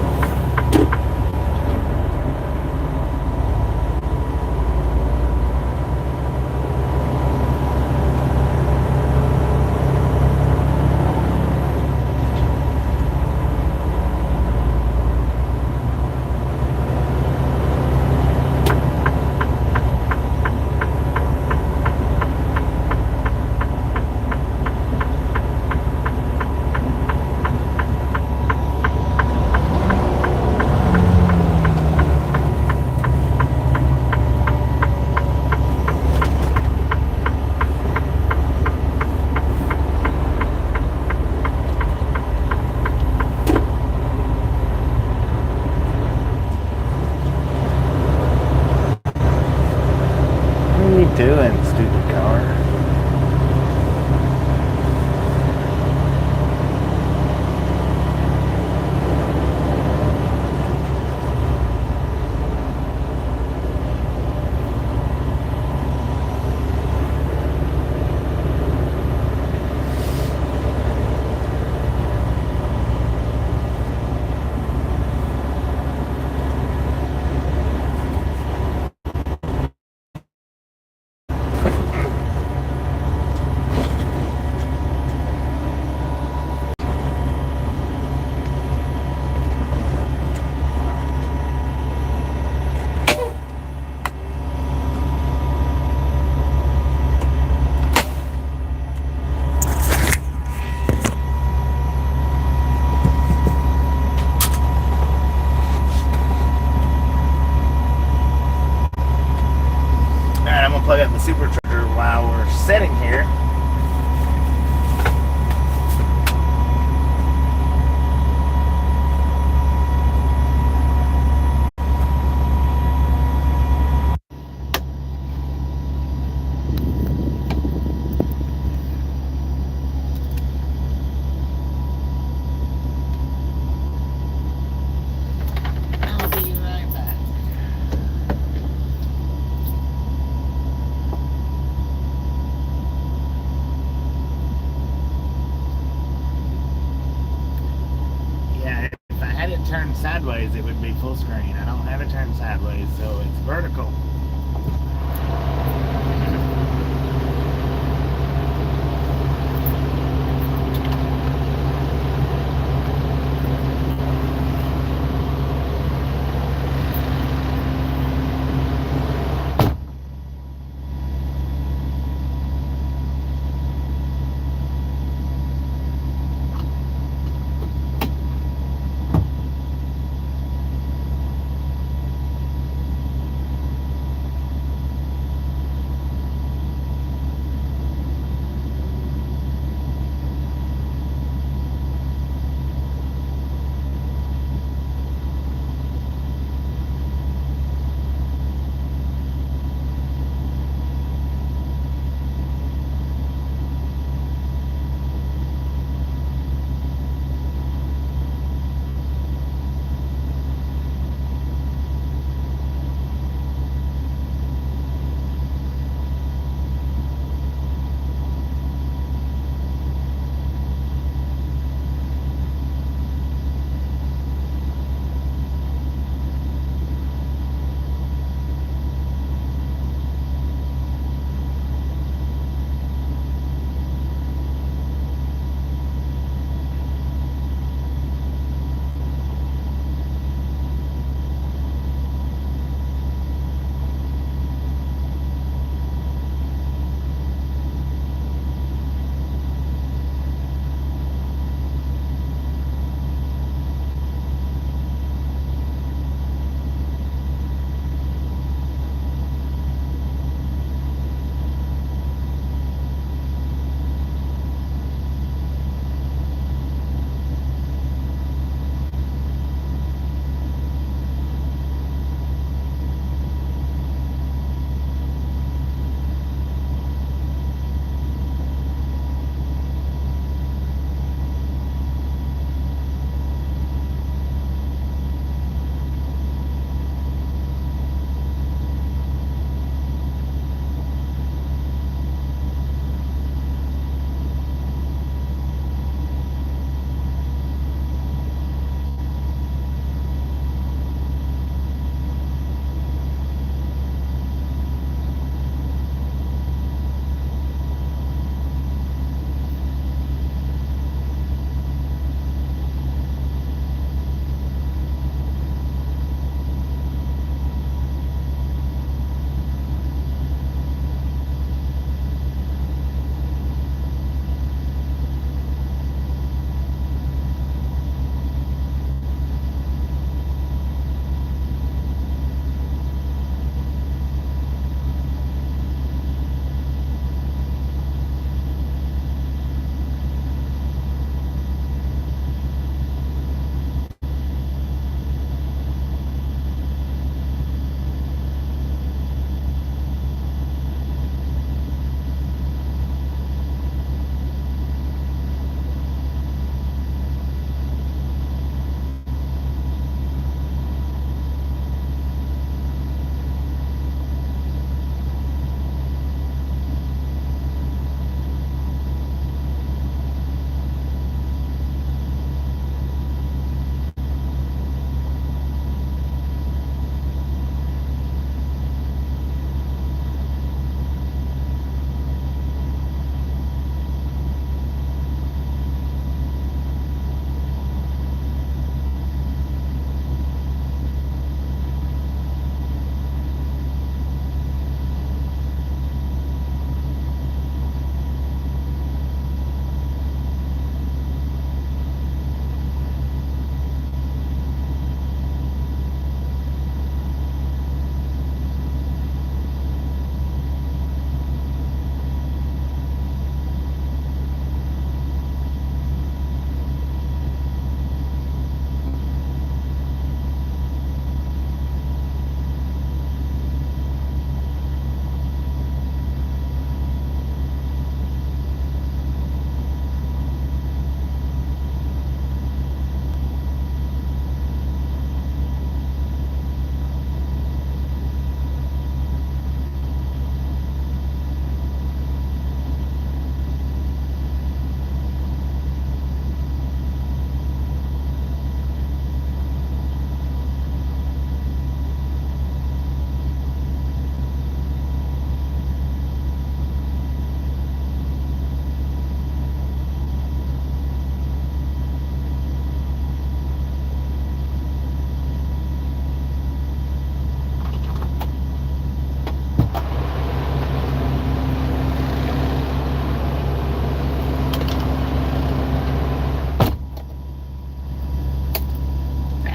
turn sideways, it would be full screen. I don't have it turned sideways, so it's vertical.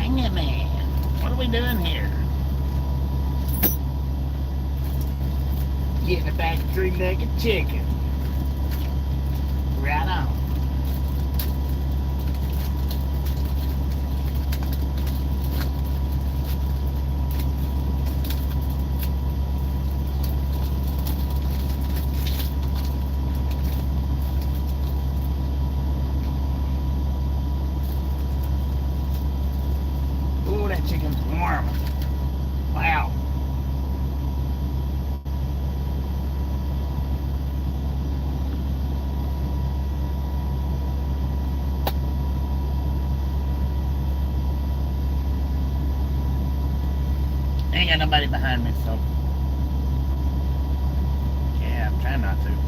Dang it, man. What are we doing here? Getting a back three-legged chicken. Right on. Ooh, that chicken's warm. Wow. Ain't got nobody behind me, so yeah, I'm trying not to.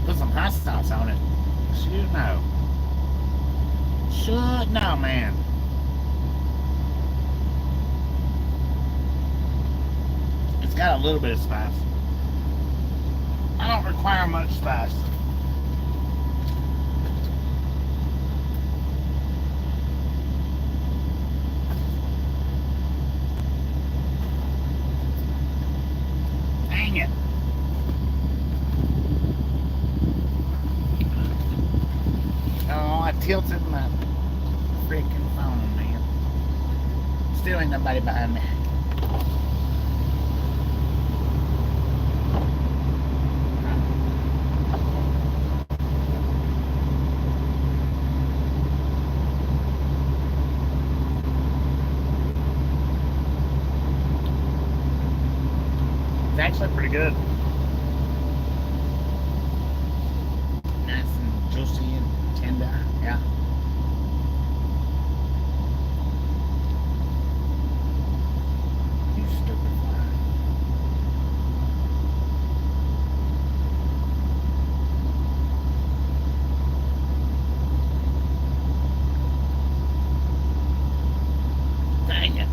Put some hot sauce on it. Shoot no. Shoot no, man. It's got a little bit of spice. I don't require much spice. Dang it. Oh, I tilted my freaking phone, man. Still ain't nobody behind me. It's actually pretty good. Nice and juicy and tender. Yeah. You stupid fly. Dang it.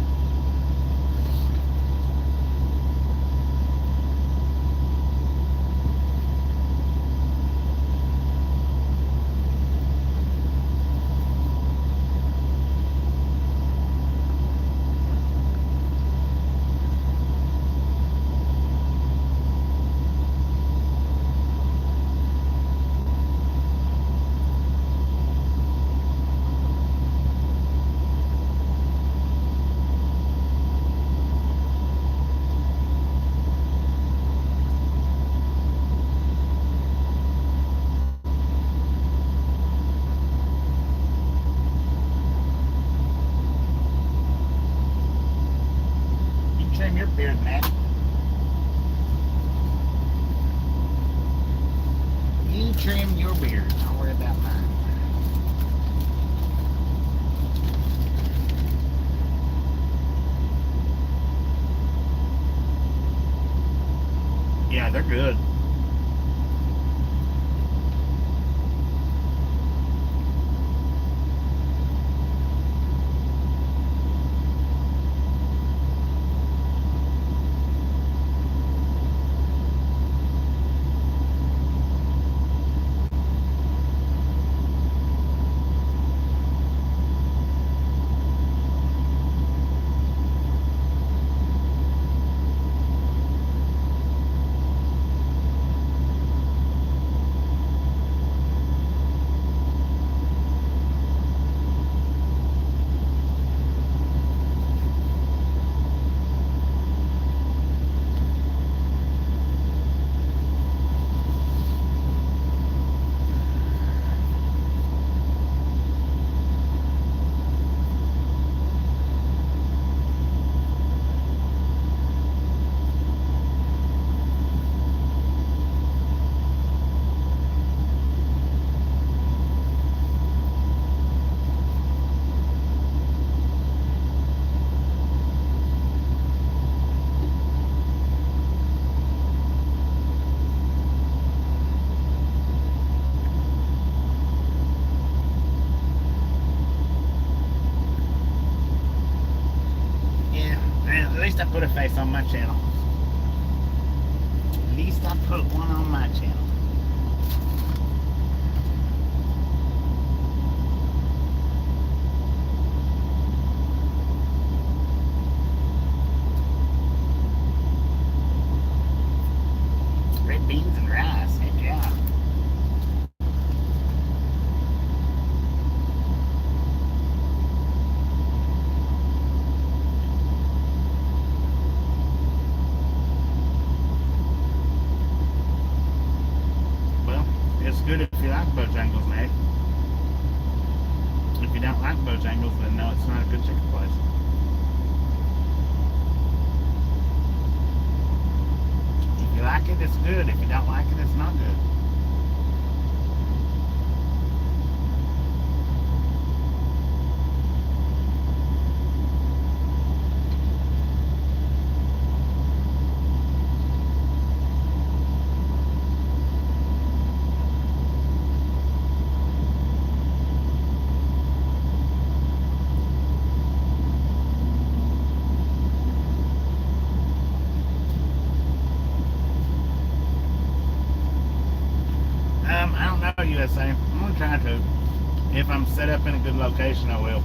You trim your beard, man. You trim your beard. Don't worry about mine. Yeah, they're good. least I put a face on my channel. At least I put one on my channel. Red beans and rice, heck yeah. Well, it's good if you like Bojangles, Nate. If you don't like Bojangles, then no, it's not a good chicken place. If you like it, it's good. If you don't like it, it's not good. I don't know, USA. I'm gonna try to. If I'm set up in a good location, I will.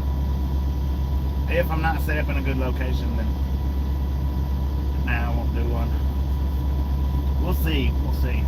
If I'm not set up in a good location, then nah, I won't do one. We'll see. We'll see.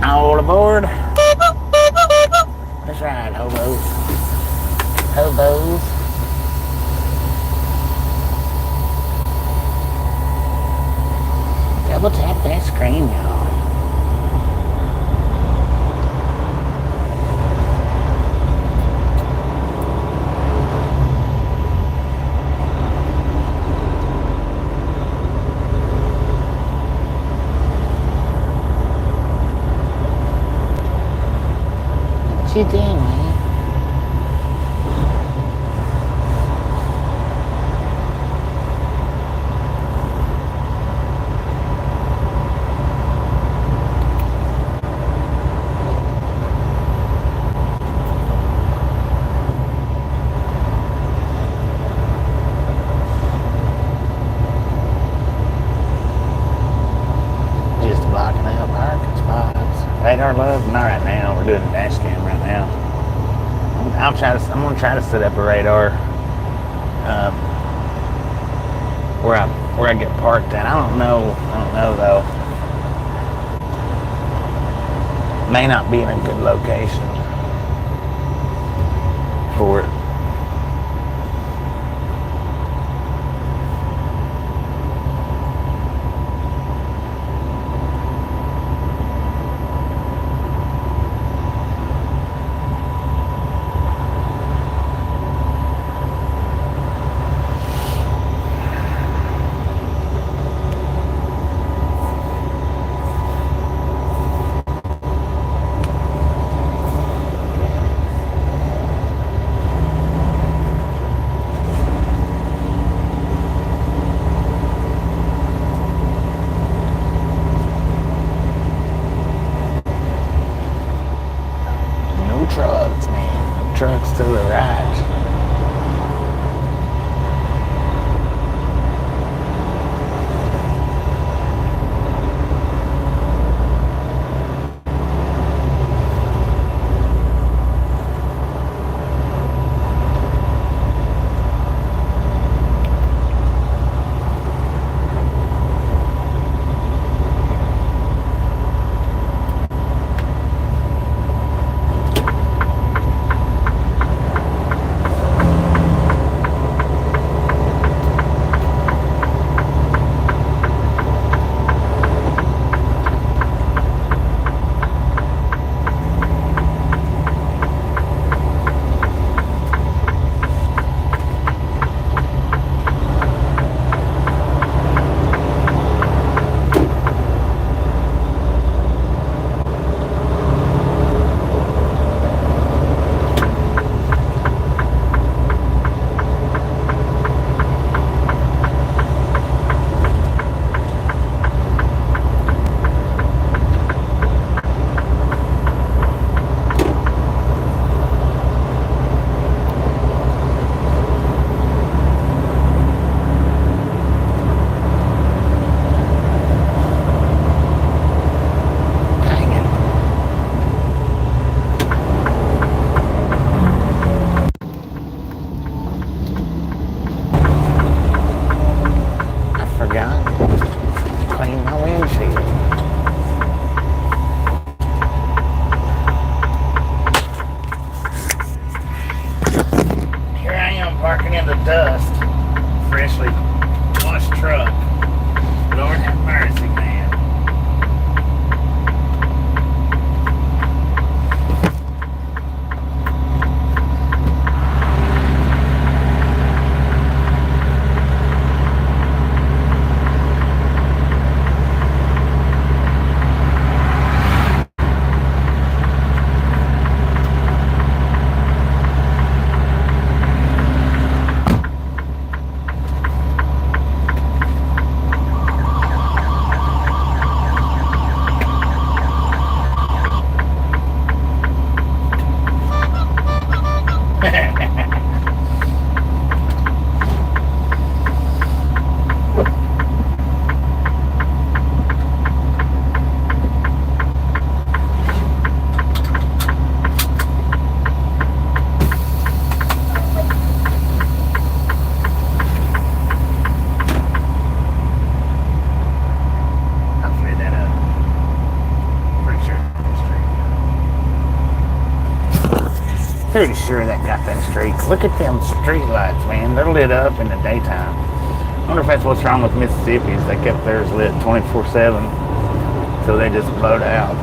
All aboard. That's right, hobos. Hobos. Double tap that screen, y'all. What you doing, man? Just blocking out parking spots. Radar love? Not right now. We're doing a dash cam right now. I'm gonna try to set up a radar where I get parked at. I don't know though. May not be in a good location for it. forgot to clean my windshield. Here I am parking in the dust, freshly washed truck. Lord have mercy, man. Pretty sure that got that streak. Look at them street lights, man. They're lit up in the daytime. I wonder if that's what's wrong with Mississippi is they kept theirs lit 24/7, so they just blowed out.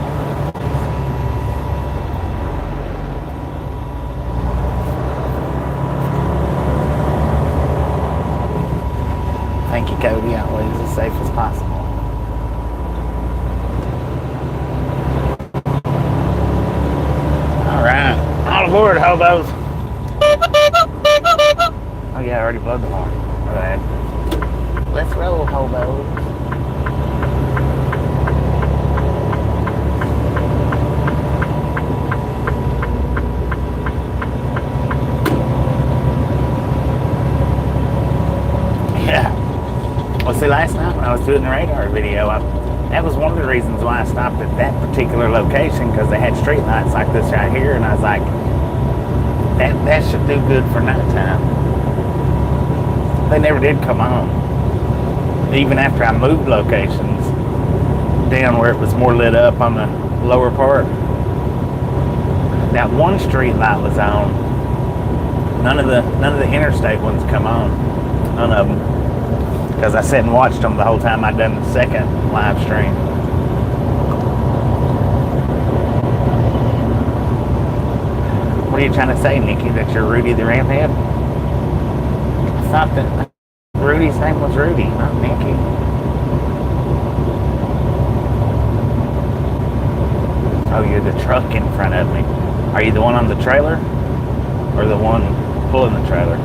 Thank you, Cody. Always as safe as possible. All right. All aboard, hobos. Oh yeah, I already blowed the horn. All right. Let's roll, hobos. Yeah. Well, see, last night when I was doing the radar video, that was one of the reasons why I stopped at that particular location, because they had street lights like this right here, and I was like, that should do good for nighttime. They never did come on. Even after I moved locations down where it was more lit up on the lower part. That one street light was on. None of the interstate ones come on. None of them. Because I sat and watched them the whole time I'd done the second live stream. What are you trying to say, Nikki? That you're Rudy the Ramhead? I thought that Rudy's name was Rudy, not Nikki. Oh, you're the truck in front of me. Are you the one on the trailer? Or the one pulling the trailer?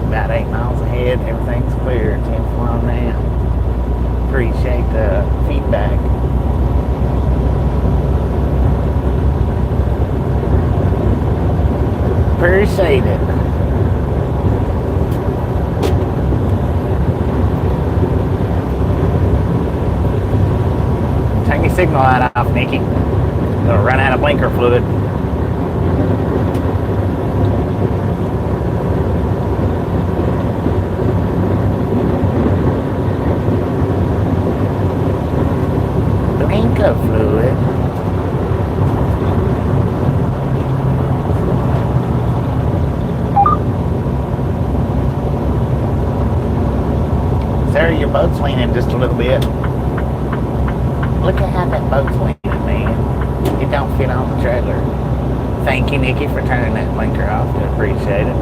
About 8 miles ahead, everything's clear. 10-4 on now. Appreciate the feedback. Appreciate it. Turn your signal light off, Nikki. It'll run out of blinker fluid. Blinker fluid. Sarah, your boat's leaning just a little bit. Look at how that boat's leaning, man. It don't fit on the trailer. Thank you, Nikki, for turning that blinker off. I appreciate it.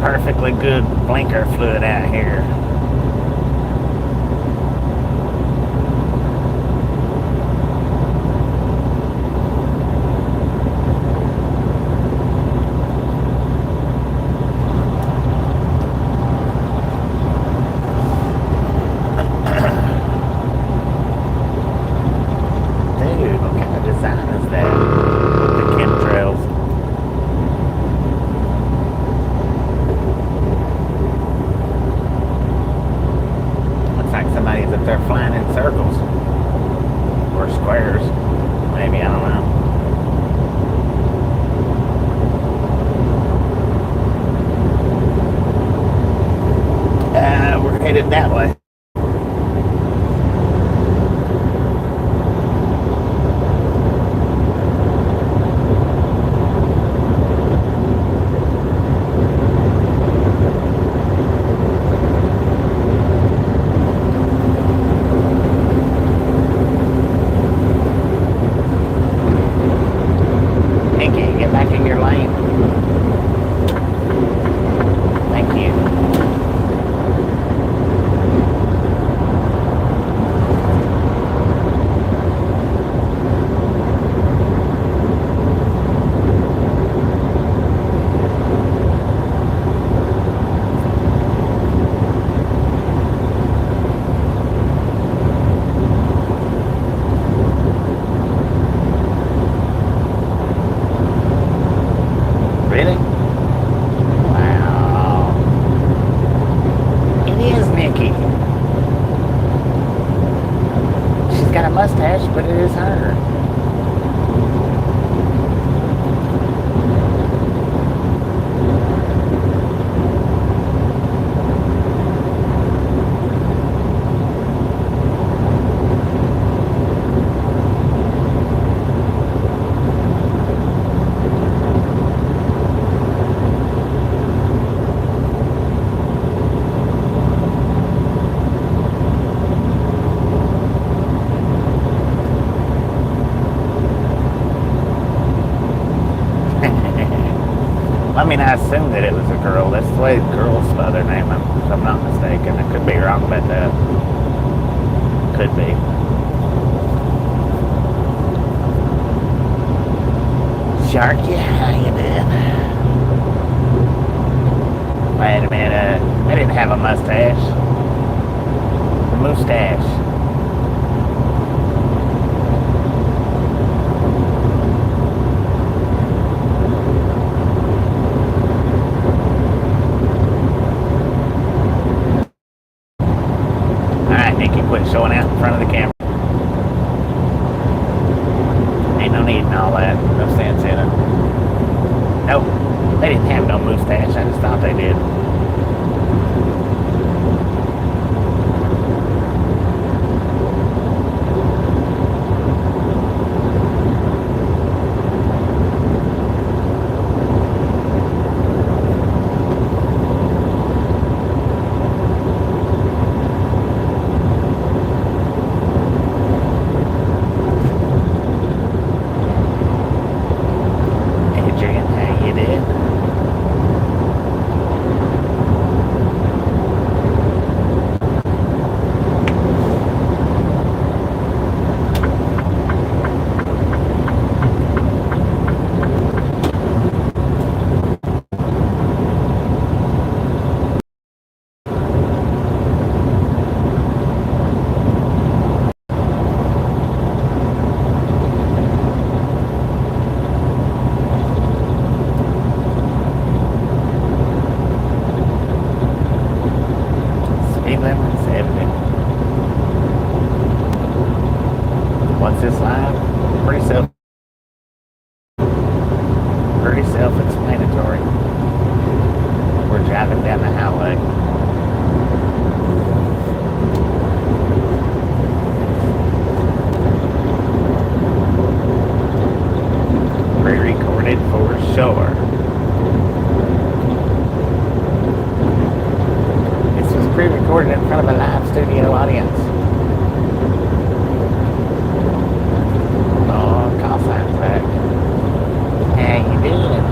perfectly good blinker fluid out here. Dude, what kind of design is that? The chemtrails. Looks like somebody's up there flying in circles. Or squares. Maybe, I don't know. We're headed that way. Get back in your lane. Thank you. Really? Wow. It is Nikki. She's got a mustache, but it is her. I mean, I assumed that it was a girl. That's the way girls spell their name, if I'm not mistaken. I could be wrong about that. Could be. Sharky, how you doing? Wait a minute. I didn't have a mustache. Mustache. Nikki, quit showing out in front of the camera. Ain't no need in all that. No sense in it. Nope. They didn't have no mustache. I just thought they did. What's this line? Pretty self-explanatory. We're driving down the highway. Pre-recorded for sure. This was pre-recorded in front of a live studio audience. Oh, call sign's back. How you doing?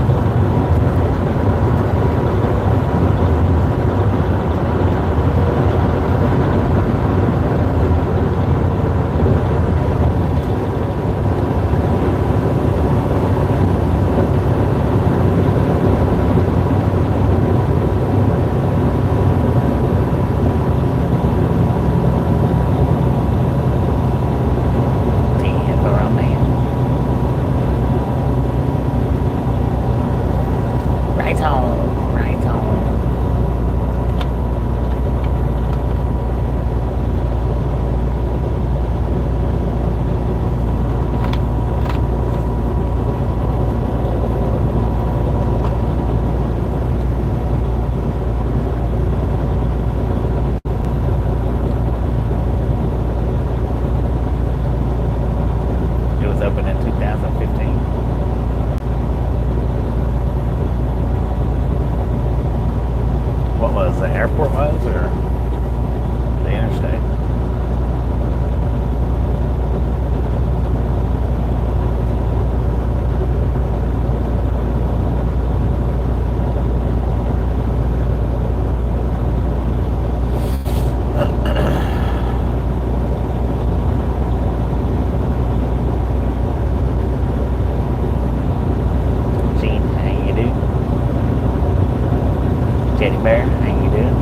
teddy bear. How you doing?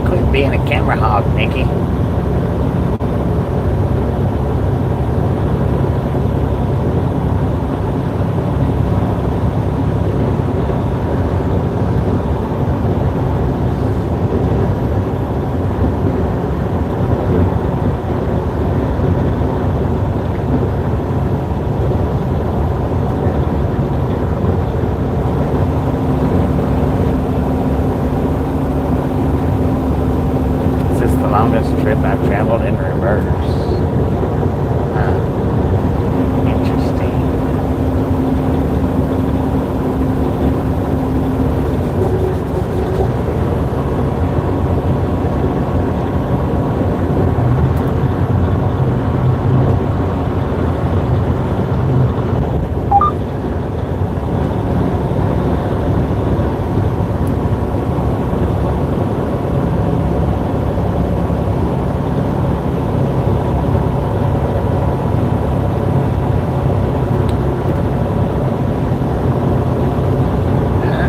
Quit being a camera hog, Nikki. Longest trip I've traveled in reverse. Interesting.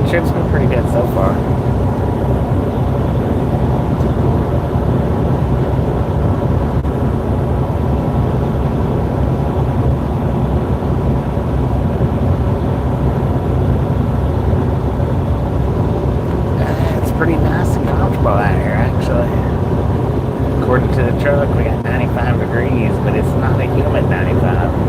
Trip's been pretty good so far. It's pretty nice and comfortable out here, actually. According to the truck, we got 95 degrees, but it's not a humid 95.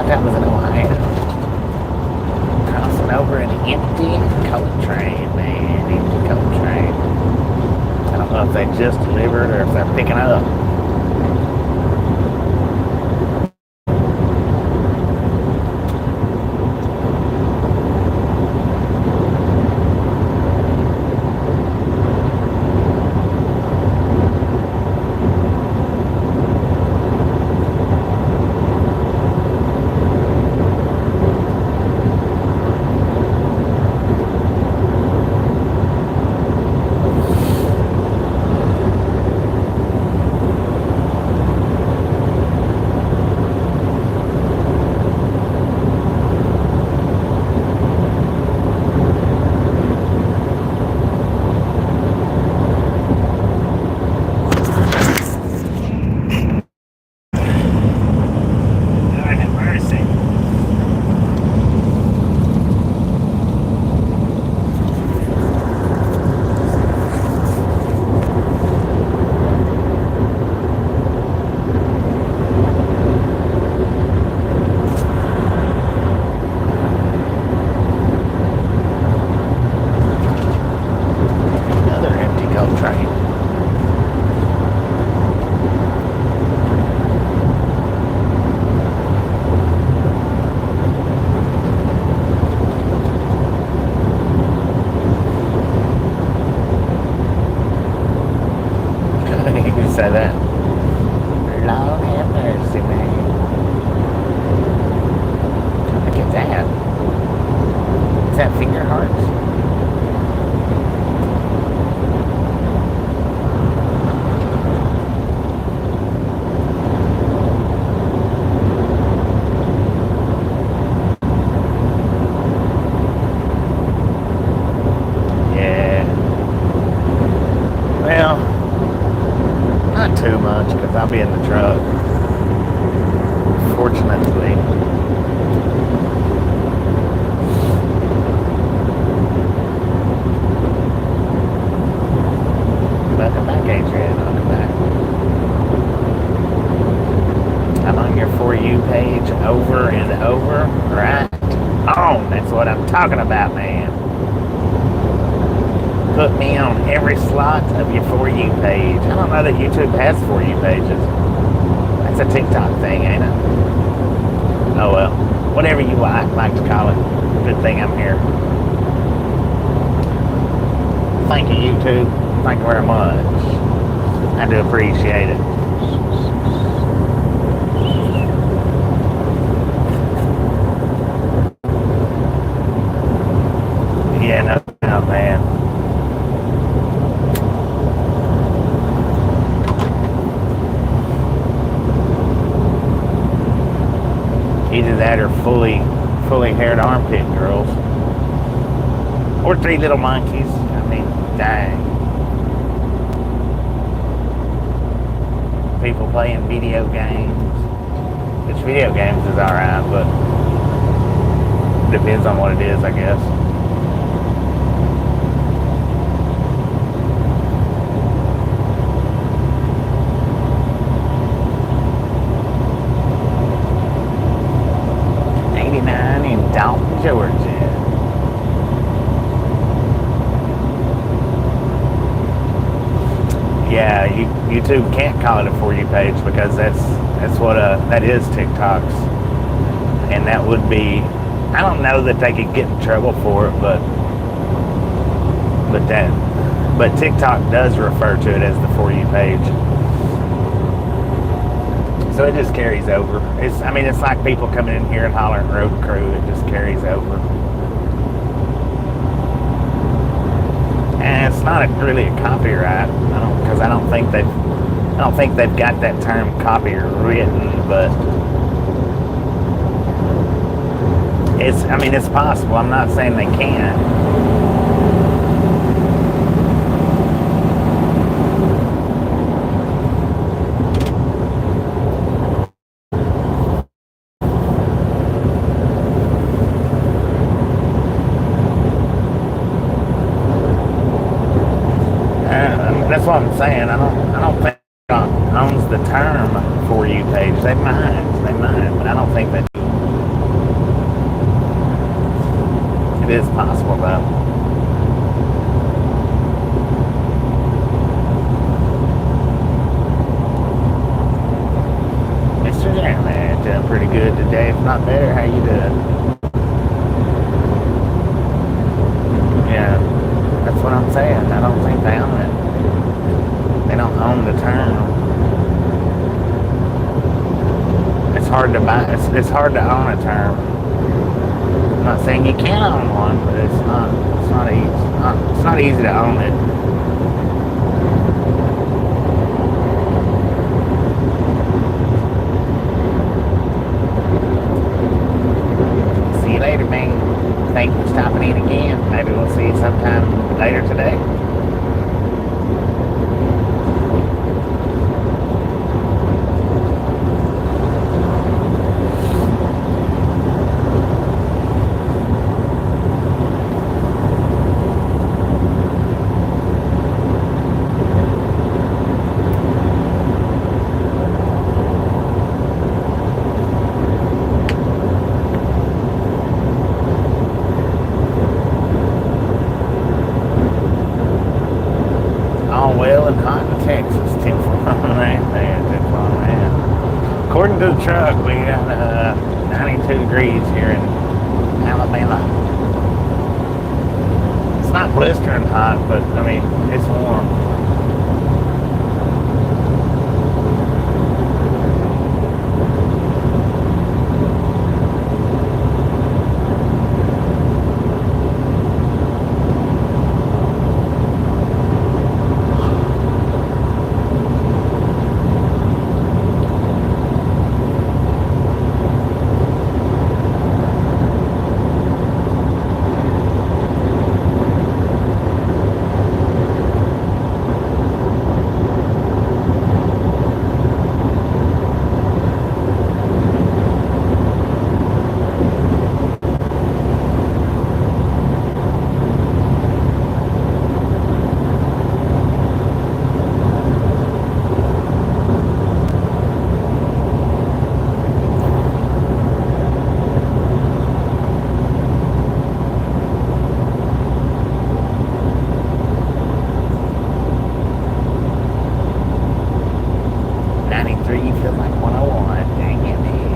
That was in Ohio. Crossing over an empty coal train, man. Empty coal train. I don't know if they just delivered or if they're picking up. You say that. Lord have mercy, man. Look at that. Is that finger hearts? Yeah. Well, not too much because I'll be in the truck. Fortunately. Welcome back, Adrian. Welcome back. I'm on your For You page over and over. Right on. That's what I'm talking about, man. Put me on every slot of your For You page. I don't know that YouTube has For You pages. That's a TikTok thing, ain't it? Oh well. Whatever you like to call it. Good thing I'm here. Thank you, YouTube. Thank you very much. I do appreciate it. Yeah, no doubt, man. Either that or fully haired armpit girls. Or three little monkeys. I mean, dang. People playing video games. Which video games is alright, but depends on what it is, I guess. In Dalton, Georgia. Yeah, YouTube can't call it a For You page because that's what that is TikTok's, and that would be. I don't know that they could get in trouble for it, but TikTok does refer to it as the For You page. So it just carries over. It's like people coming in here and hollering road crew. It just carries over. And it's not really a copyright. I don't think they've got that term copywritten, but it's possible. I'm not saying they can't. That's what I'm saying. I don't think TikTok owns the term For You page. They might, but I don't think they do. It is possible though. Mr. Jeremy, doing pretty good today, if not better. How you doing? Yeah, that's what I'm saying. I don't think they own it. They don't own the term. It's hard to buy. It's hard to own a term. I'm not saying you can't own one, but it's not easy. It's not easy to own it. See you later, man. Thank you for stopping in again. Maybe we'll see you sometime later today. According to the truck, we got 92 degrees here in Alabama. It's not blistering hot, but it's warm. 93 feels like 101. Dang it, man.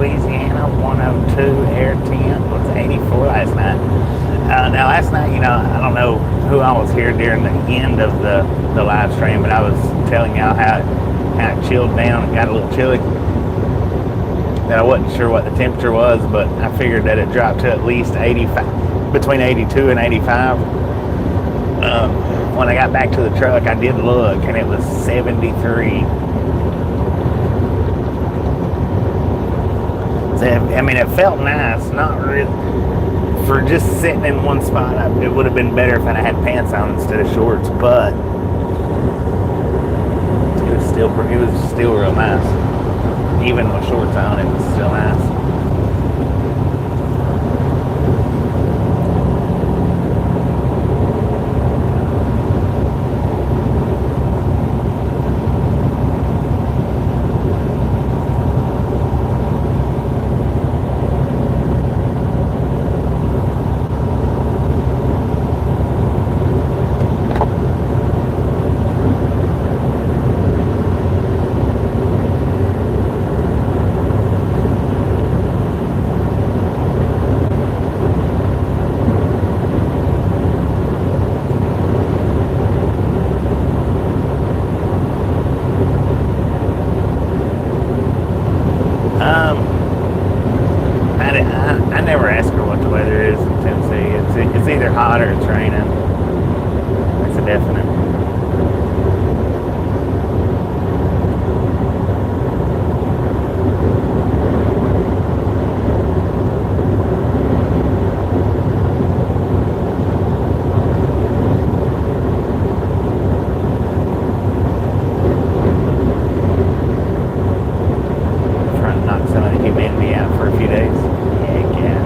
Louisiana 102, air temp was 84 last night. Now last night, I don't know who I was here during the end of the live stream, but I was telling y'all how it chilled down and got a little chilly. That I wasn't sure what the temperature was, but I figured that it dropped to at least 85, between 82 and 85. When I got back to the truck, I did look, and it was 73. I mean, it felt nice, not really. For just sitting in one spot, it would have been better if I had pants on instead of shorts, but it was still real nice. Even with shorts on, it was still nice. I never ask her what the weather is in Tennessee. It's either hot or it's raining. That's a definite. Trying to knock some of the humidity out for a few days. Heck yeah.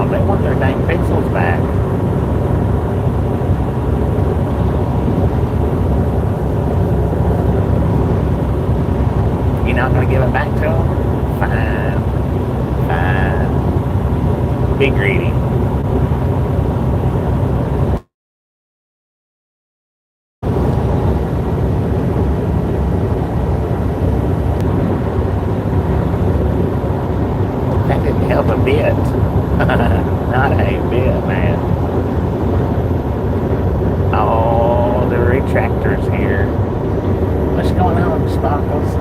They want their dang pixels back. You're not going to give it back to them? Fine. Fine. Be greedy. That didn't help a bit. Not a bit, man. Oh, the retractor's here. What's going on, Sparkles?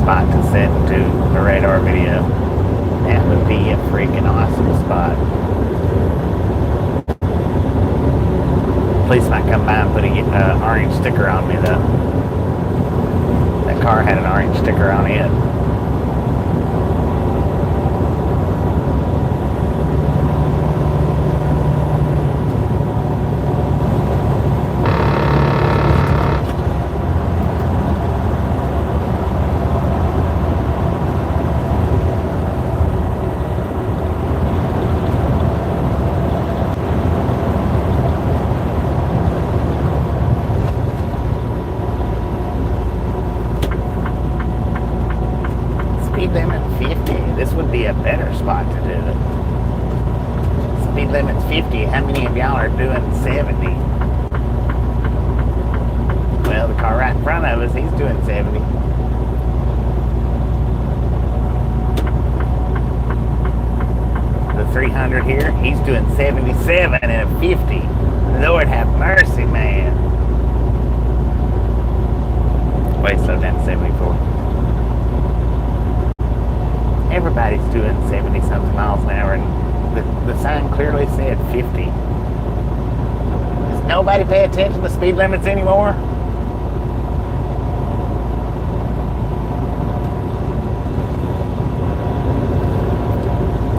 spot to set to a radar video. That would be a freaking awesome spot. Police might come by and put an orange sticker on me though. That car had an orange sticker on it. Speed limit 50. This would be a better spot to do it. Speed limit's 50. How many of y'all are doing 70? Well, the car right in front of us, he's doing 70. The 300 here, he's doing 77 and a 50. Lord have mercy, man. Wait, slow down to 74. Everybody's doing 70-something miles an hour, and the sign clearly said 50. Does nobody pay attention to speed limits anymore?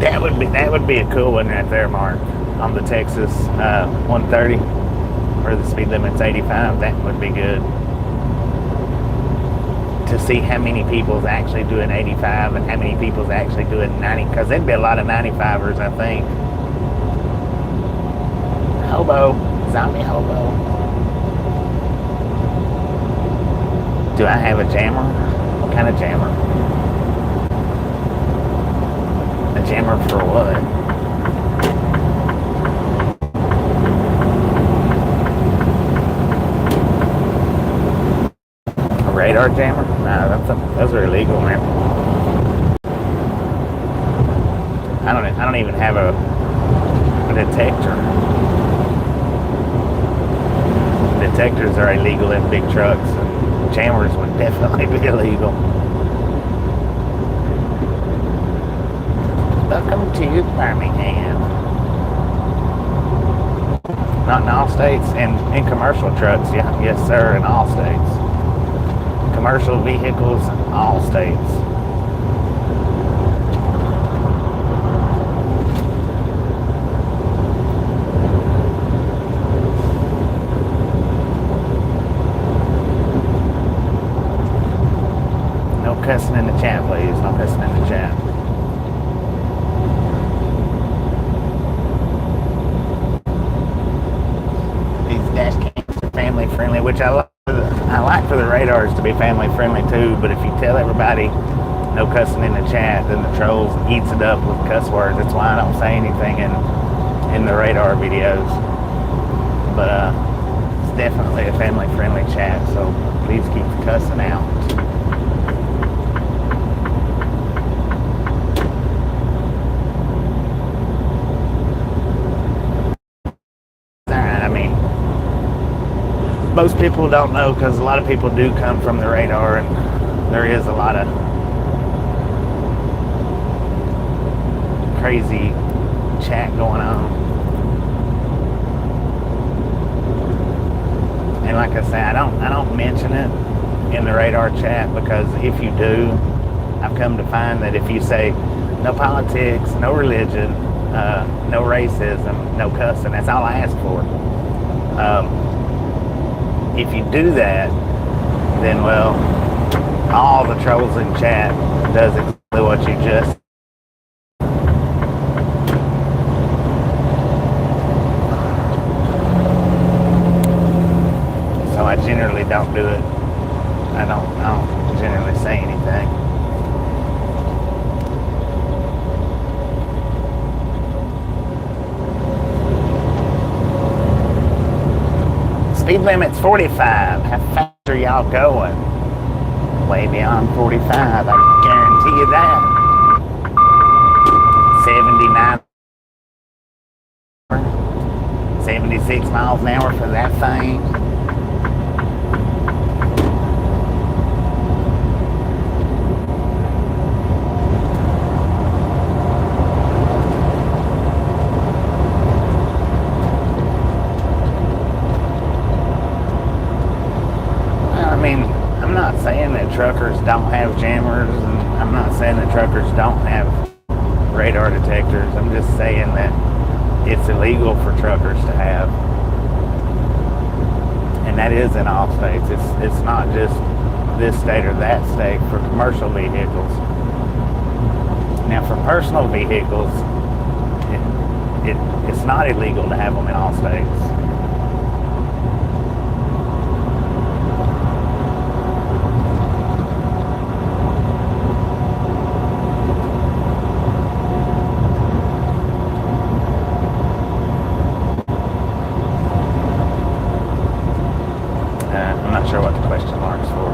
That would be a cool one right there, Mark, on the Texas 130, where the speed limit's 85. That would be good. To see how many people's actually doing 85 and how many people's actually doing 90, because there'd be a lot of 95ers, I think. Hobo, zombie hobo. Do I have a jammer? What kind of jammer? A jammer for what? Radar jammer? Nah, those are illegal, man. I don't even have a detector. Detectors are illegal in big trucks, and jammers would definitely be illegal. Welcome to Birmingham. Not in all states, and in commercial trucks, yeah, yes sir, in all states. Commercial vehicles, all states. No cussing in the chat, please. No cussing in the chat. These dash cams are family friendly, which I like for the radars to be family friendly too, but if you tell everybody no cussing in the chat, then the trolls eats it up with cuss words. That's why I don't say anything in the radar videos. But it's definitely a family friendly chat, so please keep the cussing out. Most people don't know, because a lot of people do come from the radar, and there is a lot of crazy chat going on. And like I say, I don't mention it in the radar chat, because if you do, I've come to find that if you say no politics, no religion, no racism, no cussing, that's all I ask for. If you do that, then, well, all the trolls in chat does exactly what you just. So I generally don't do it. I don't generally say anything. Speed limit's 45. How fast are y'all going? Way beyond 45, I guarantee you that. 79, 76 miles an hour for that thing. not saying that truckers don't have jammers, and I'm not saying that truckers don't have radar detectors. I'm just saying that it's illegal for truckers to have. And that is in all states. It's not just this state or that state for commercial vehicles. Now for personal vehicles, it's not illegal to have them in all states. I'm not sure what the question mark's for.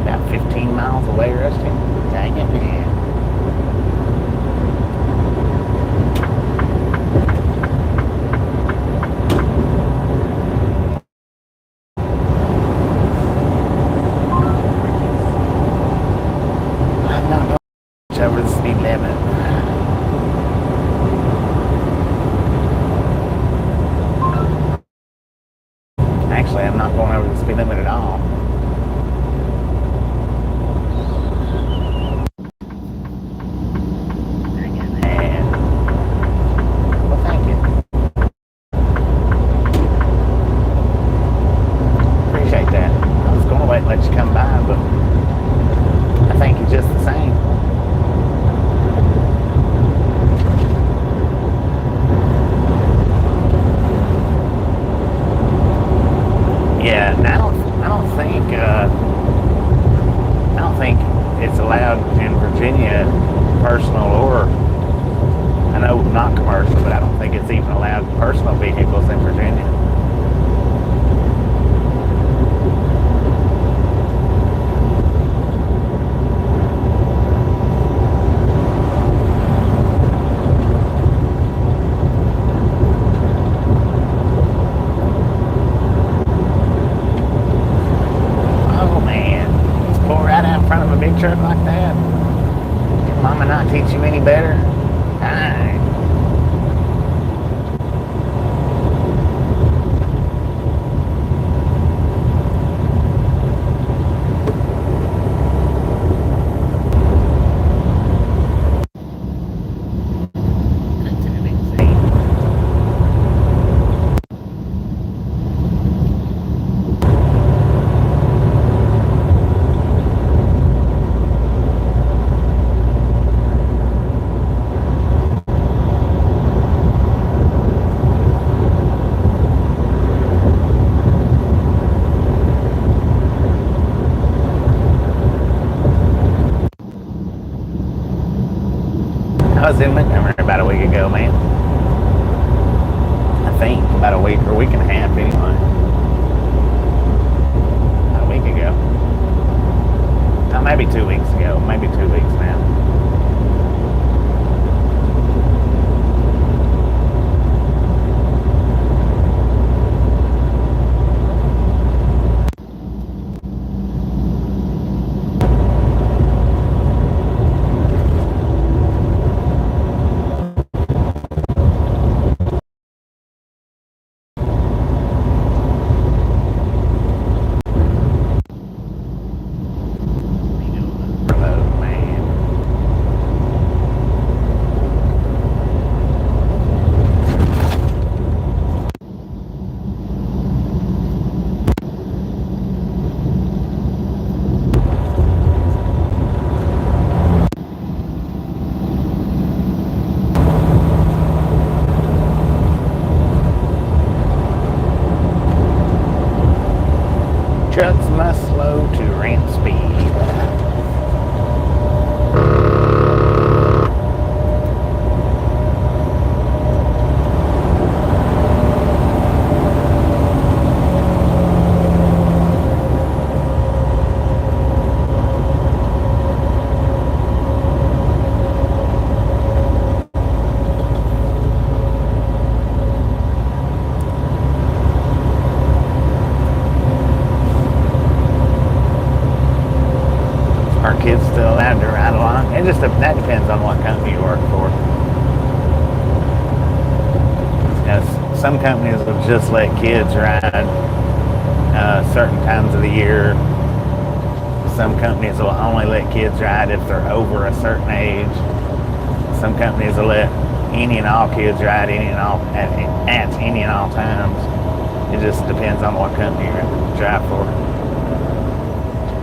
About 15 miles away, Rusty. Dang it, man. I'm not going over the speed limit. Actually, I'm not going over the speed limit at all. Let you come by, but I thank you just the same. Yeah, I don't think it's allowed in Virginia, personal or I know not commercial, but I don't think it's even allowed personal vehicles in Virginia. Big truck like that? Did Mama not teach you any better? Dang. I was in Montgomery about a week ago, man. I think about a week or a week and a half anyway. About a week ago. No, maybe 2 weeks ago. Maybe 2 weeks now. Trucks must slow to ramp speed. that depends on what company you work for. Some companies will just let kids ride certain times of the year. Some companies will only let kids ride if they're over a certain age. Some companies will let any and all kids ride any and all at any and all times. It just depends on what company you drive for,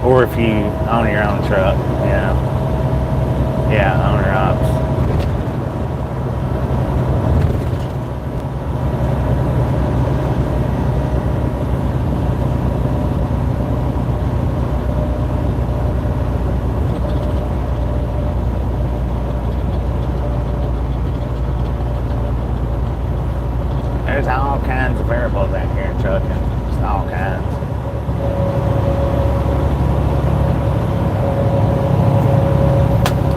or if you own your own truck. Owner ops. There's all kinds of variables out here in trucking. Just all kinds.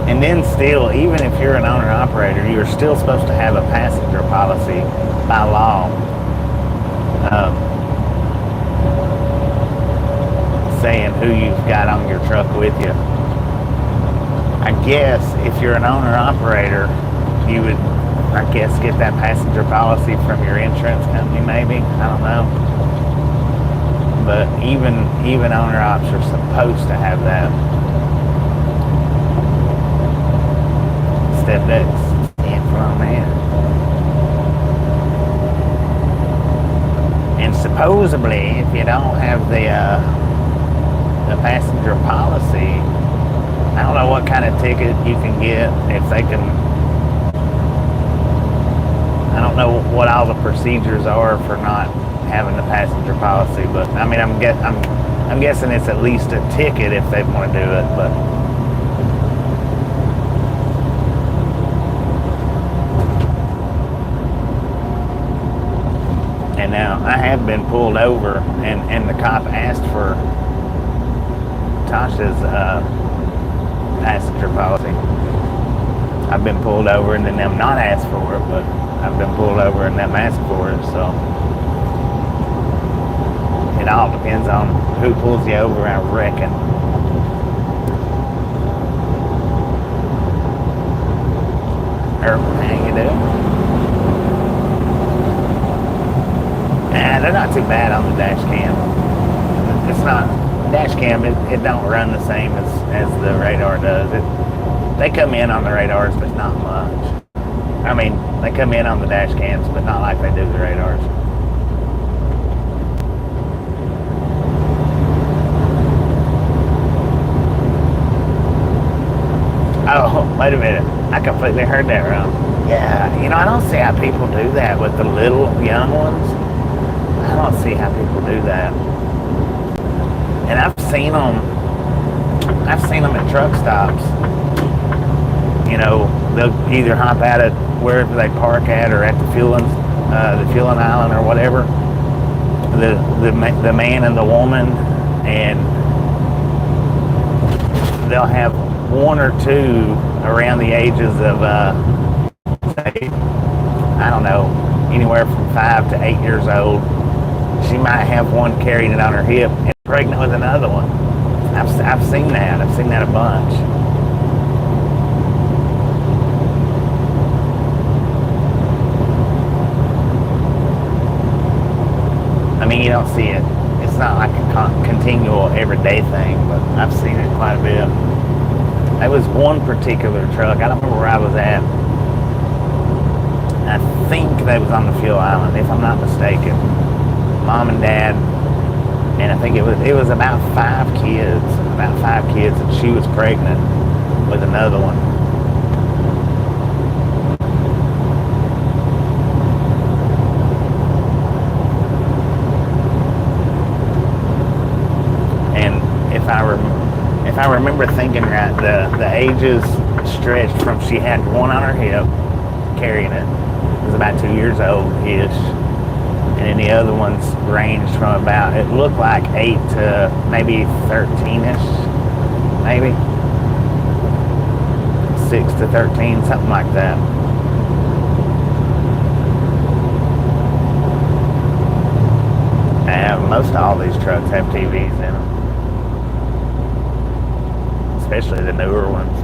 And then still, even if you're an owner-operator, you're still supposed to have a passenger policy by law. Saying who you've got on your truck with you. I guess if you're an owner-operator, you would, I guess, get that passenger policy from your insurance company, maybe. I don't know. But even owner ops are supposed to have that. Step decks in from man. And supposedly, if you don't have the passenger policy, I don't know what kind of ticket you can get if they can. I don't know what all the procedures are for not having the passenger policy, but I mean, I'm guessing it's at least a ticket if they want to do it. But and now I have been pulled over, and the cop asked for Tasha's passenger policy. I've been pulled over and then them not asked for it, but I've been pulled over and them asked for it, so it all depends on who pulls you over, I reckon. How you doing? Nah, they're not too bad on the dash cam. It's not dash cam. It don't run the same as the radar does. They come in on the radars, but not much. I mean, they come in on the dash cams, but not like they do the radars. Oh, wait a minute. I completely heard that wrong. Yeah, I don't see how people do that with the little young ones. I don't see how people do that. And I've seen them at truck stops. They'll either hop out at wherever they park at, or at the fueling island or whatever. The man and the woman, and they'll have one or two around the ages of say, I don't know, anywhere from 5 to 8 years old. She might have one carrying it on her hip and pregnant with another one. I've seen that. I've seen that a bunch. I mean, you don't see it. It's not like a continual everyday thing, but I've seen it quite a bit. There was one particular truck. I don't remember where I was at. I think they was on the fuel island, if I'm not mistaken. Mom and Dad, and I think it was about 5 kids, and she was pregnant with another one. And if I remember thinking right, the ages stretched from, she had one on her hip carrying it. It was about 2 years old-ish. And then the other ones ranged from about, it looked like 8 to maybe 13-ish, maybe. 6 to 13, something like that. And most all these trucks have TVs in them. Especially the newer ones.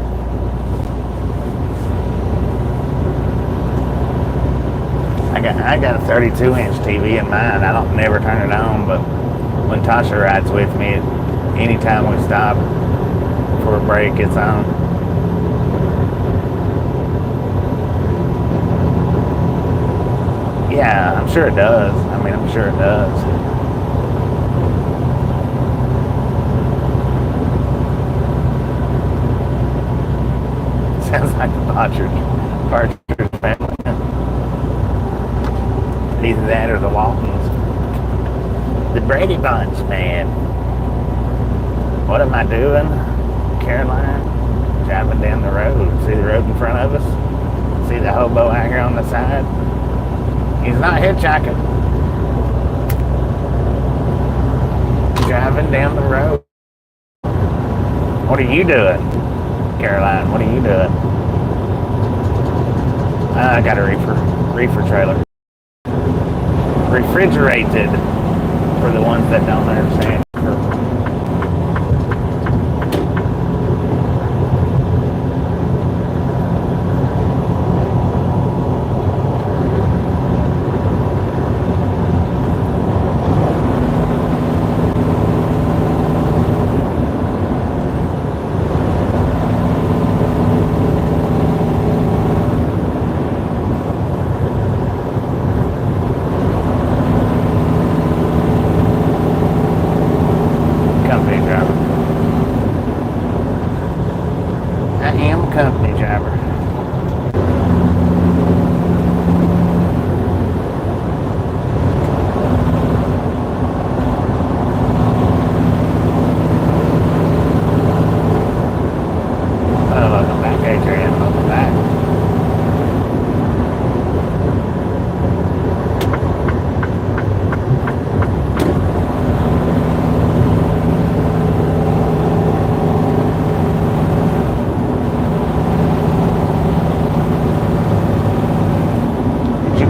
I got a 32-inch TV in mine. I don't never turn it on, but when Tasha rides with me, anytime we stop for a break, it's on. Yeah, I'm sure it does. I mean, I'm sure it does. Sounds like the Partridge family. Either that or the Waltons. The Brady Bunch, man. What am I doing, Caroline? Driving down the road. See the road in front of us? See the hobo out here on the side? He's not hitchhiking. Driving down the road. What are you doing, Caroline? What are you doing? I got a reefer trailer. Refrigerated, for the ones that don't understand. Company driver. Oh, welcome back, Adrian. Welcome back.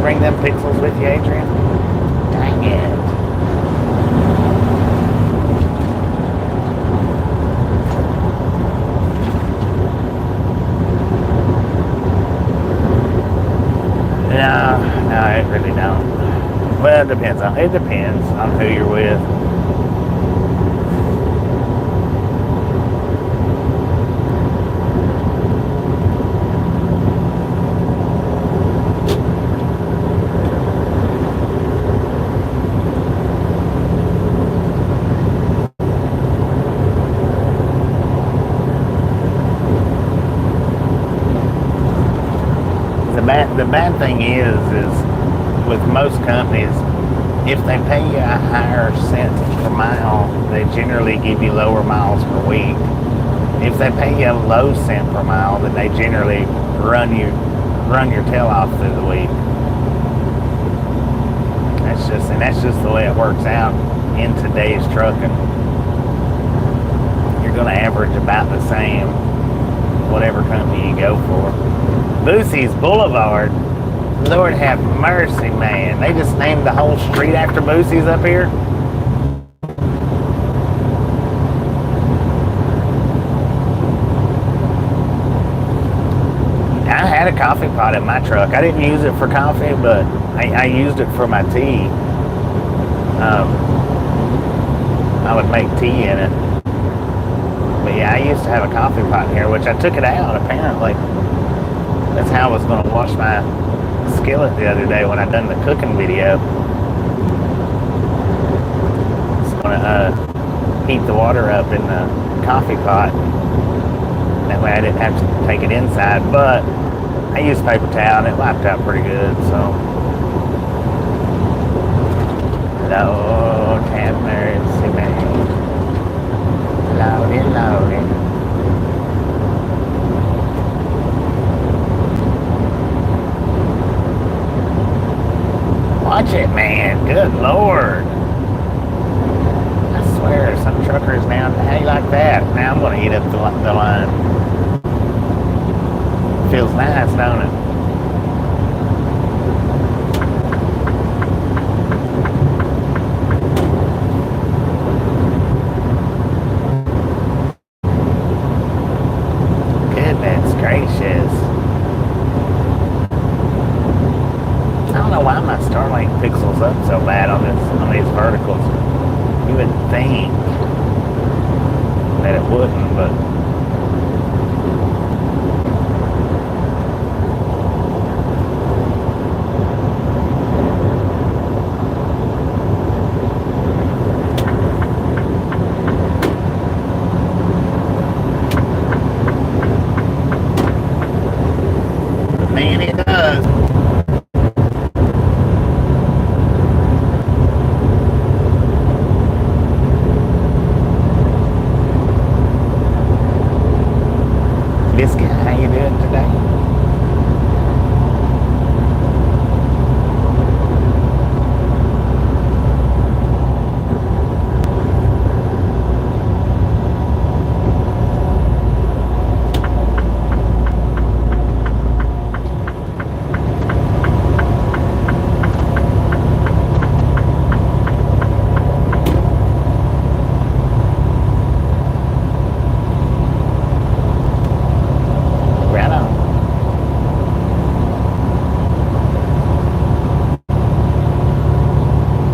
Bring them pixels with you, Adrian? Dang it. No, it really don't. Well, it depends on who you're with. The bad thing is with most companies, if they pay you a higher cent per mile, they generally give you lower miles per week. If they pay you a low cent per mile, then they generally run your tail off through the week. That's just the way it works out in today's trucking. You're going to average about the same, whatever company you go for. Boosie's Boulevard. Lord have mercy, man. They just named the whole street after Boosie's up here. I had a coffee pot in my truck. I didn't use it for coffee, but I used it for my tea. I would make tea in it. But yeah, I used to have a coffee pot here, which I took it out, apparently. That's how I was going to wash my skillet the other day when I done the cooking video. I was going to heat the water up in the coffee pot. That way I didn't have to take it inside, but I used paper towel and it wiped out pretty good, so. Lord have mercy, man. Lordy, Lordy. Watch it, man. Good Lord. I swear, some truckers now, how you like that? Now I'm going to eat up the line. Feels nice, don't it? Goodness gracious. I don't know why these verticals. You would think that it wouldn't, but man, it does. Biscuit, how you doing today? Right on.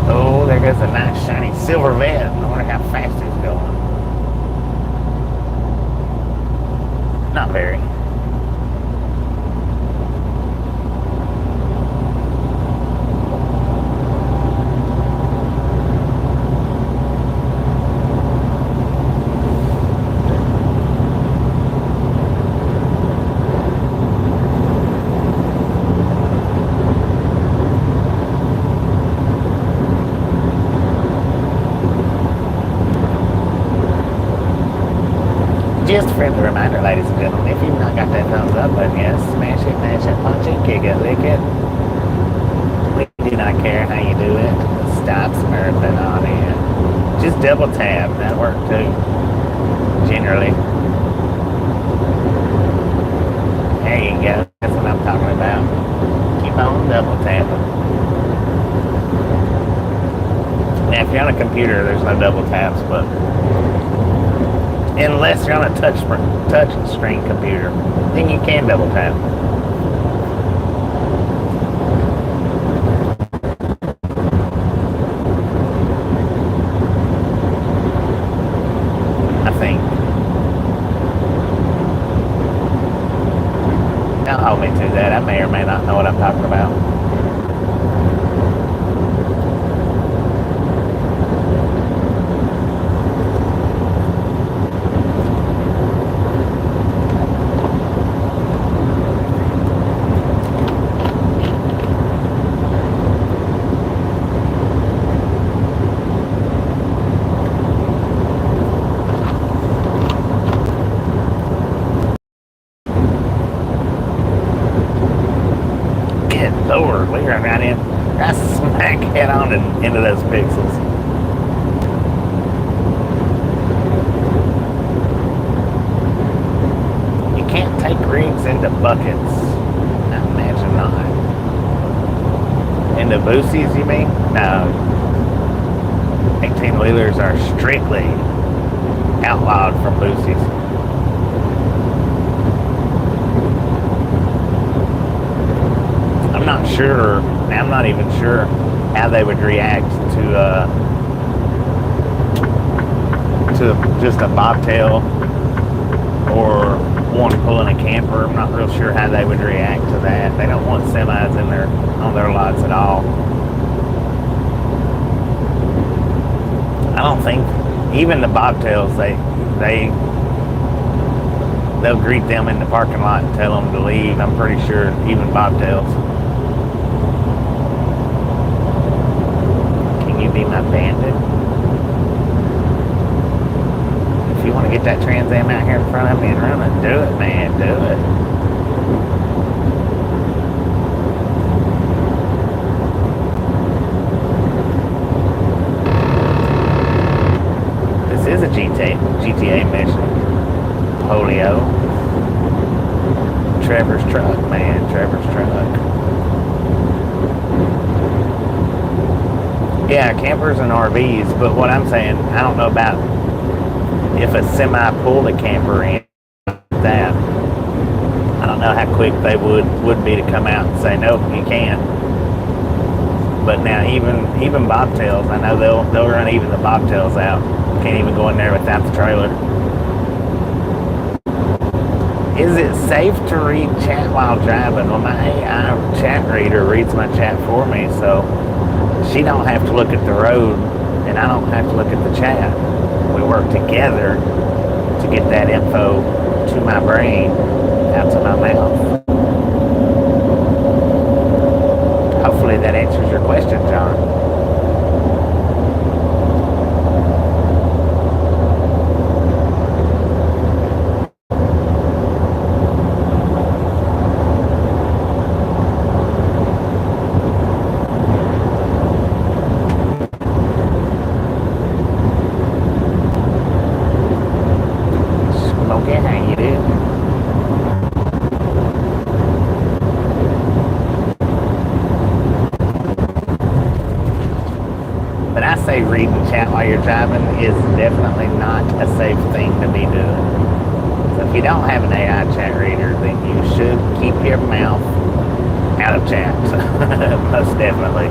Oh, there goes a nice shiny silver vet. I wonder how fast it's going. Not very. Just a friendly reminder, ladies and gentlemen, if you've not got that thumbs up button yet, smash it, mash it, punch it, kick it, lick it. We do not care how you do it. Stop smurfing on it. Just double tap, that'll work too. Generally. There you go, that's what I'm talking about. Keep on double tapping. Now, if you're on a computer, there's no double taps, but unless you're on a touch screen computer, then you can double tap. I think. Don't hold me to that. I may or may not know what I'm talking about. Lord, we run right in, right smack head on into those pixels. You can't take rigs into buckets. I imagine not. Into boosies, you mean? No. 18-wheelers are strictly outlawed from boosies. I'm not even sure how they would react to just a bobtail or one pulling a camper. I'm not real sure how they would react to that. They don't want semis on their lots at all. I don't think even the bobtails they'll greet them in the parking lot and tell them to leave. I'm pretty sure even bobtails. Be my bandit. If you want to get that Trans Am out here in front of me and run it, do it, man, do it. This is a GTA mission. Polio. Trevor's truck, man, Trevor's truck. Yeah, campers and RVs, but what I'm saying, I don't know about if a semi pulled a camper in that. I don't know how quick they would be to come out and say, nope, you can't. But now even bobtails, I know they'll run even the bobtails out. Can't even go in there without the trailer. Is it safe to read chat while driving? Well, my AI chat reader reads my chat for me, so she don't have to look at the road, and I don't have to look at the chat. We work together to get that info to my brain, out to my mouth. Hopefully that answers your question, John. Reading chat while you're driving is definitely not a safe thing to be doing. So if you don't have an AI chat reader, then you should keep your mouth out of chat. Most definitely.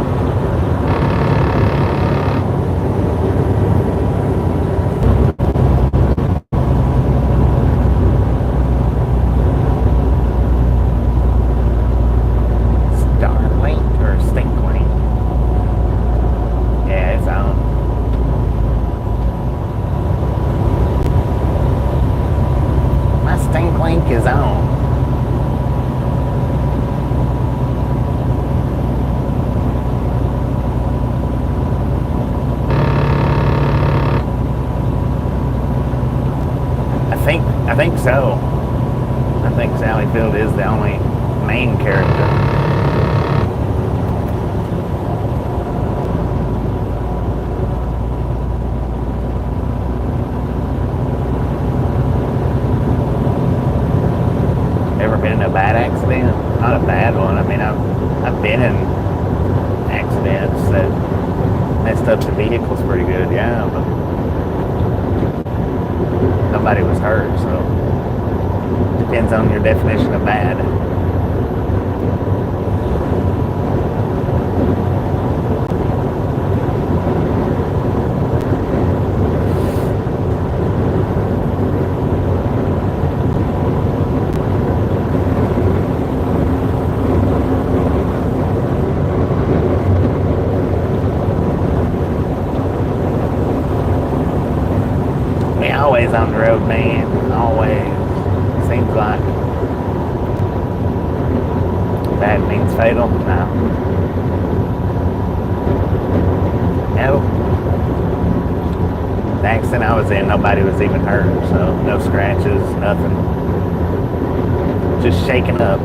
Starlink or Stinklink? Yeah, it's on. Link is on. I think so. I think Sally Field is the only main character. In a bad accident? Not a bad one. I mean, I've been in accidents that messed up the vehicles pretty good, yeah, but nobody was hurt, so depends on your definition of bad. Always on the road, man. Always. Seems like. Bad means fatal? No. No. The accident I was in, nobody was even hurt, so no scratches, nothing. Just shaken up.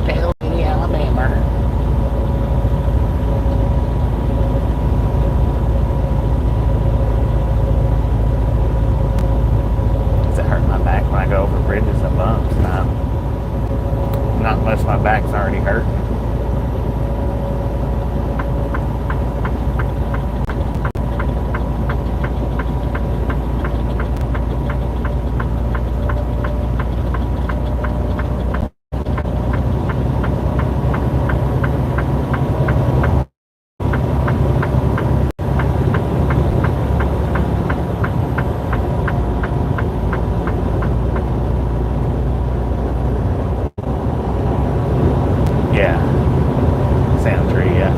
Tell me, Alabama. Does it hurt my back when I go over bridges and bumps? No. Not unless my back's already hurt. Yeah. Sound tree, yeah.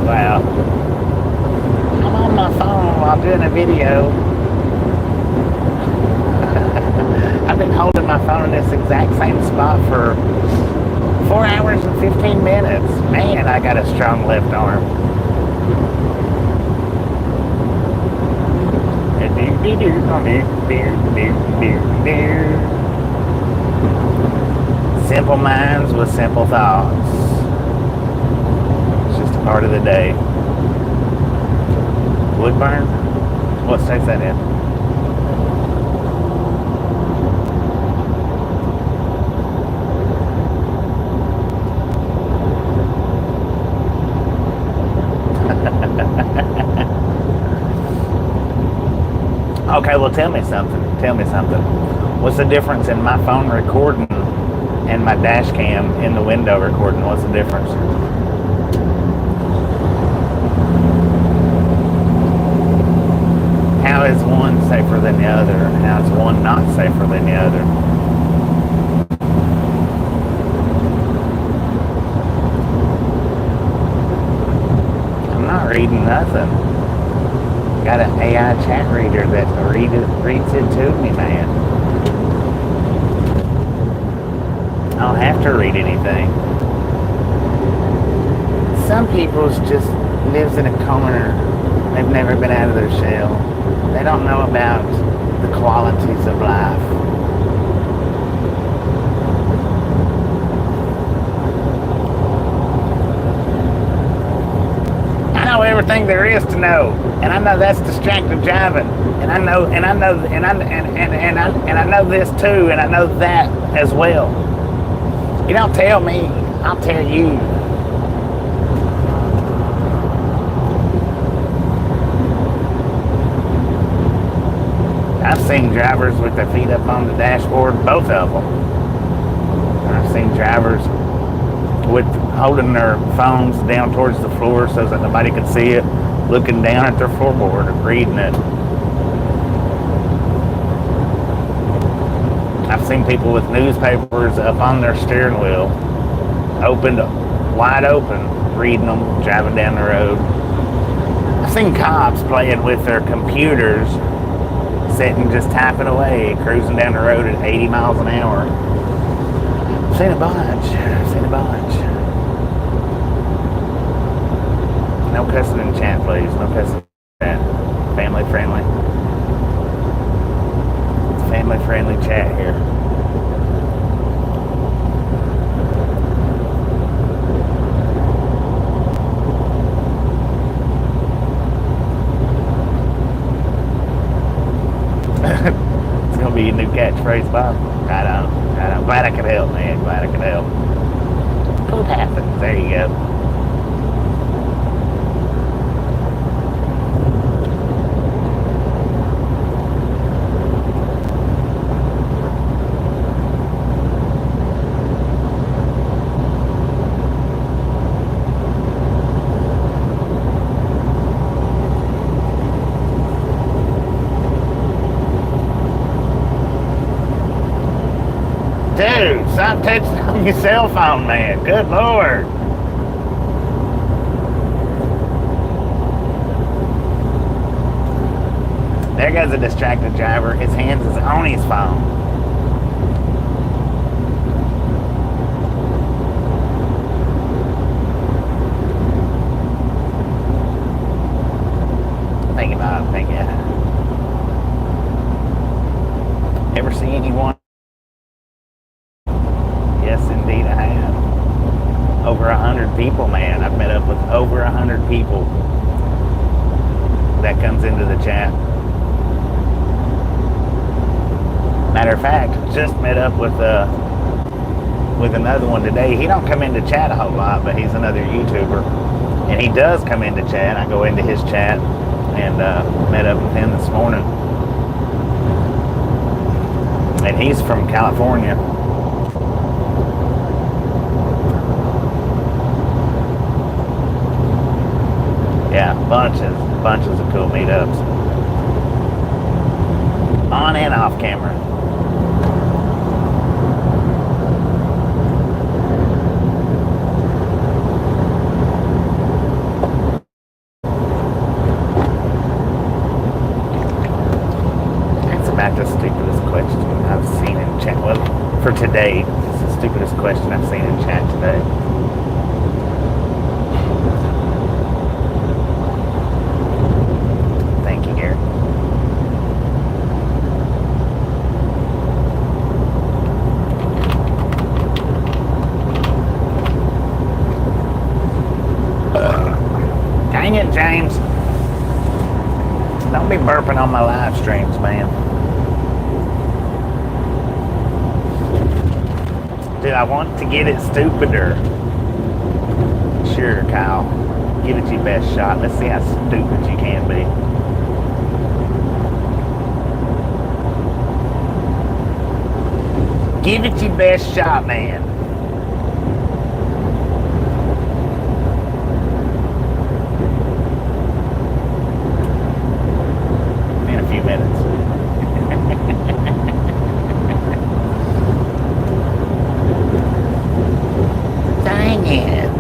Wow. I'm on my phone while doing a video. I've been holding my phone in this exact same spot for 4 hours and 15 minutes. Man, I got a strong left arm. Simple minds with simple thoughts. It's just a part of the day. Woodburn? What state's that in? Okay, well, tell me something. Tell me something. What's the difference in my phone recording and my dash cam in the window recording? What's the difference? How is one safer than the other? How is one not safer than the other? I'm not reading nothing. Got an AI chat reader that reads it to me, man. I don't have to read anything. Some people's just lives in a corner. They've never been out of their shell. They don't know about the qualities of life. I know everything there is to know, and I know that's distracted driving, and I know this too, and I know that as well. You don't tell me, I'll tell you. I've seen drivers with their feet up on the dashboard, both of them. I've seen drivers with holding their phones down towards the floor so that nobody could see it, looking down at their floorboard and reading it. I've seen people with newspapers up on their steering wheel, wide open, reading them, driving down the road. I've seen cops playing with their computers, sitting just typing away, cruising down the road at 80 miles an hour. I've seen a bunch. No cussing in chat, please. No cussing in chat. Family friendly. It's family friendly chat here. It's gonna be a new catchphrase, Bob. Right on. Glad I could help, man. Glad I could help. Poop happens. There you go. Dude, stop texting on your cell phone, man. Good Lord. There goes a distracted driver. His hands is on his phone. Ever see anyone? Yes, indeed, I have. Over 100 people, man. I've met up with over 100 people that comes into the chat. Matter of fact, just met up with another one today. He don't come into chat a whole lot, but he's another YouTuber, and he does come into chat. I go into his chat and met up with him this morning, and he's from California. Yeah, bunches of cool meetups, on and off camera. That's about the stupidest question I've seen in chat. Well, for today, it's the stupidest question I've seen in chat today. Dang it, James. Don't be burping on my live streams, man. Do I want to get it stupider? Sure, Kyle. Give it your best shot. Let's see how stupid you can be. Give it your best shot, man. Minutes. Dang it.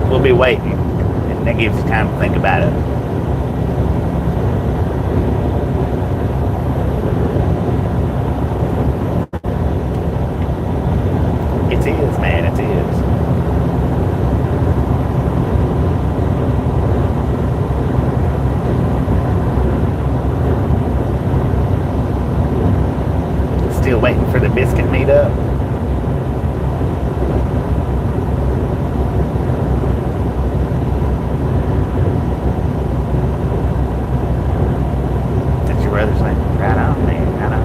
We'll be waiting, and that gives you time to think about it. It is, man, it is. Still waiting for the biscuit meetup. That's your brother's name. Right on, man. Right on.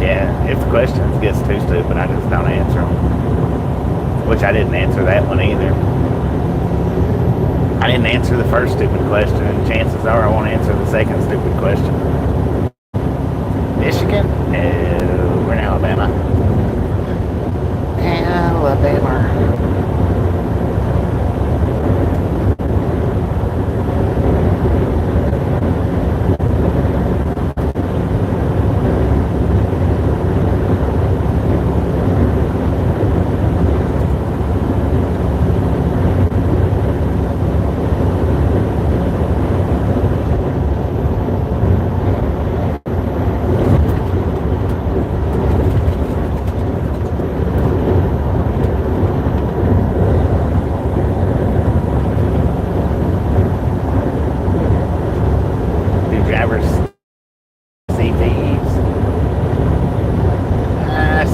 Yeah, if the questions gets too stupid, I just don't answer them. Which I didn't answer that one either. I didn't answer the first stupid question, and chances are I won't answer the second stupid question. Michigan? No, we're in Alabama. Alabama.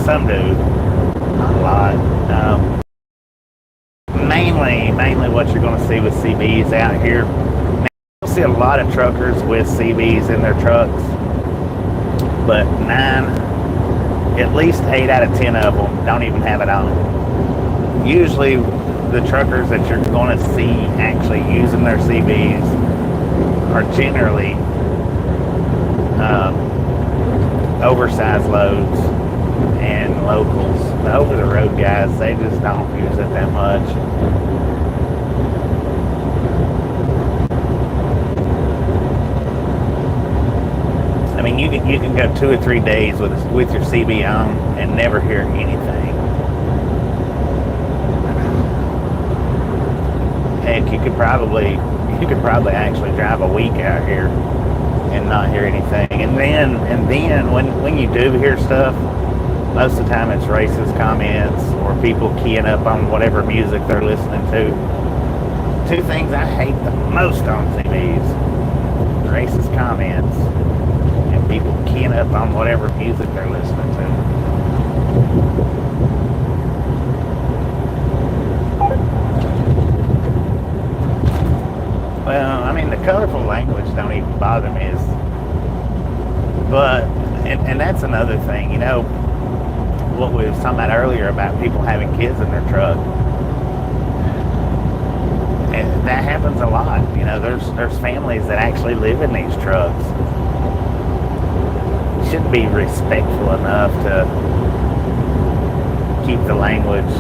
Some do, not a lot. Mainly what you're going to see with CBs out here. Now, you'll see a lot of truckers with CBs in their trucks, but at least 8 out of 10 of them don't even have it on. Usually, the truckers that you're going to see actually using their CBs are generally oversized loads and locals. The over-the-road guys, they just don't use it that much. I mean, you can go 2 or 3 days with your CB on and never hear anything. Heck, you could probably actually drive a week out here and not hear anything. And then when you do hear stuff, most of the time it's racist comments or people keying up on whatever music they're listening to. 2 things I hate the most on CBs. racist comments and people keying up on whatever music they're listening to. Well, I mean, the colorful language don't even bother me, but and that's another thing, you know, what we were talking about earlier about people having kids in their truck. And that happens a lot. You know, there's families that actually live in these trucks. You shouldn't be respectful enough to keep the language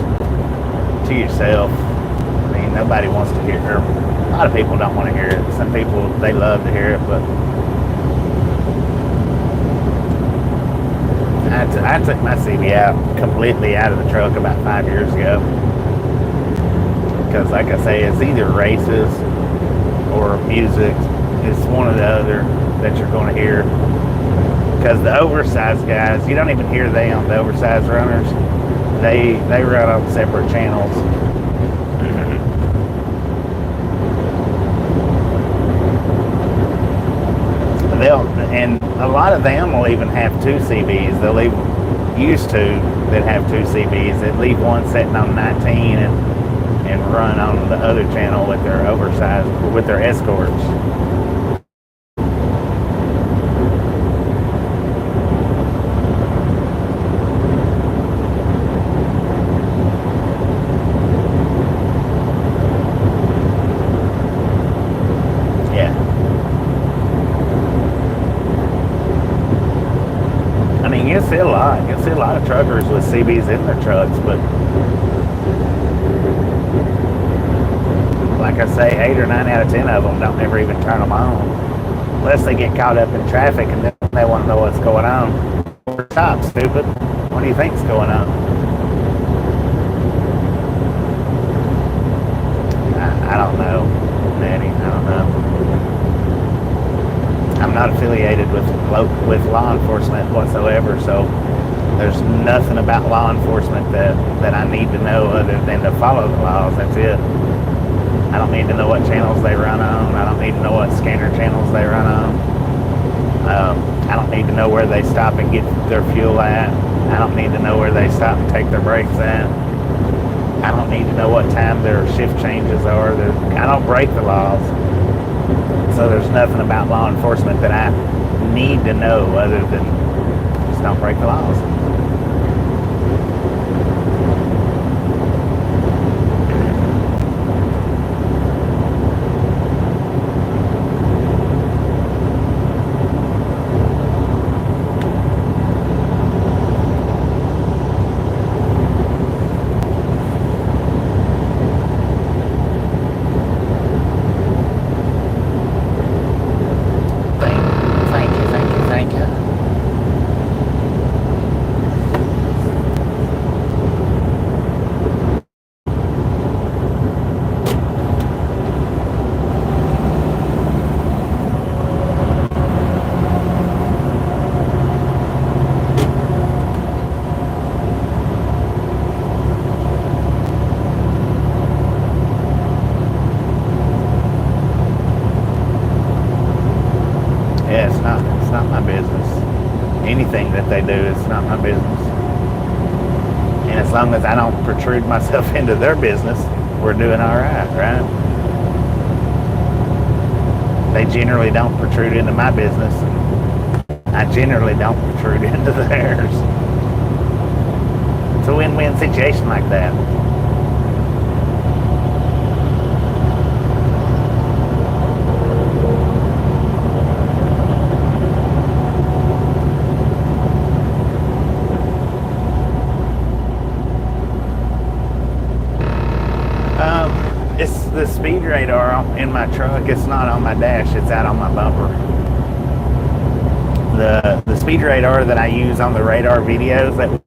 to yourself. I mean, nobody wants to hear it. A lot of people don't want to hear it. Some people, they love to hear it, but I took my CB out completely out of the truck about 5 years ago. Because like I say, it's either races or music. It's one or the other that you're going to hear. Because the oversized guys, you don't even hear them, the oversized runners. They run on separate channels. And a lot of them will even have two CBs. They'll even used to that have two CBs. They'd leave one sitting on 19 and run on the other channel with their oversized, with their escorts. You'll see a lot. You'll see a lot of truckers with CBs in their trucks, but like I say, 8 or 9 out of 10 of them don't ever even turn them on, unless they get caught up in traffic and then they want to know what's going on. Stop, stupid. What do you think's going on? I don't know, Daddy. I don't know. I'm not affiliated with law enforcement whatsoever, so there's nothing about law enforcement that I need to know other than to follow the laws. That's it. I don't need to know what channels they run on. I don't need to know what scanner channels they run on. I don't need to know where they stop and get their fuel at. I don't need to know where they stop and take their breaks at. I don't need to know what time their shift changes are. I don't break the laws. So there's nothing about law enforcement that I need to know other than just don't break the laws. It's not my business. Anything that they do, it's not my business. And as long as I don't protrude myself into their business, we're doing all right, right? They generally don't protrude into my business, and I generally don't protrude into theirs. It's a win-win situation like that. It's the speed radar in my truck. It's not on my dash. It's out on my bumper. The speed radar that I use on the radar videos that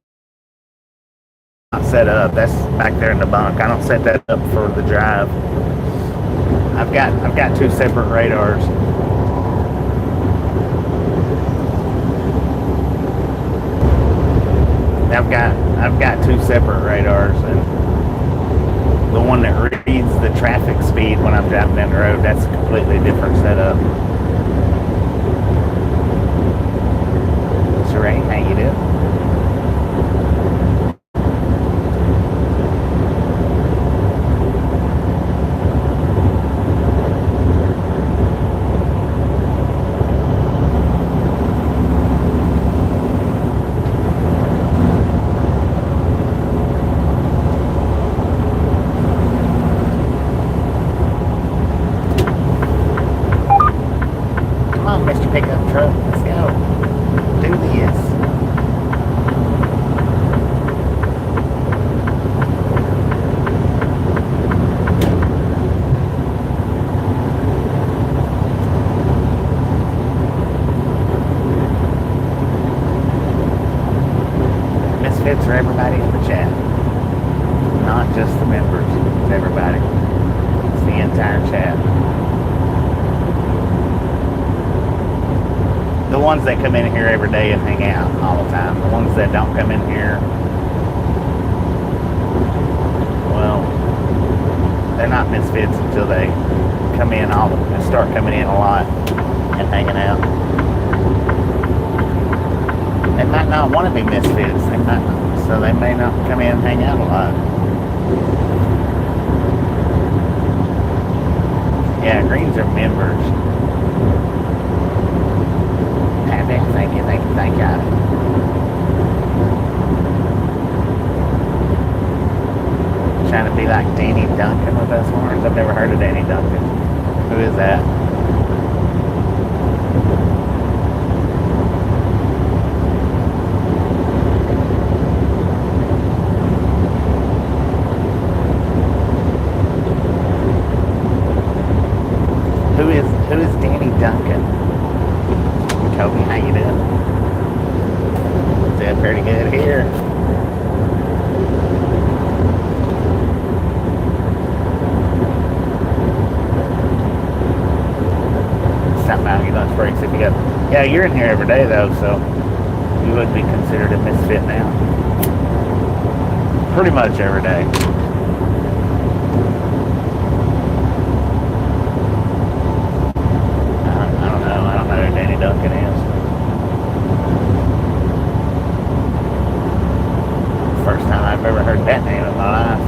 not set up. That's back there in the bunk. I don't set that up for the drive. I've got two separate radars. I've got two separate radars, and the one that reads the traffic speed when I'm driving down the road, that's a completely different setup. Come on, Mr. Pickup Truck. Let's go. Do this. Misfits are everybody in the chat. Not just the members. It's everybody. It's the entire chat. The ones that come in here every day and hang out all the time. The ones that don't come in here, well, they're not misfits until they come in and start coming in a lot and hanging out. They might not want to be misfits. So they may not come in and hang out a lot. Yeah, greens are members. Thank you. Trying to be like Danny Duncan with those horns. I've never heard of Danny Duncan. Who is that? Who is Danny Duncan? Kobe, how you doing? Doing pretty good here. Stop by and get lunch breaks if you got. Yeah, you're in here every day though, so you would be considered a misfit now. Pretty much every day. Duncan is. First time I've ever heard that name in my life.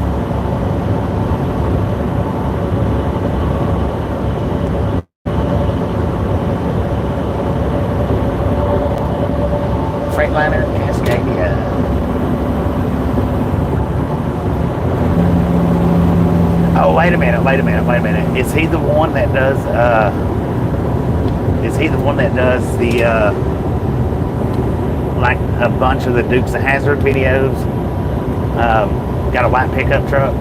Freightliner Cascadia. Oh, wait a minute. Is he the one that does the like a bunch of the Dukes of Hazzard videos? Got a white pickup truck.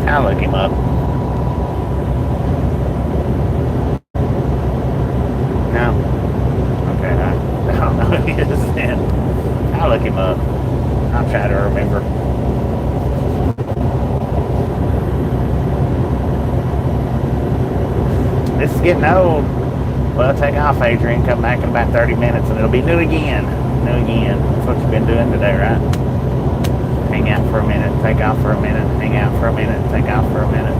I'll look him up. No. Okay, I don't know who he is then. I'll look him up. I'll try to remember. This is getting old. Well, take off, Adrian. Come back in about 30 minutes and it'll be new again. That's what you've been doing today, right? Hang out for a minute, take off for a minute, hang out for a minute, take off for a minute.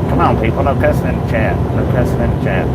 Come on, people, no cussing in the chat. No cussing in the chat.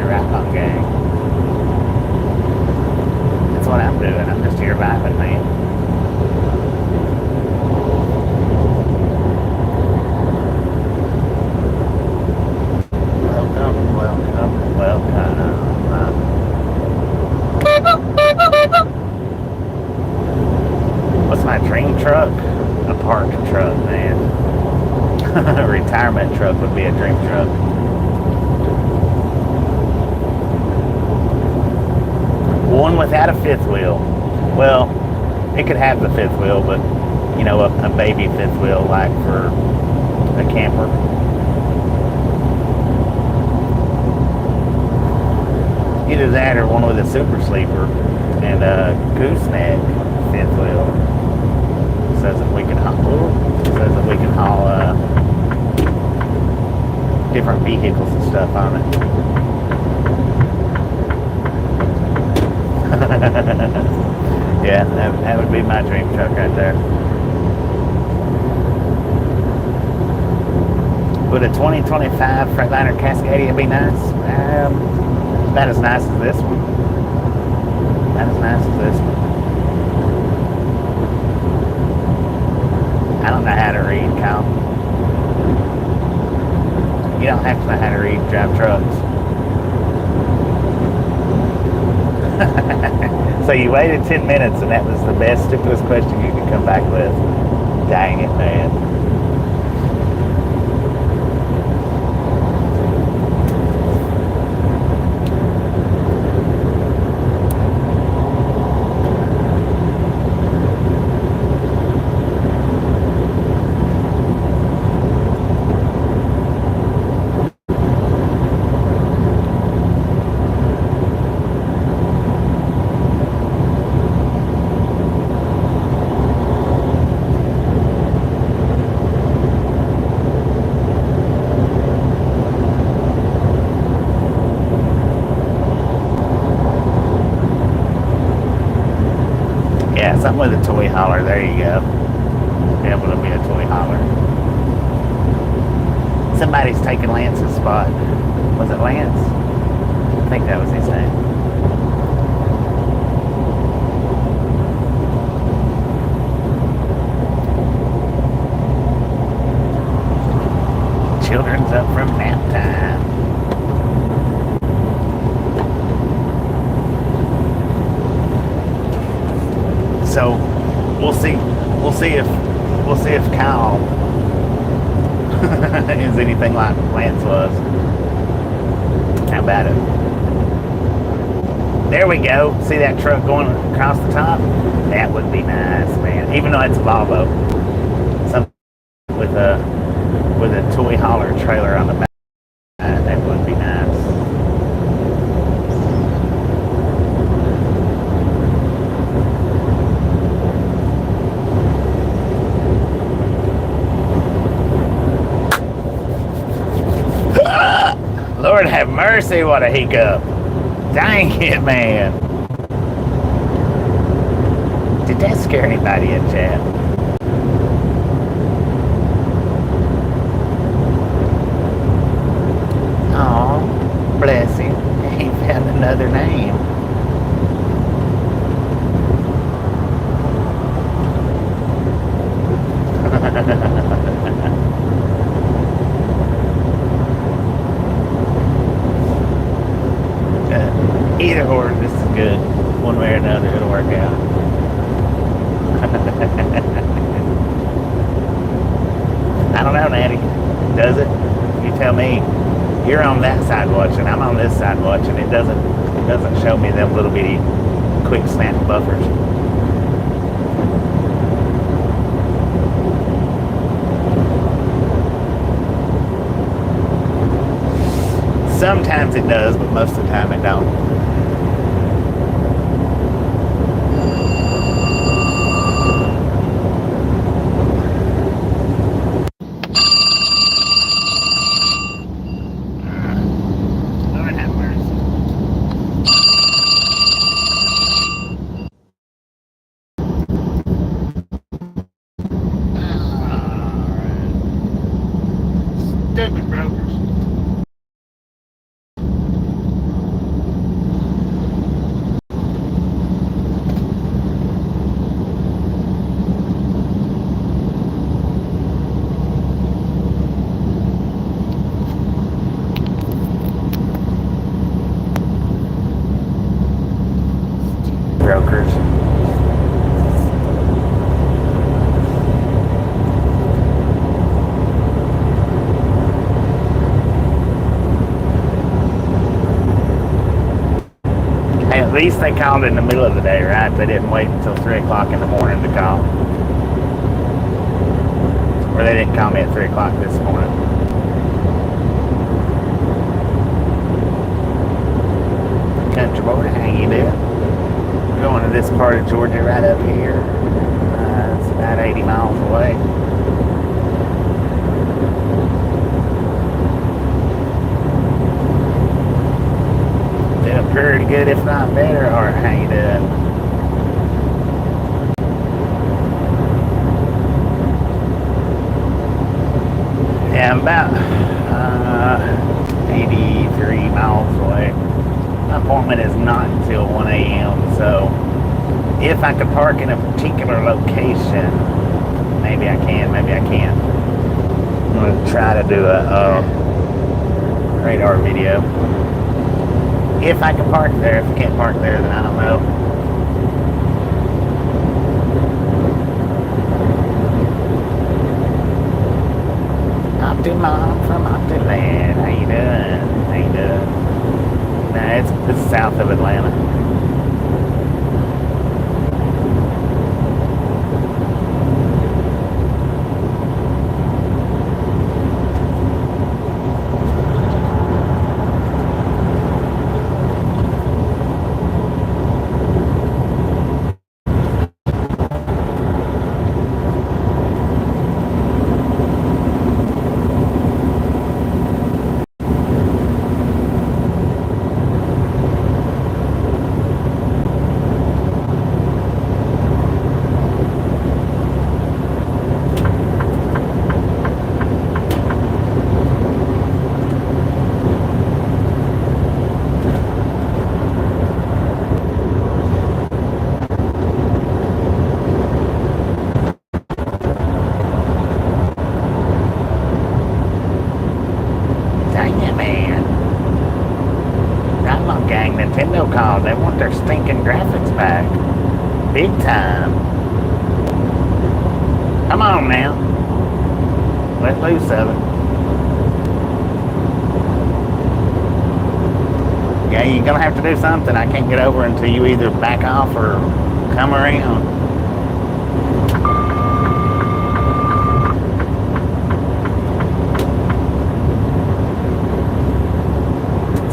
right on, gang. That's what I'm doing. I'm just here vibing, man. Welcome, welcome, welcome. What's my dream truck? A park truck, man. A retirement truck would be a dream truck. One without a fifth wheel. Well, it could have the fifth wheel, but you know, a baby fifth wheel, like for a camper. Either that or one with a super sleeper and a gooseneck fifth wheel. Says that we can haul different vehicles and stuff on it. Yeah, that would be my dream truck right there. Would a 2025 Freightliner Cascadia be nice? Not as nice as this one. Not as nice as this one. I don't know how to read, Kyle. You don't have to know how to read, drive trucks. So you waited 10 minutes and that was the best, stupidest question you could come back with. Dang it, man. Something with a toy hauler, there you go. Be able to be a toy hauler. Somebody's taking Lance's spot. Was it Lance? I think that was his name. Children's up from nap time. So we'll see if Kyle is anything like Lance was. How about it? There we go. See that truck going across the top? That would be nice, man. Even though it's a Volvo, something with a toy hauler trailer on the back, that would be nice. Lord have mercy, what a hiccup. Dang it, man. Did that scare anybody in chat? Oh, bless him. He found another name. Either or, this is good. One way or another, it'll work out. I don't know, Natty. Does it? You tell me. You're on that side watching. I'm on this side watching. It doesn't show me them little bitty quick snap buffers. Sometimes it does, but most of the time it don't. strokers. Hey, at least they called in the middle of the day, right? They didn't wait until 3 o'clock in the morning to call. Or they didn't call me at 3 o'clock this morning. Country boy, how you doing? Going to this part of Georgia right up here. It's about 80 miles away. Doing pretty good, if not better. Or how you doing? Yeah, I'm about 83 miles away. My appointment is not until 1 a.m. So if I could park in a particular location, maybe I can, maybe I can't. I'm going to try to do a radar video. If I can park there. If I can't park there, then I don't know. Optimum from Optiland. How you doing? How you doing? Nah, it's south of Atlanta. Nintendo called. They want their stinking graphics back. Big time. Come on now. Let loose of it. Yeah, you're gonna have to do something. I can't get over until you either back off or come around.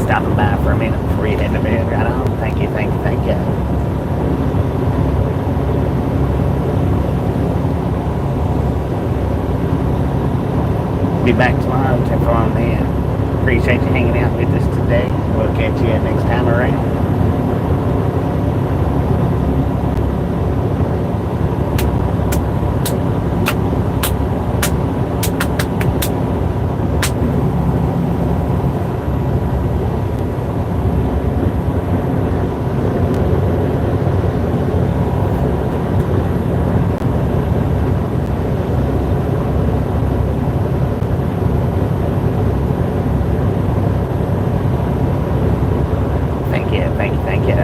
Stopping by for a minute before you head to bed. Right on. Thank you, thank you, thank you. Be back tomorrow, 10 for on then. Appreciate you hanging out with us today. We'll catch you next time around. Thank you.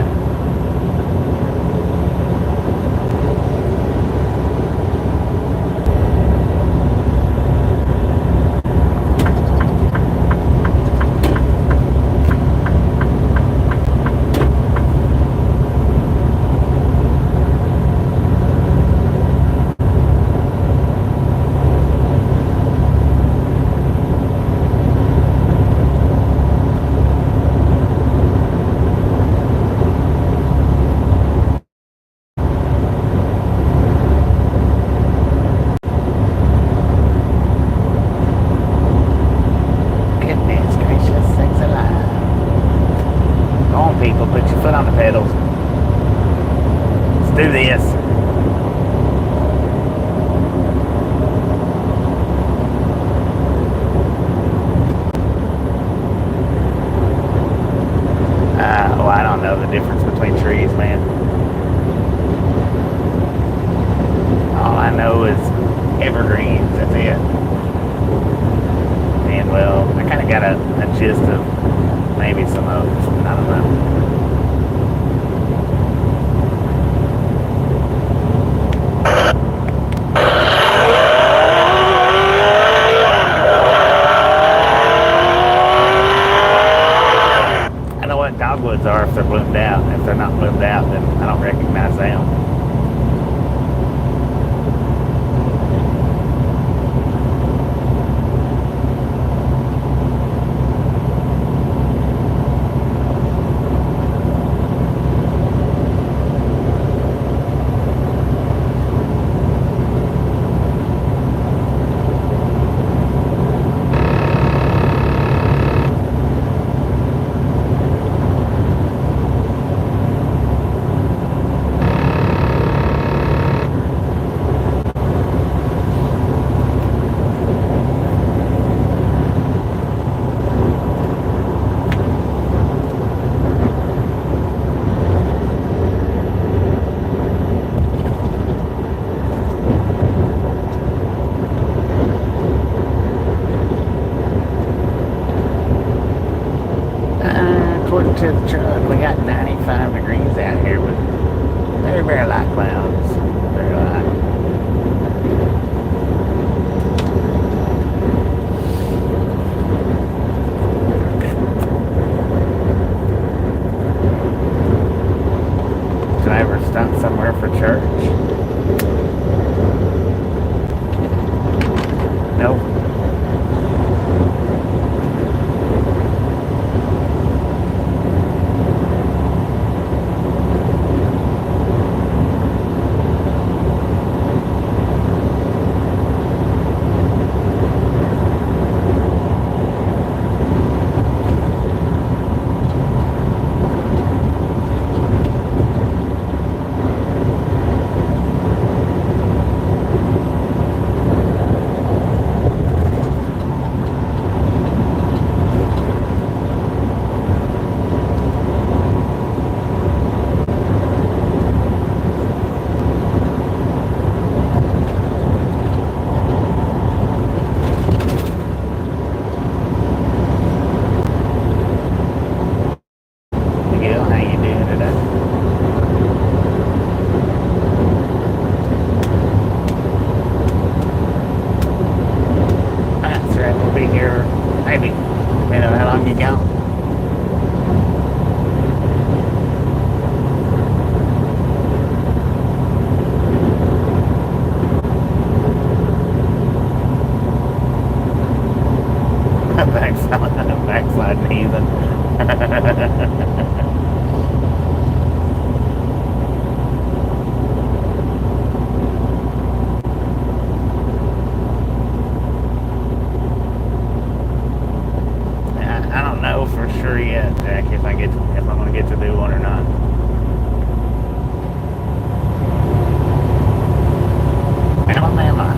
People, put your foot on the pedals. Let's do this. Oh, I don't know the difference between trees, man. All I know is evergreens, that's it. And well, I kind of got a gist of maybe some oaks, I don't know. what dogwoods are if they're bloomed out. If they're not bloomed out, then I don't recognize them. According to the truck, we got 95 degrees out here with very, very light clouds. Very light. Should I ever stop somewhere for church? Nope. Backsliding heathen. I don't know for sure yet, Jack, if I'm gonna get to do one or not. Alabama.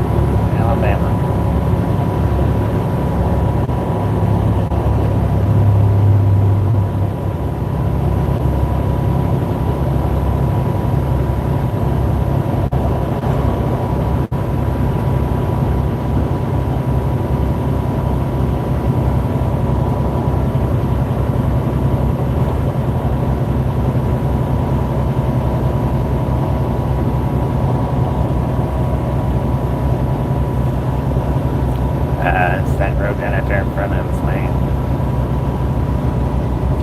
It's that road down out there in front of us, man.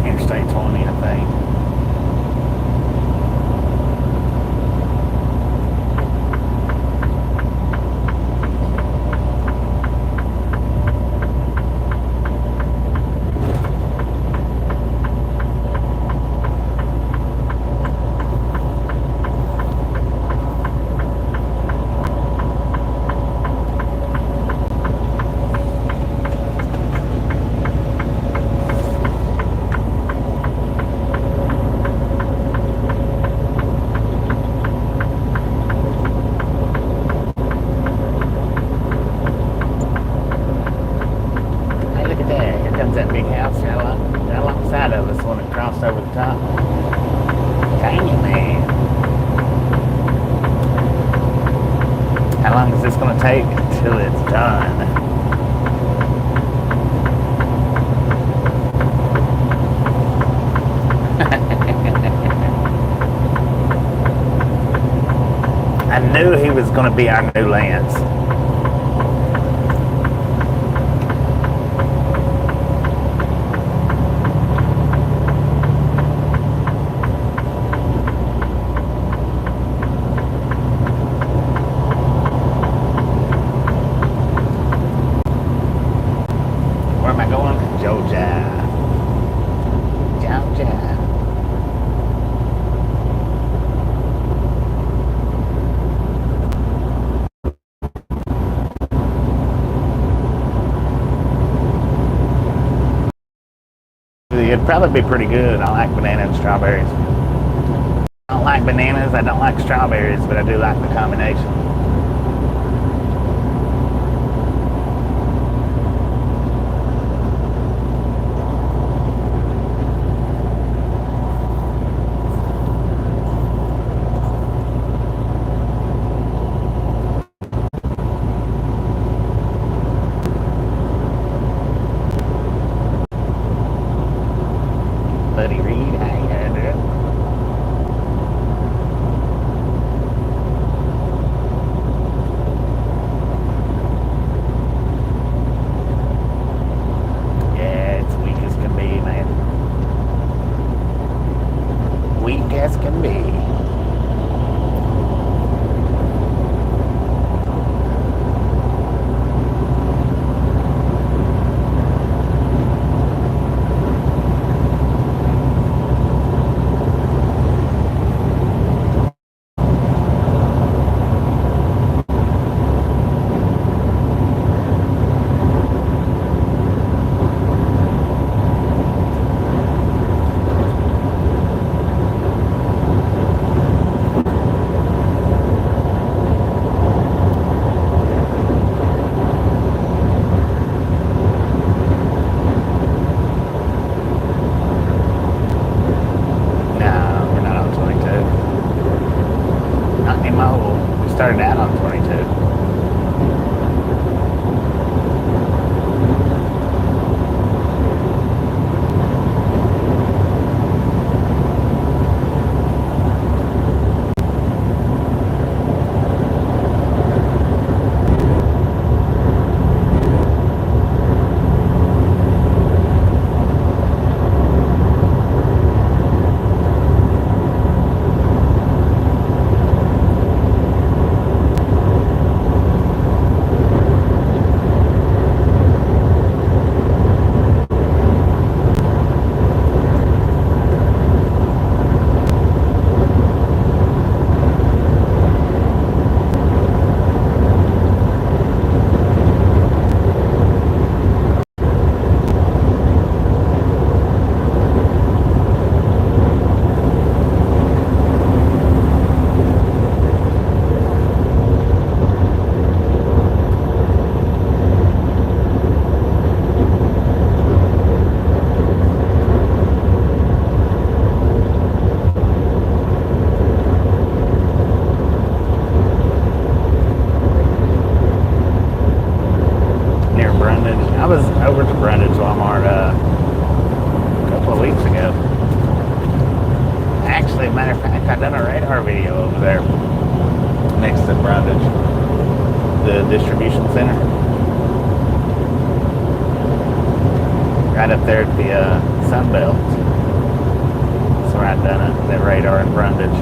Interstate 20, I think. That big house right alongside of us when it crossed over the top. Dang it, man. How long is this going to take until it's done? I knew he was going to be our new Lance. it'd probably be pretty good. I like banana and strawberries. I don't like bananas, I don't like strawberries, but I do like the combination. Buddy Reed, how you doing? Yeah, it's weak as can be, man. Weak as can be. No, we're not on 22. Not anymore. We started out on 22. Near Brundage. I was over to Brundage Walmart a couple of weeks ago. Actually, matter of fact, I done a radar video over there next to Brundage, the distribution center, right up there at the Sun Belt. That's where I done it. That radar in Brundage.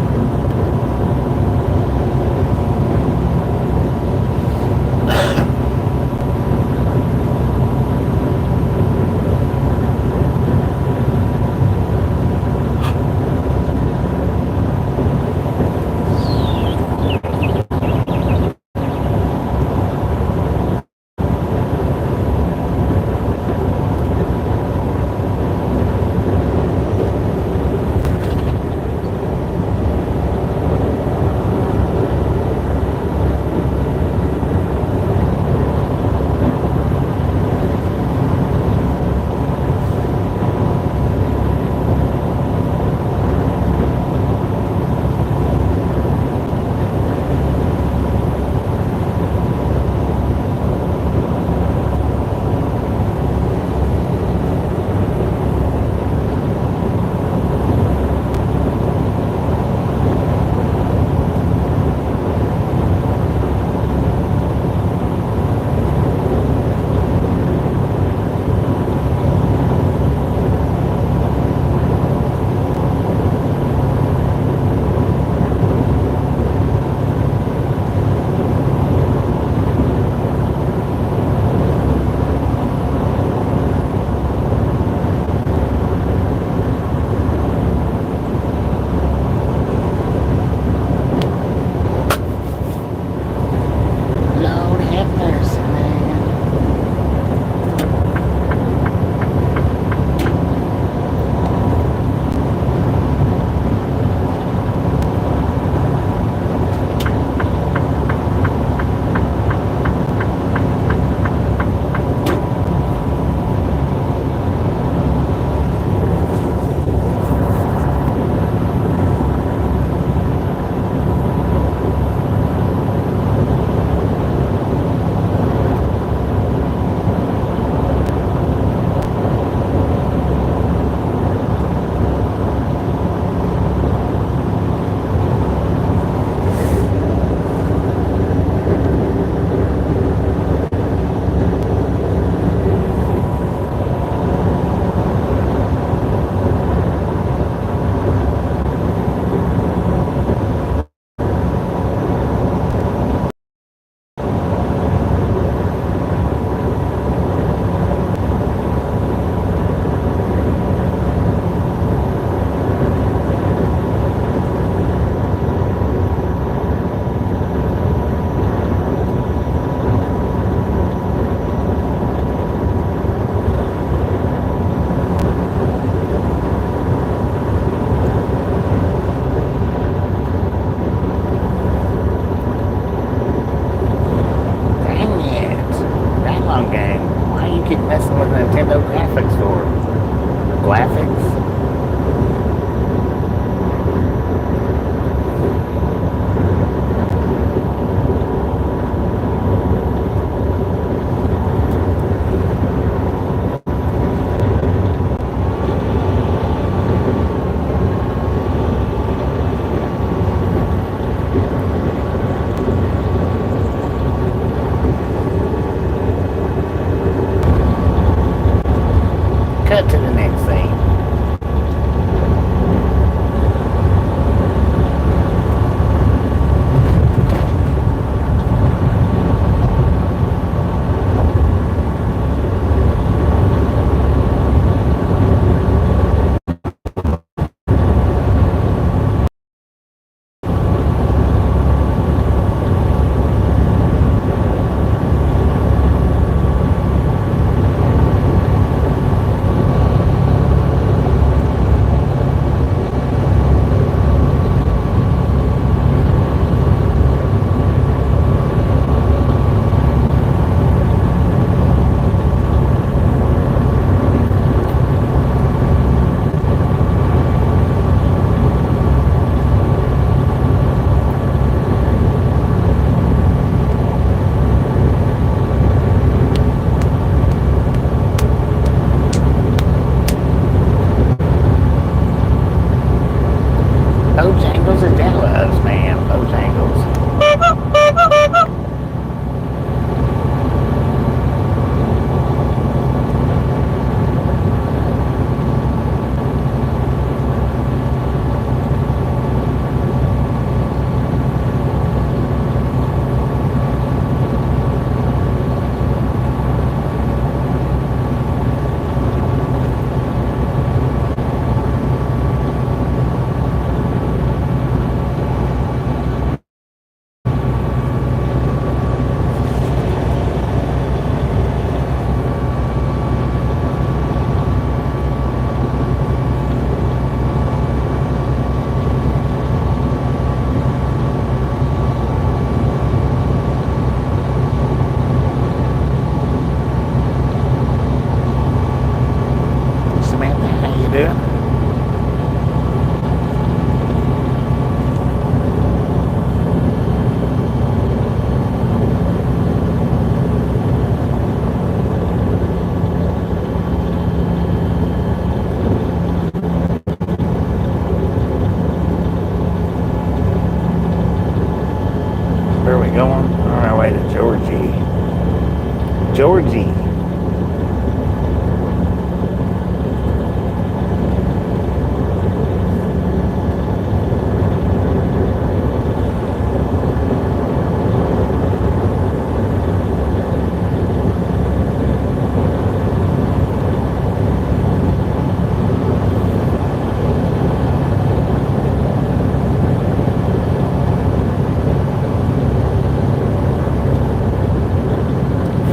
Georgie.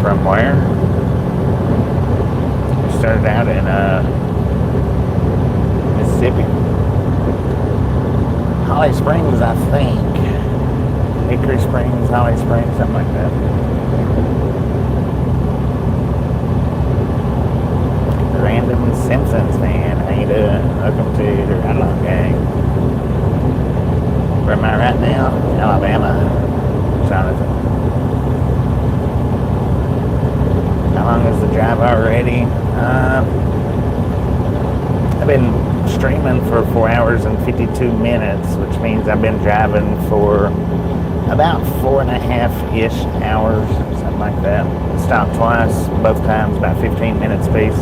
From where? We started out in Mississippi. Holly Springs, I think. Hickory Springs, Holly Springs, something like that. Random Simpsons fan, how you doing? Welcome to the Ride Along Gang. Where am I right now? Alabama. Jonathan. How long is the drive already? I've been streaming for 4 hours and 52 minutes, which means I've been driving for about 4.5-ish hours, something like that. Stopped twice, both times about 15 minutes apiece.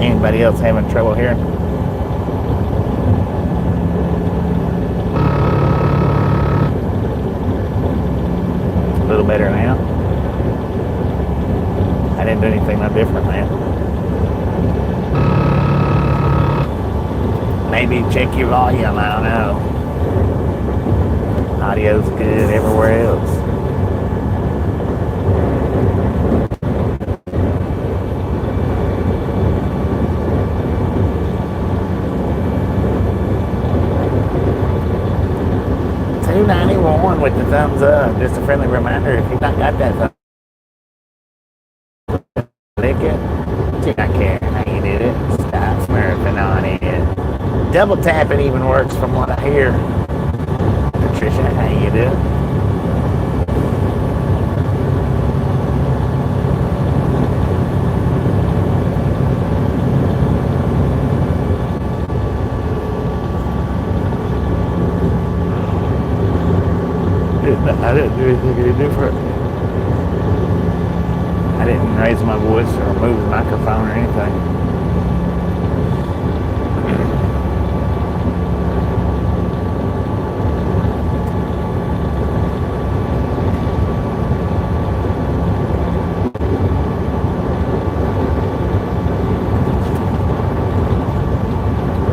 Anybody else having trouble here? A little better now. I didn't do anything no different, man. Maybe check your volume, I don't know. Audio's good everywhere else. $2.91 with the thumbs up. Just a friendly reminder, if you've not got that thumbs up, click it. Do not care how you did it. Stop smurfing on it. Double tapping even works from what I hear. Patricia, how you doing? I didn't do anything any different. I didn't raise my voice or move the microphone or anything.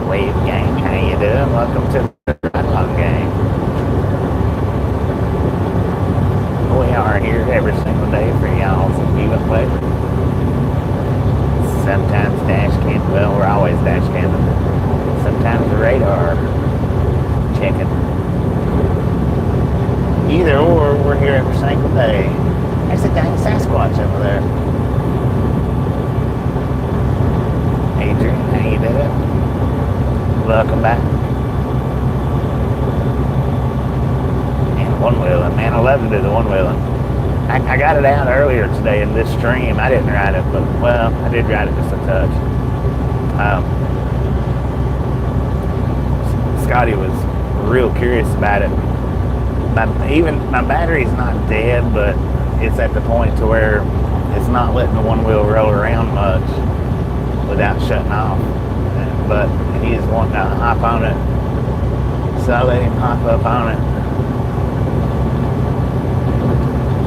Wave gang, how you doing? Welcome to the Ride Along Gang. We are here every single day for y'all's viewing pleasure. Sometimes dash cam, well, we're always dash camming. Sometimes the radar checking. Either or, we're here every single day. There's a dang Sasquatch over there. Adrian, how you doing? Welcome back. One-wheeling, man, I love to do the one-wheeling. I got it out earlier today in this stream. I didn't ride it, but, well, I did ride it just a touch. Scotty was real curious about it. My battery's not dead, but it's at the point to where it's not letting the one-wheel roll around much without shutting off. But he is wanting to hop on it, so I let him hop up on it.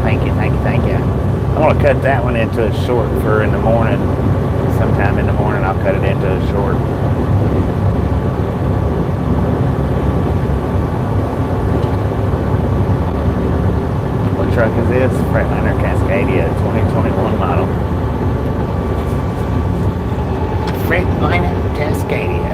Thank you, thank you, thank you. I want to cut that one into a short for in the morning. Sometime in the morning I'll cut it into a short. What truck is this? Freightliner Cascadia 2021 model. Freightliner Cascadia.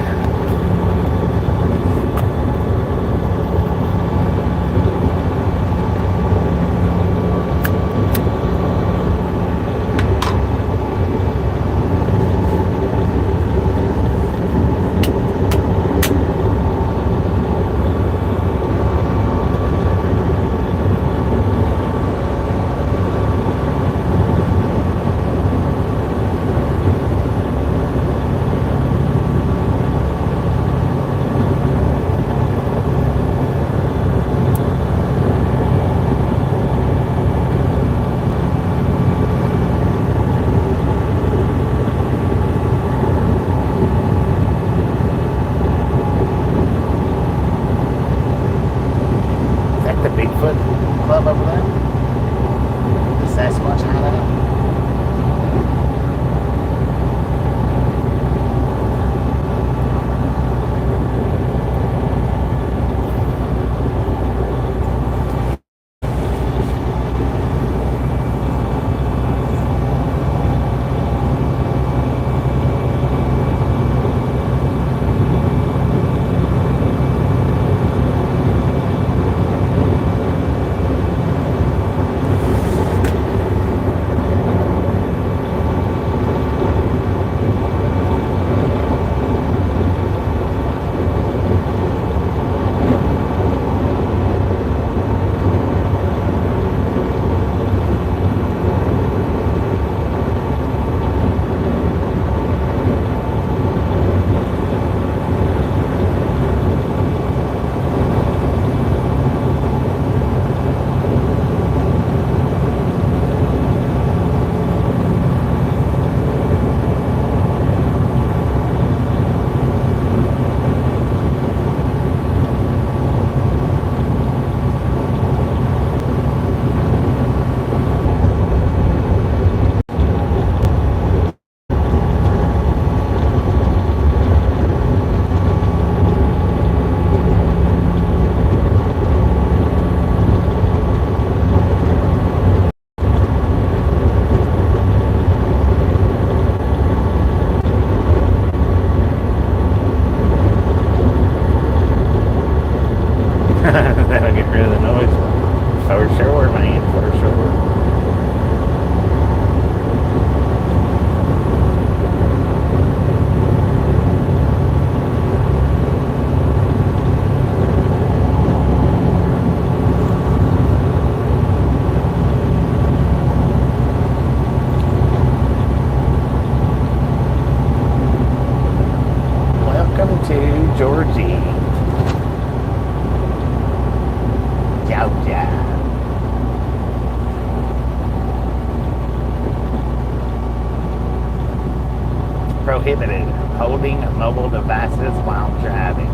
prohibited holding mobile devices while driving.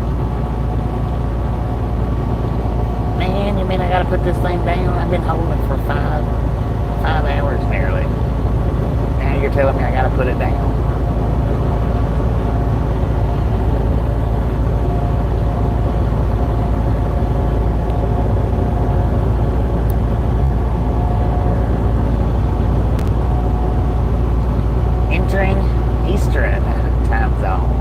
Man, you mean I gotta put this thing down? I've been holding it for five hours nearly. Now you're telling me I gotta put it down? Entering Eastern time zone.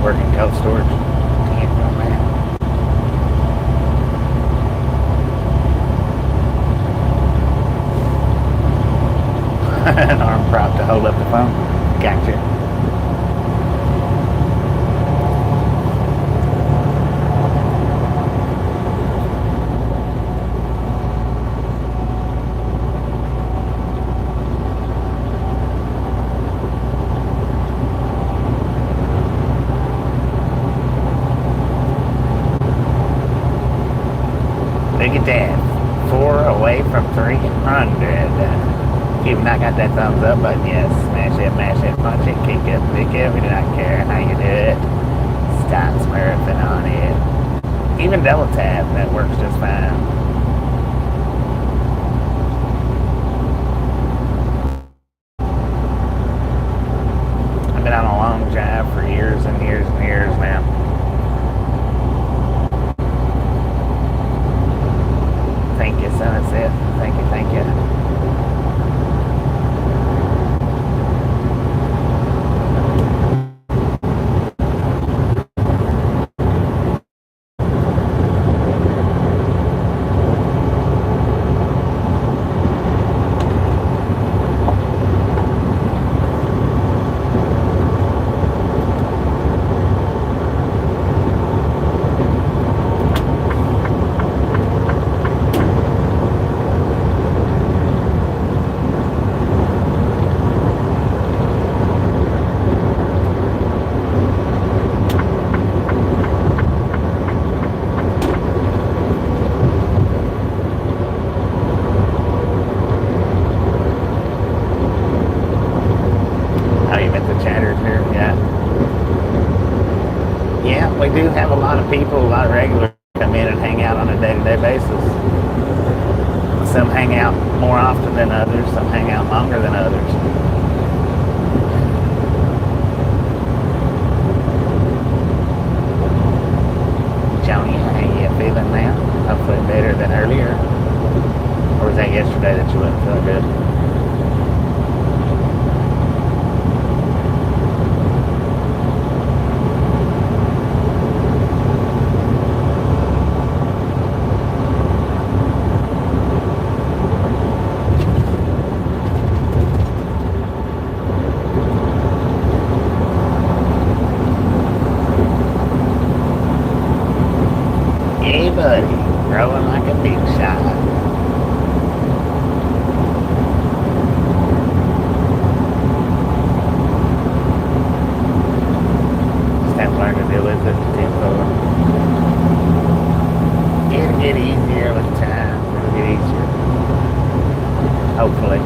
Working cold storage. Can't run that. An arm prop to hold up the phone. Gotcha. Look at that. 4 away from 300. If you've not got that thumbs up button yet, smash it, mash it, punch it, kick it, flick it. We do not care how you do it. Stop smurfing on it. Even double tap, that works just fine. I've been on a long drive for years and years and years now. Thank you, Sunset. Thank you, thank you. We do have a lot of people, a lot of regulars come in and hang out on a day-to-day basis. Some hang out more often than others, some hang out longer than others. Joni, how you feeling now? Hopefully better than earlier. Or was that yesterday that you wasn't feeling good? Hey buddy, rolling like a big shot. Just have to learn to deal with it. It'll get easier with time. It'll get easier. Hopefully.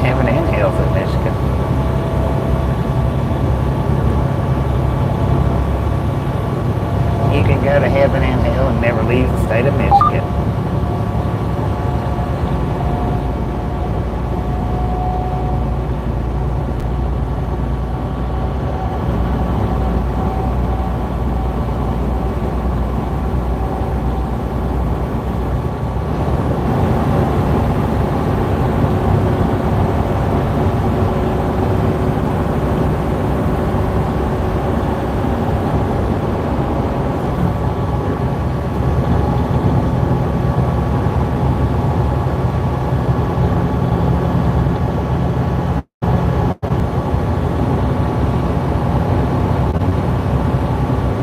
heaven and hell's in Michigan. You can go to heaven and hell and never leave the state of Michigan.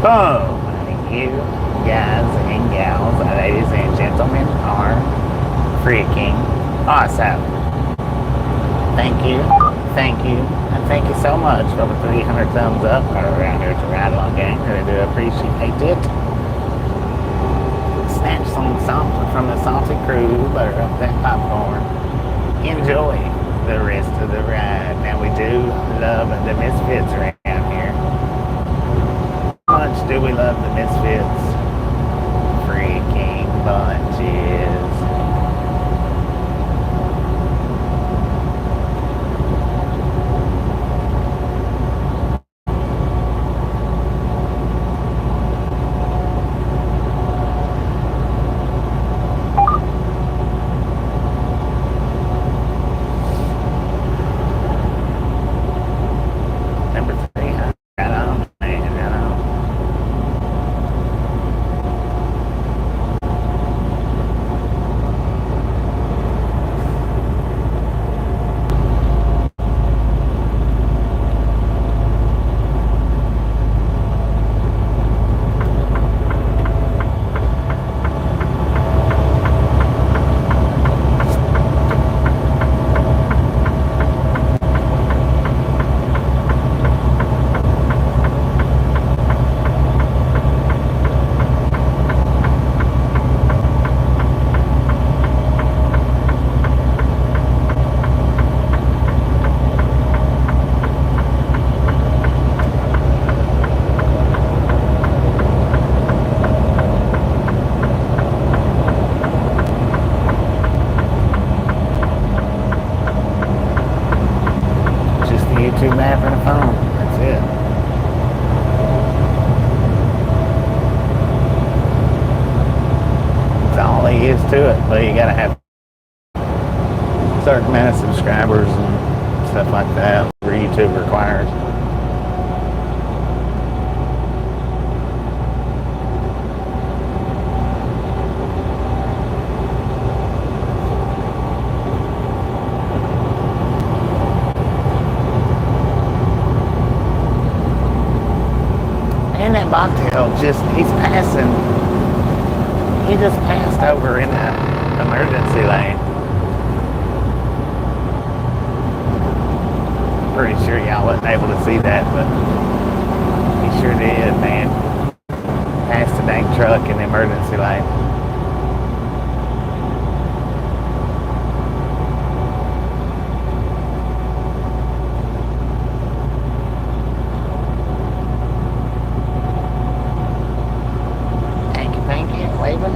Boom! You guys and gals, ladies and gentlemen, are freaking awesome. Thank you, and thank you so much for the 300 thumbs up around here to Ride Along Gang. Really do appreciate it. Snatch some something from the salty crew, butter up that popcorn. Enjoy the rest of the ride. Now, we do love the Misfits around here. How much do we love the Misfits? Freaking bunches. Number 300. Right on, man, right on. Just the YouTube map and a phone. That's it. That's all there is to it. But you gotta have a certain amount of subscribers and stuff like that where YouTube requires. And that bobtail he's passing. He just passed over in the emergency lane. Pretty sure y'all wasn't able to see that, but he sure did, man. Passed the dang truck in the emergency lane. Thank you, waving.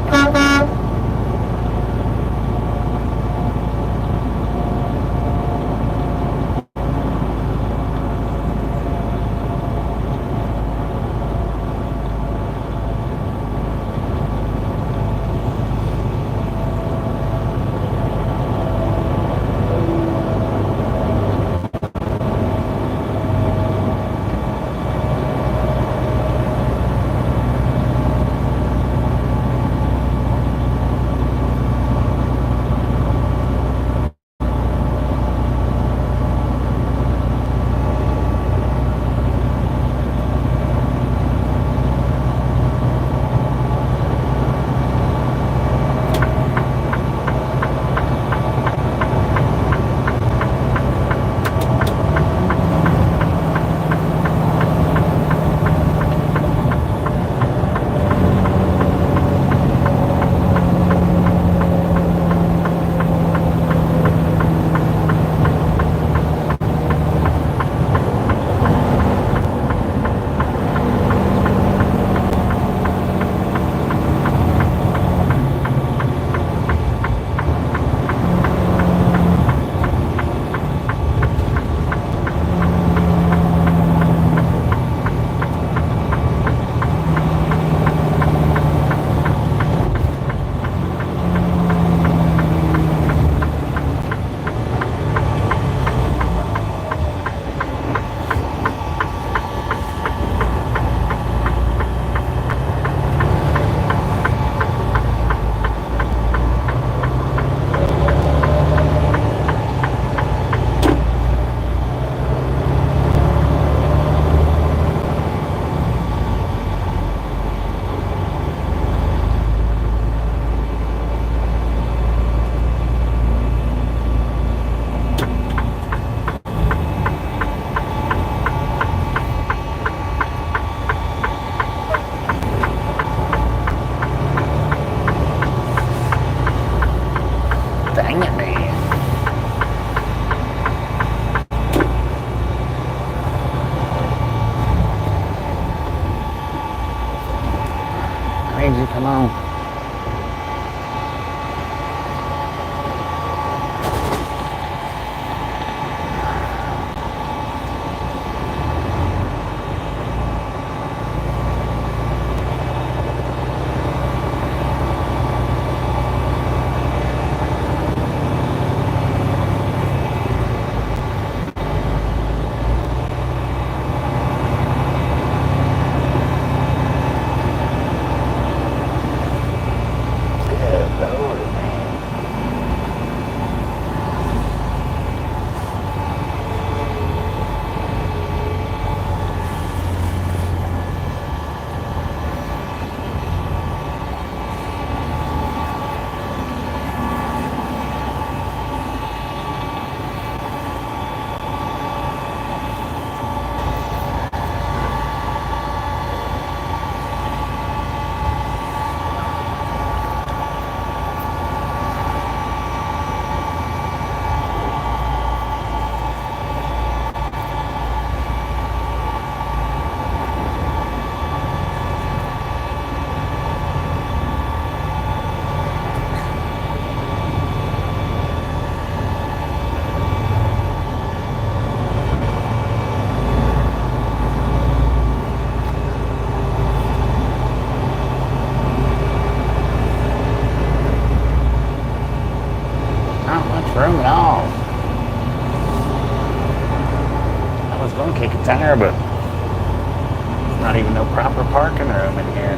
was going to kick a tire, but there's not even no proper parking room in here.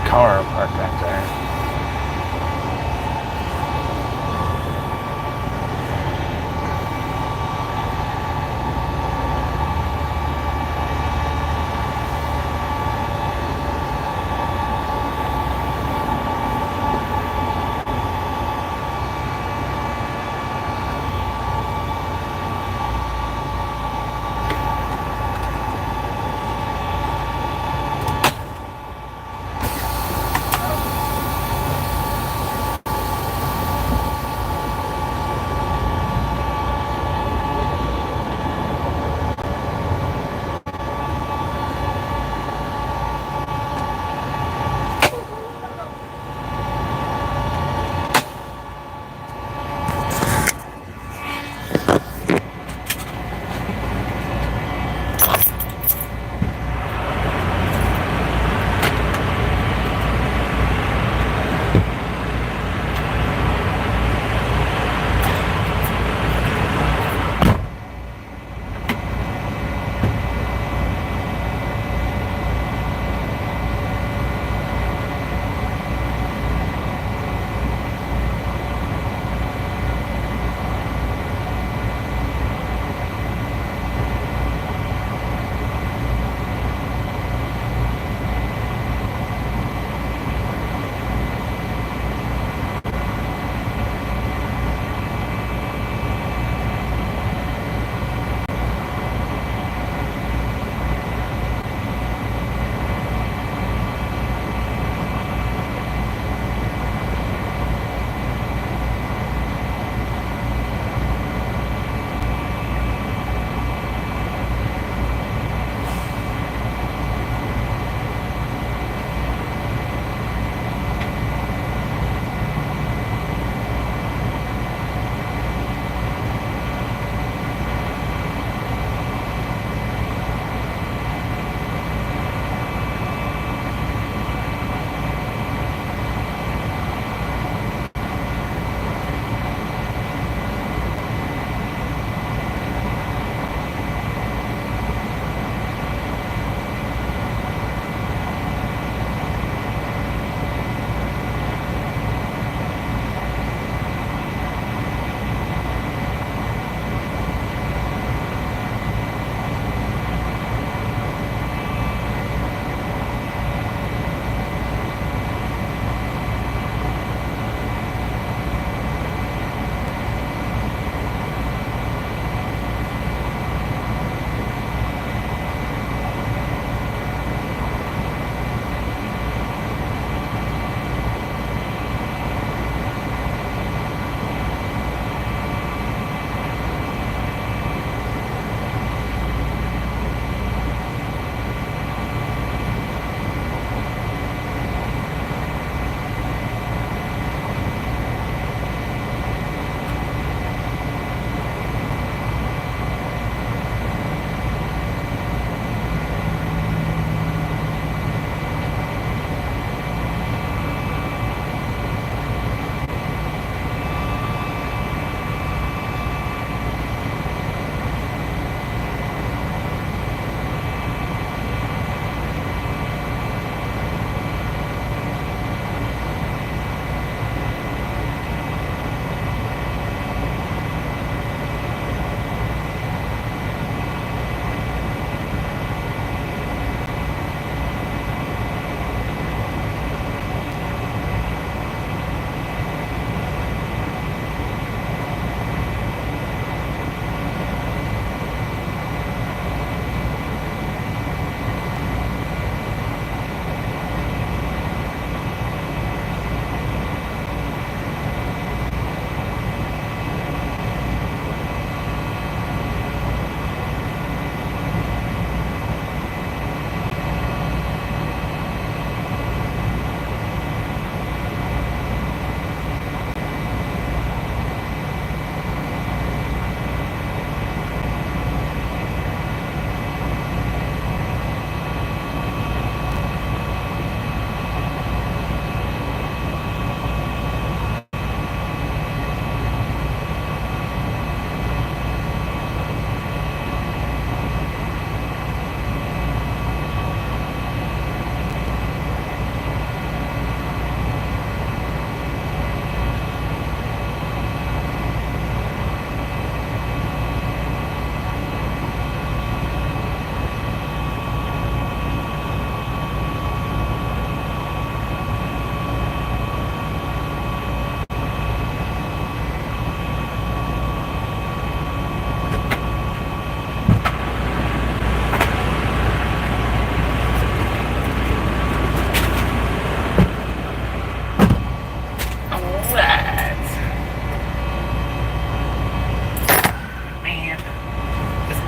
Car parked right there.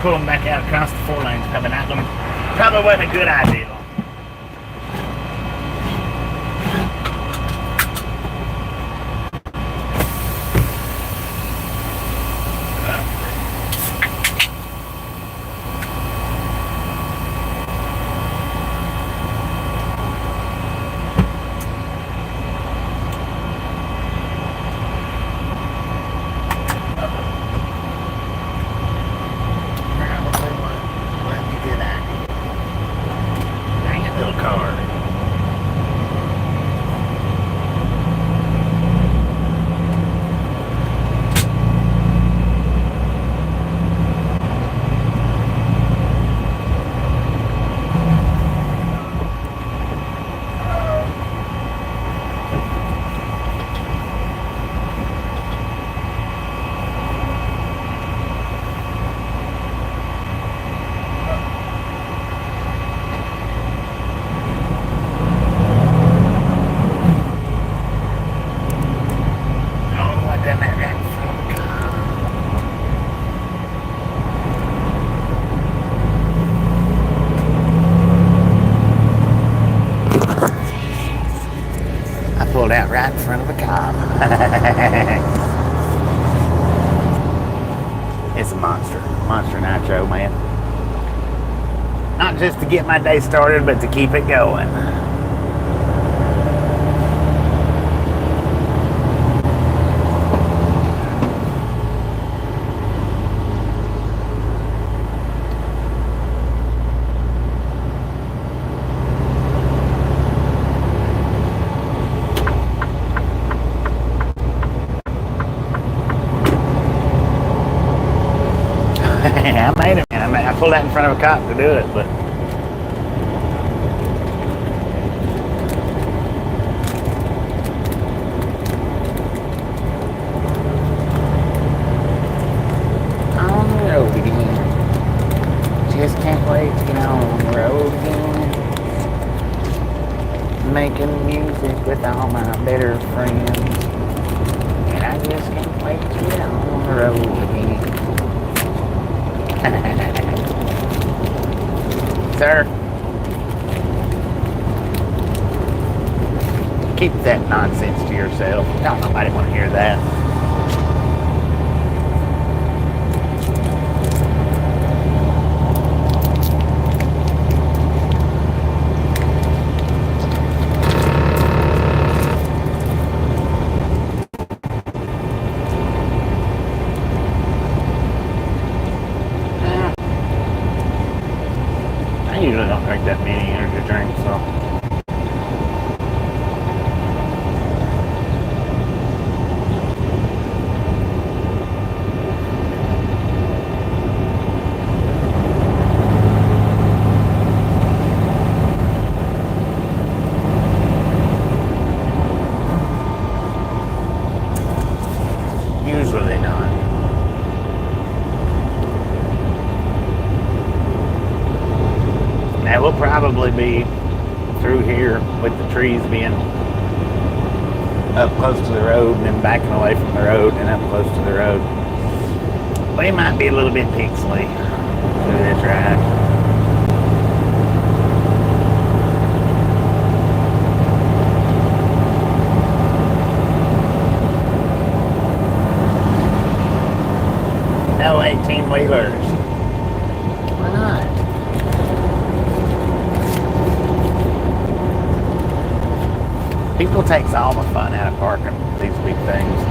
pulling back out across the 4 lanes, probably wasn't a good idea. Pulled out right in front of a cop. It's a monster nitro, man. Not just to get my day started, but to keep it going. I made it, man. I pulled out in front of a cop to do it, but on the road again. Just can't wait to get on the road again. Making music with all my better friends. And I just can't wait to get on the road again. Sir, keep that nonsense to yourself. Don't nobody want to hear that. I usually don't drink that many energy drinks, so. Usually not. Now we'll probably be through here with the trees being up close to the road and then backing away from the road and up close to the road. We might be a little bit pixely through this ride. No 18-wheelers. Why not? People takes all the fun out of parking these big things.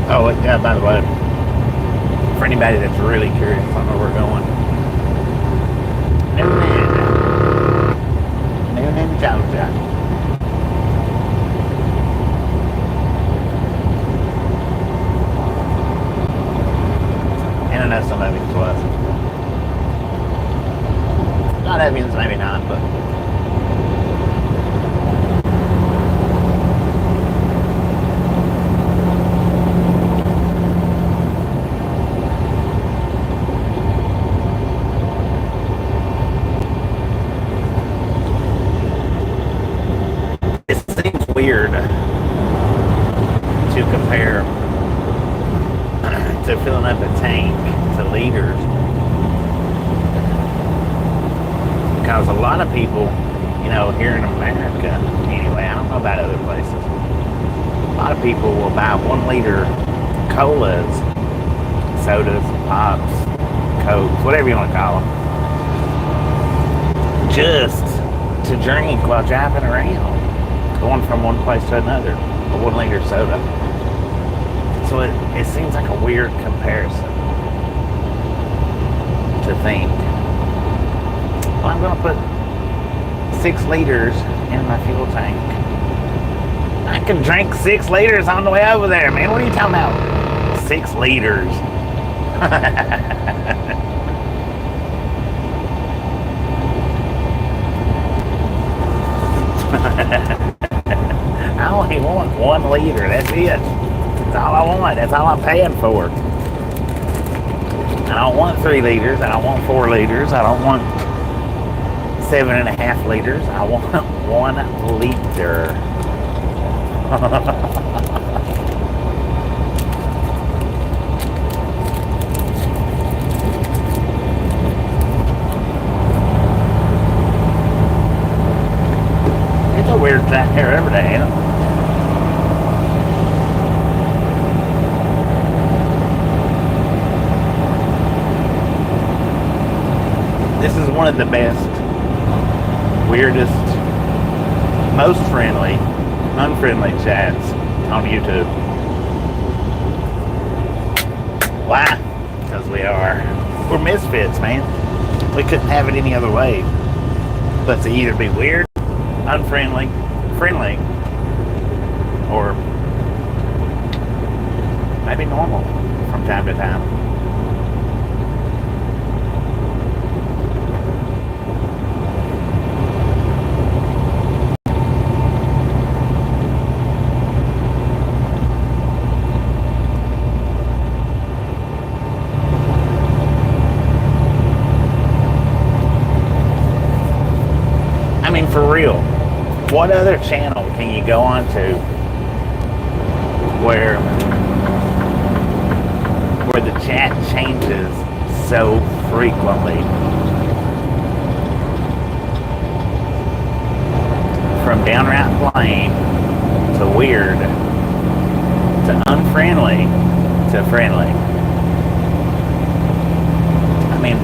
Oh, yeah, by the way, for anybody that's really curious on where we're going, Noonan, Georgia. weird to compare to filling up a tank to liters, because a lot of people, here in America, anyway, I don't know about other places, a lot of people will buy 1 liter colas, sodas, pops, cokes, whatever you want to call them, just to drink while driving around, going from one place to another, a 1 liter soda. So it seems like a weird comparison to think, well, I'm going to put 6 liters in my fuel tank. I can drink 6 liters on the way over there, man. What are you talking about? 6 liters. I only want 1 liter. That's it. That's all I want. That's all I'm paying for. I don't want 3 liters. I don't want 4 liters. I don't want 7.5 liters. I want 1 liter. It's a weird thing here every day, ain't it? This is one of the best, weirdest, most friendly, unfriendly chats on YouTube. Why? Because we're misfits, man. We couldn't have it any other way but to either be weird, unfriendly, friendly, or maybe normal from time to time. For real, what other channel can you go on to where the chat changes so frequently? From downright plain to weird to unfriendly to friendly. I mean,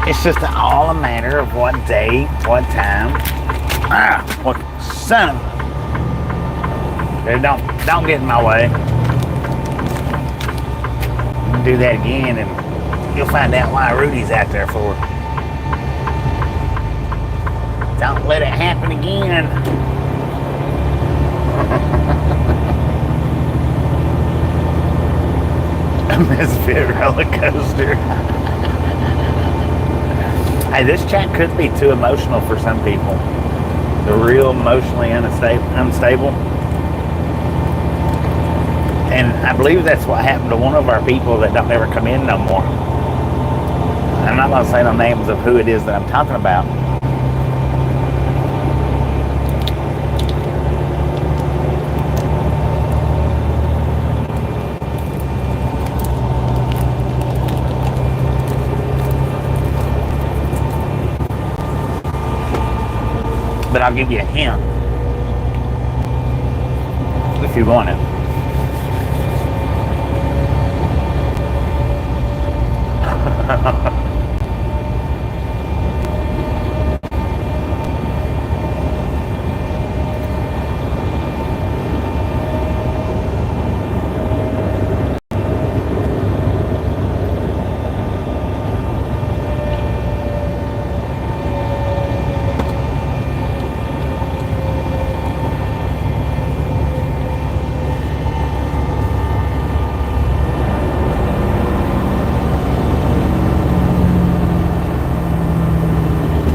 it's just all a matter of what day, what time. What son of a... Don't get in my way. Do that again and you'll find out why Rudy's out there for. Don't let it happen again. A misfit roller coaster. Hey, this chat could be too emotional for some people. The real emotionally unstable. And I believe that's what happened to one of our people that don't ever come in no more. I'm not going to say no names of who it is that I'm talking about. But I'll give you a hint if you want it.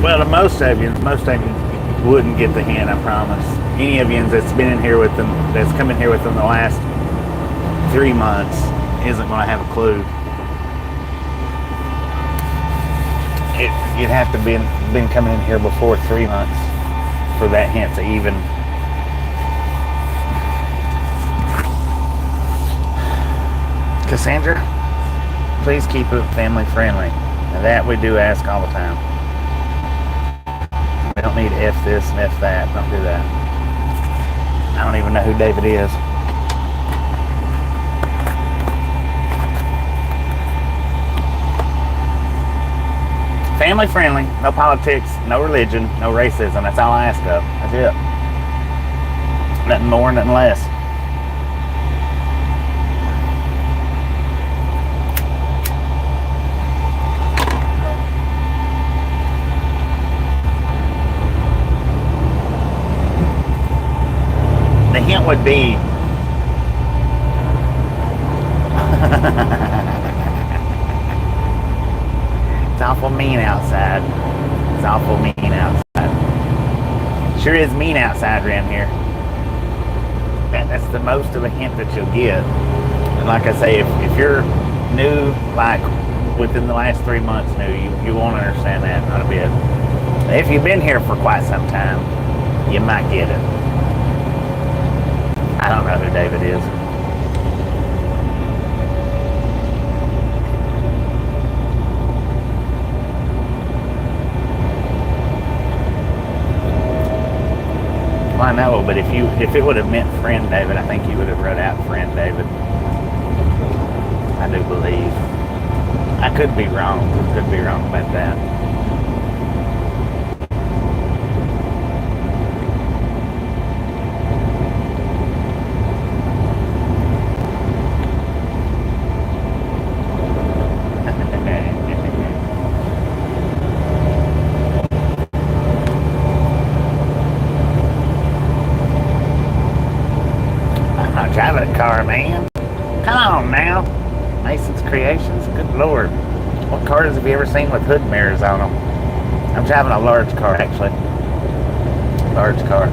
Well, to most of you wouldn't get the hint, I promise. Any of you that's been in here with them, that's come in here within the last 3 months, isn't going to have a clue. You'd have to been coming in here before 3 months for that hint to even. Cassandra, please keep it family friendly. And that we do ask all the time. We don't need F this and F that. Don't do that. I don't even know who David is. Family friendly, no politics, no religion, no racism. That's all I ask of. That's it. Nothing more, nothing less. The hint would be it's awful mean outside. It's awful mean outside. Sure is mean outside around here. That's the most of a hint that you'll get. And like I say, if you're new, like within the last 3 months new, you won't understand that not a bit. If you've been here for quite some time, you might get it. I don't know who David is. Well, I know, but if it would have meant friend David, I think you would have wrote out friend David. I do believe. I could be wrong. Could be wrong about that. Driving a car, man. Come on now. Mason's Creations. Good Lord. What cars have you ever seen with hood mirrors on them? I'm driving a large car, actually. Large car.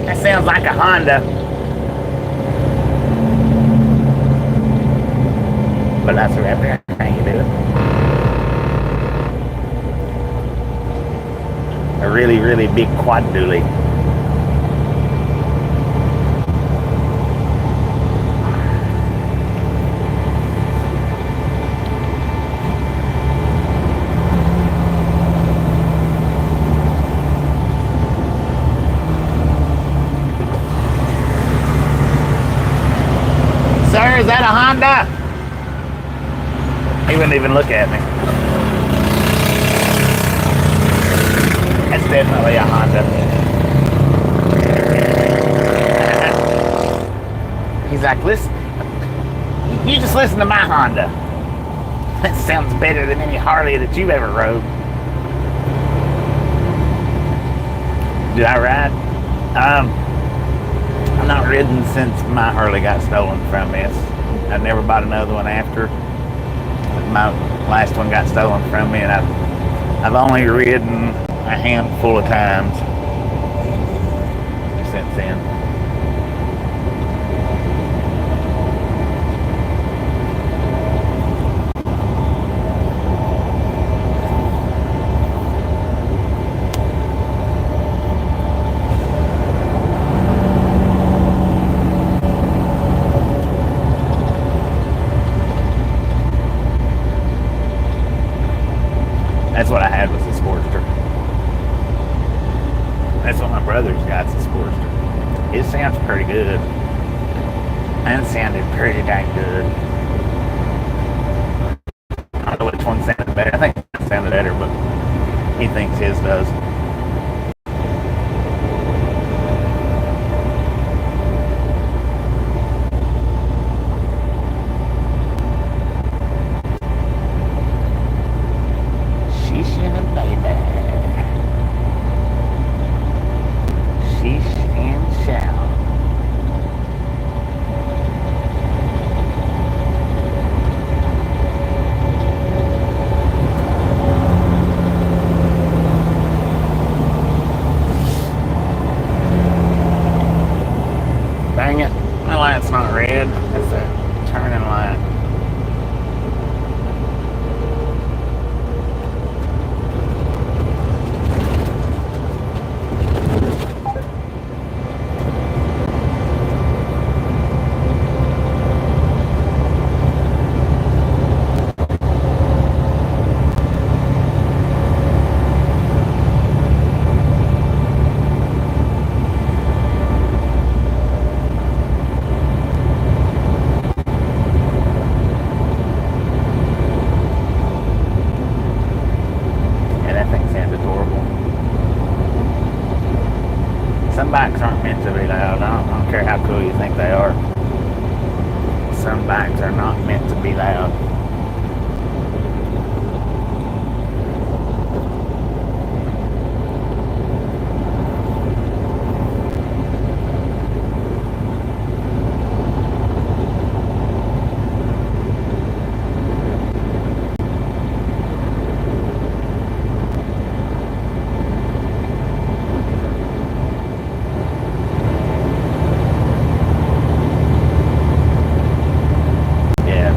That sounds like a Honda. But that's a rapper. How you doing? A really, really big quad dually. Sir, is that a Honda? He wouldn't even look at me. That's definitely a Honda. He's like, listen, you just listen to my Honda. That sounds better than any Harley that you've ever rode. Did I ride? I've not ridden since my Harley got stolen from me. I never bought another one after. My last one got stolen from me, and I've only ridden a handful of times since then. That's what I had was a Sportster. That's what my brother's got's a Sportster. It sounds pretty good. And sounded pretty dang good. I don't know which one sounded better. I think it sounded better, but he thinks his does. Some bikes aren't meant to be loud. I don't care how cool you think they are. Some bikes are not meant to be loud.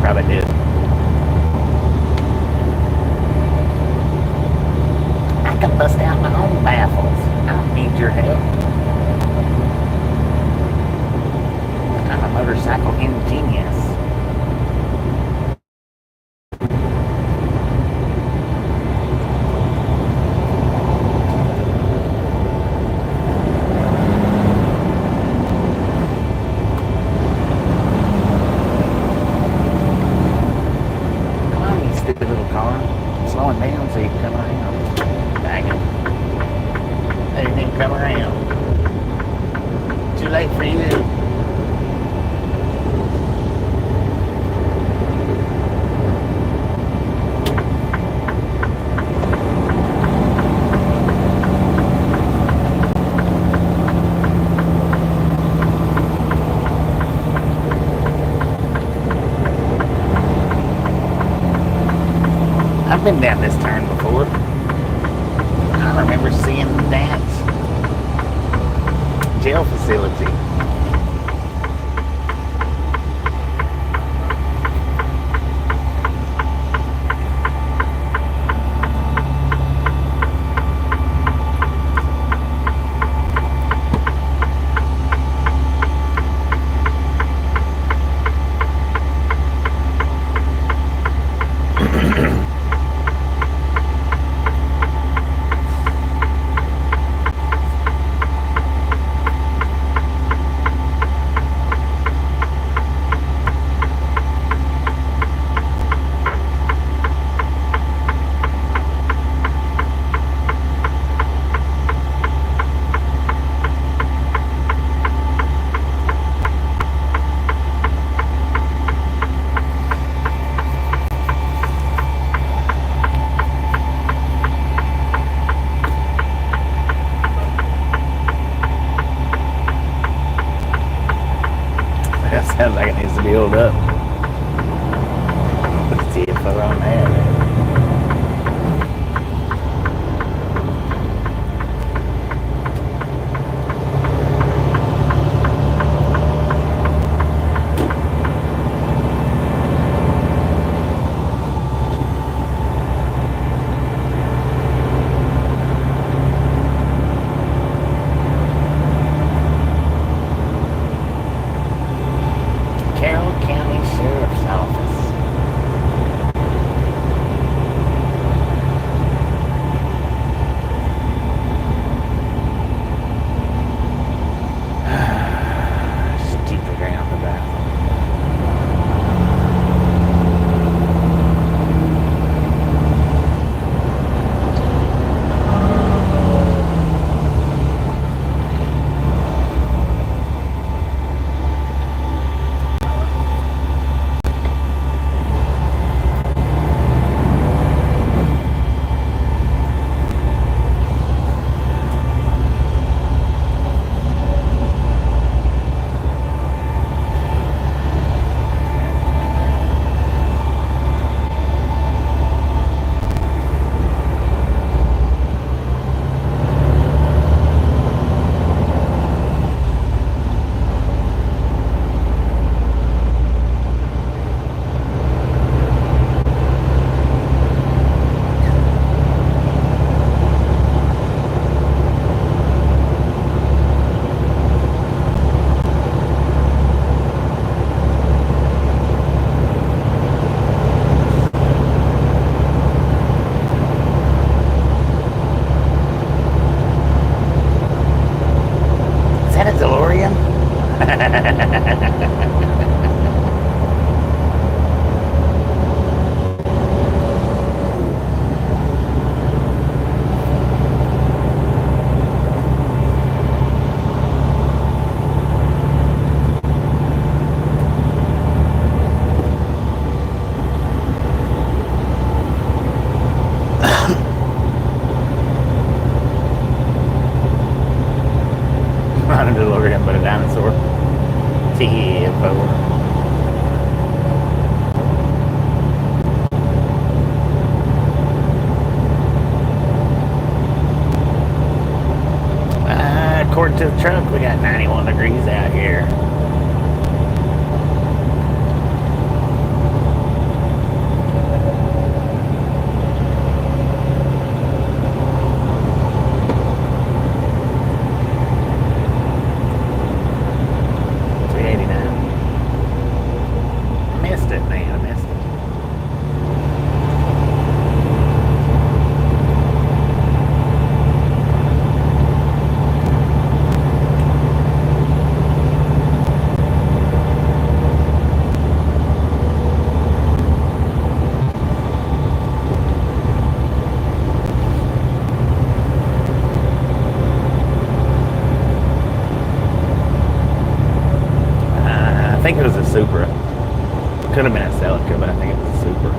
Probably did. I can bust out my own baffles. I don't need your help. I'm a motorcycle ingenious. Little car, slowing down so you can come around. Dang it. They didn't even come around. Too late for you. I've been down this turn before. I remember seeing the dance jail facility. That sounds like it needs to be healed up. Let's see if we're on that. Carroll County Sheriff's Office. to the truck, we got 91 degrees out here. I think it was a Supra. Could have been a Celica, but I think it was a Supra.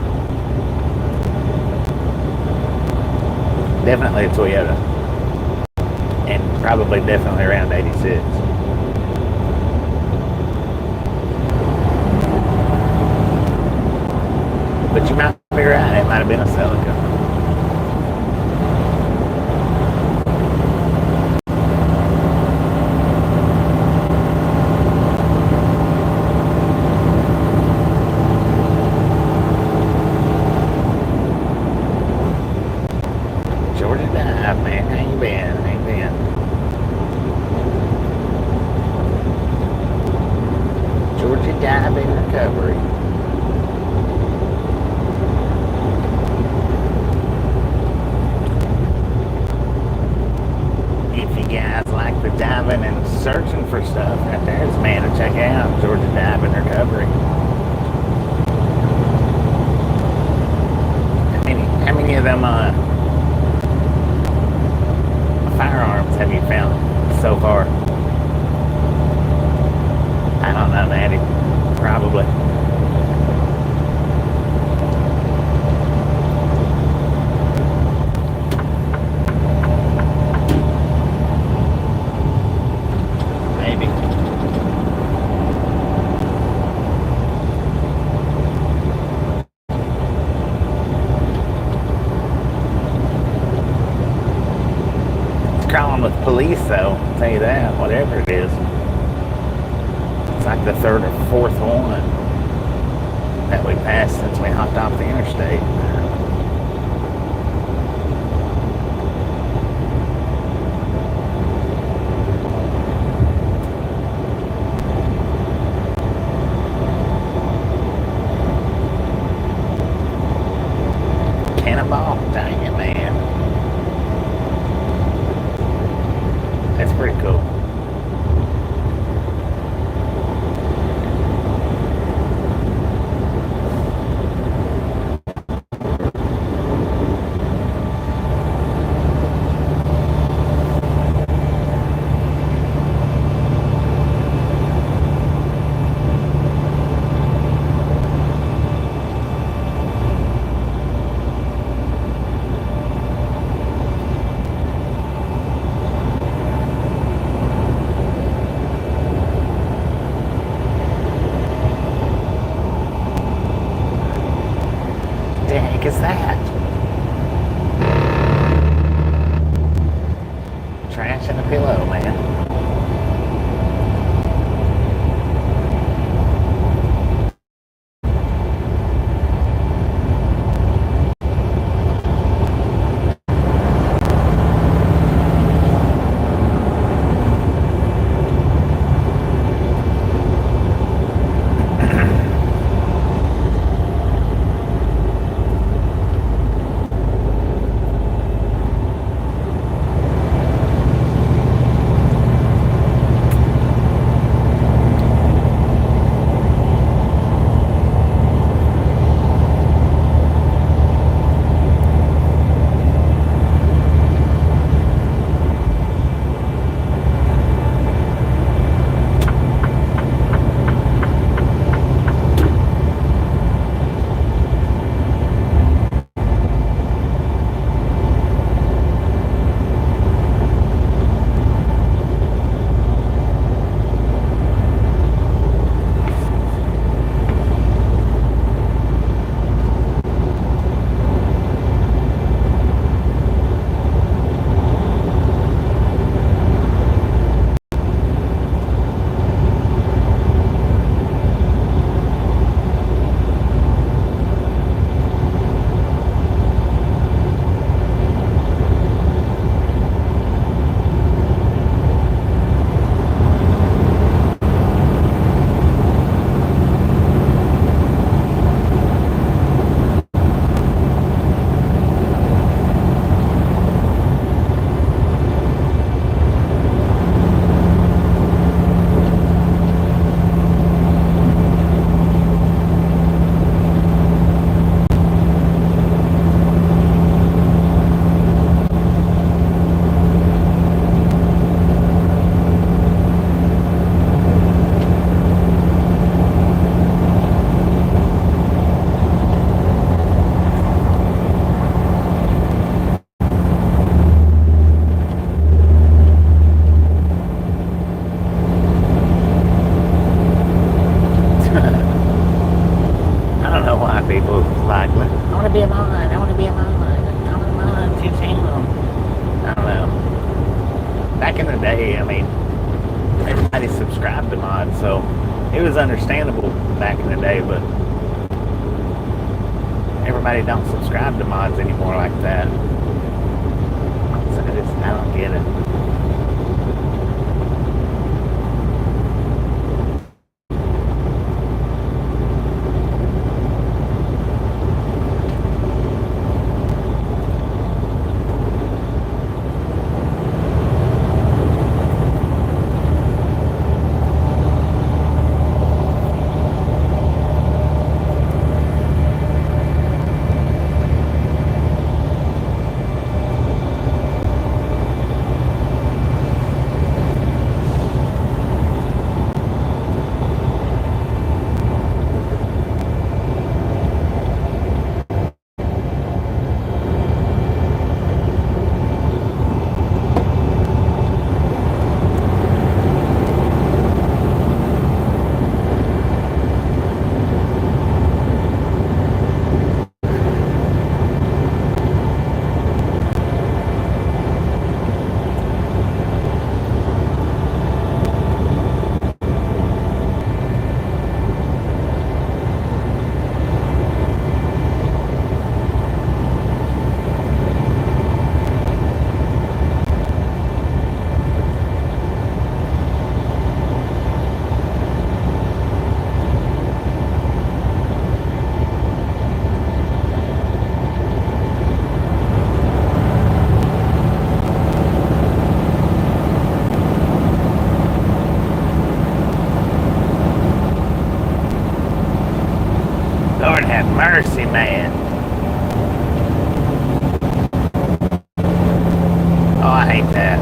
Definitely a Toyota. And probably definitely around 86. But you might be right, it might have been a Celica. Georgia Dive, man. How you been? How you been? Georgia Dive in recovery. If you guys like the diving and searching for stuff, right there's a man to check out. Georgia Dive in recovery. How many of them firearms have you found so far? I don't know, Maddie. Probably. Maybe. Crawling with police, though, I'll tell you that, whatever it is. It's like the third or fourth one that we passed since we hopped off the interstate. Cannonball? Dang it, man. That's pretty cool. The heck is that? Trash in a pillow, man. people like, I want to be a mod, I want to be a mod, I want to mod your channel. I don't know. Back in the day, I mean, everybody subscribed to mods, so it was understandable back in the day, but everybody don't subscribe to mods anymore like that. So I don't get it. Lord have mercy, man. Oh, I hate that.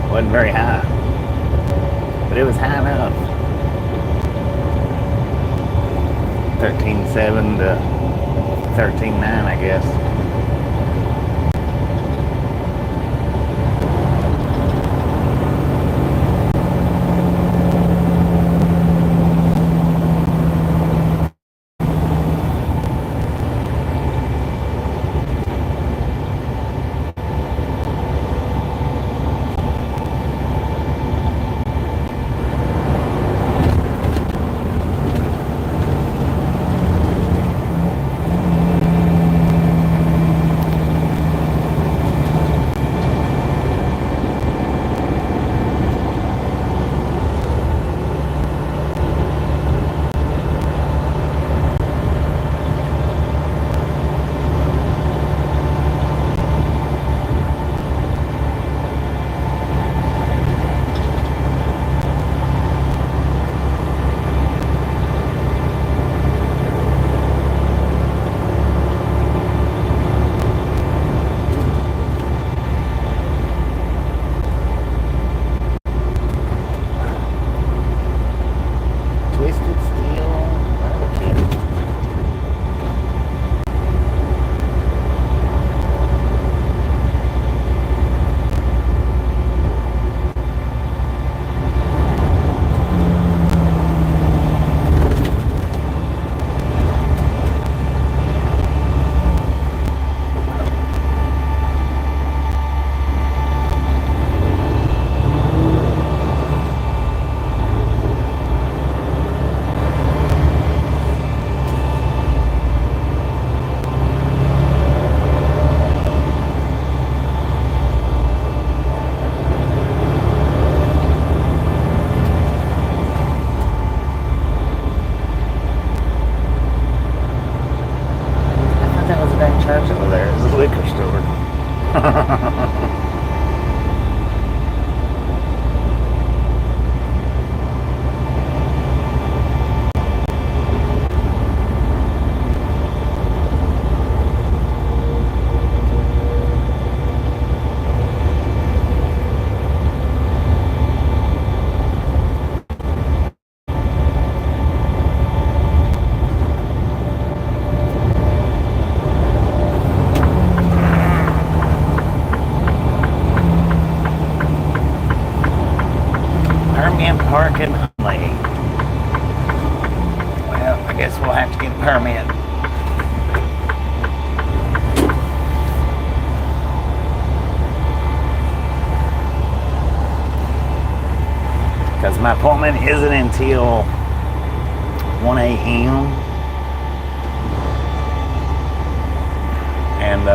Wasn't very high, but it was high enough. 13.7 to 13.9, I guess. Permit parking only. Well, I guess we'll have to get a permit. Because my appointment isn't until 1 a.m. And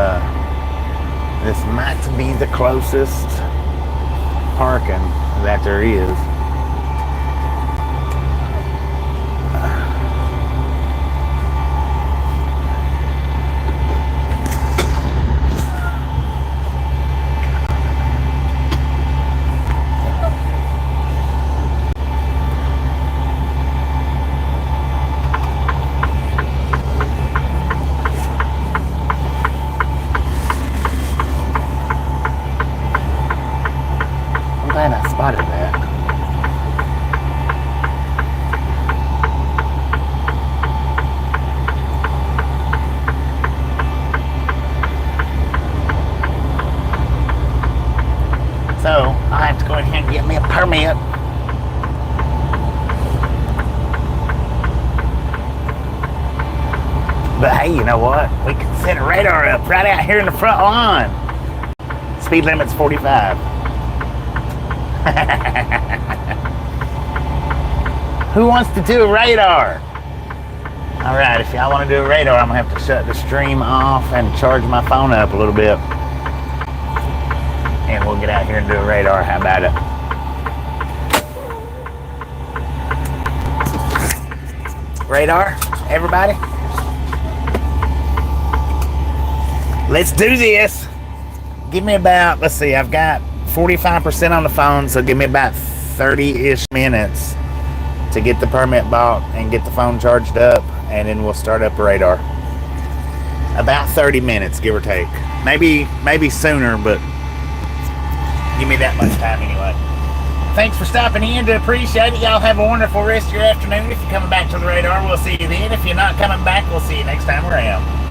this might be the closest parking that there is. I'm glad I spotted that. So I'll have to go in here and get me a permit. But hey, you know what? We can set a radar up right out here in the front lawn. Speed limit's 45. Who wants to do a radar? All right, if y'all want to do a radar, I'm gonna have to shut the stream off and charge my phone up a little bit. And we'll get out here and do a radar. How about it? Radar, everybody? Let's do this. Give me about, let's see, I've got 45% on the phone, so give me about 30-ish minutes to get the permit bought and get the phone charged up, and then we'll start up a radar. About 30 minutes, give or take. Maybe sooner, but give me that much time anyway. Thanks for stopping in. To appreciate it. Y'all have a wonderful rest of your afternoon. If you're coming back to the radar, we'll see you then. If you're not coming back, we'll see you next time around.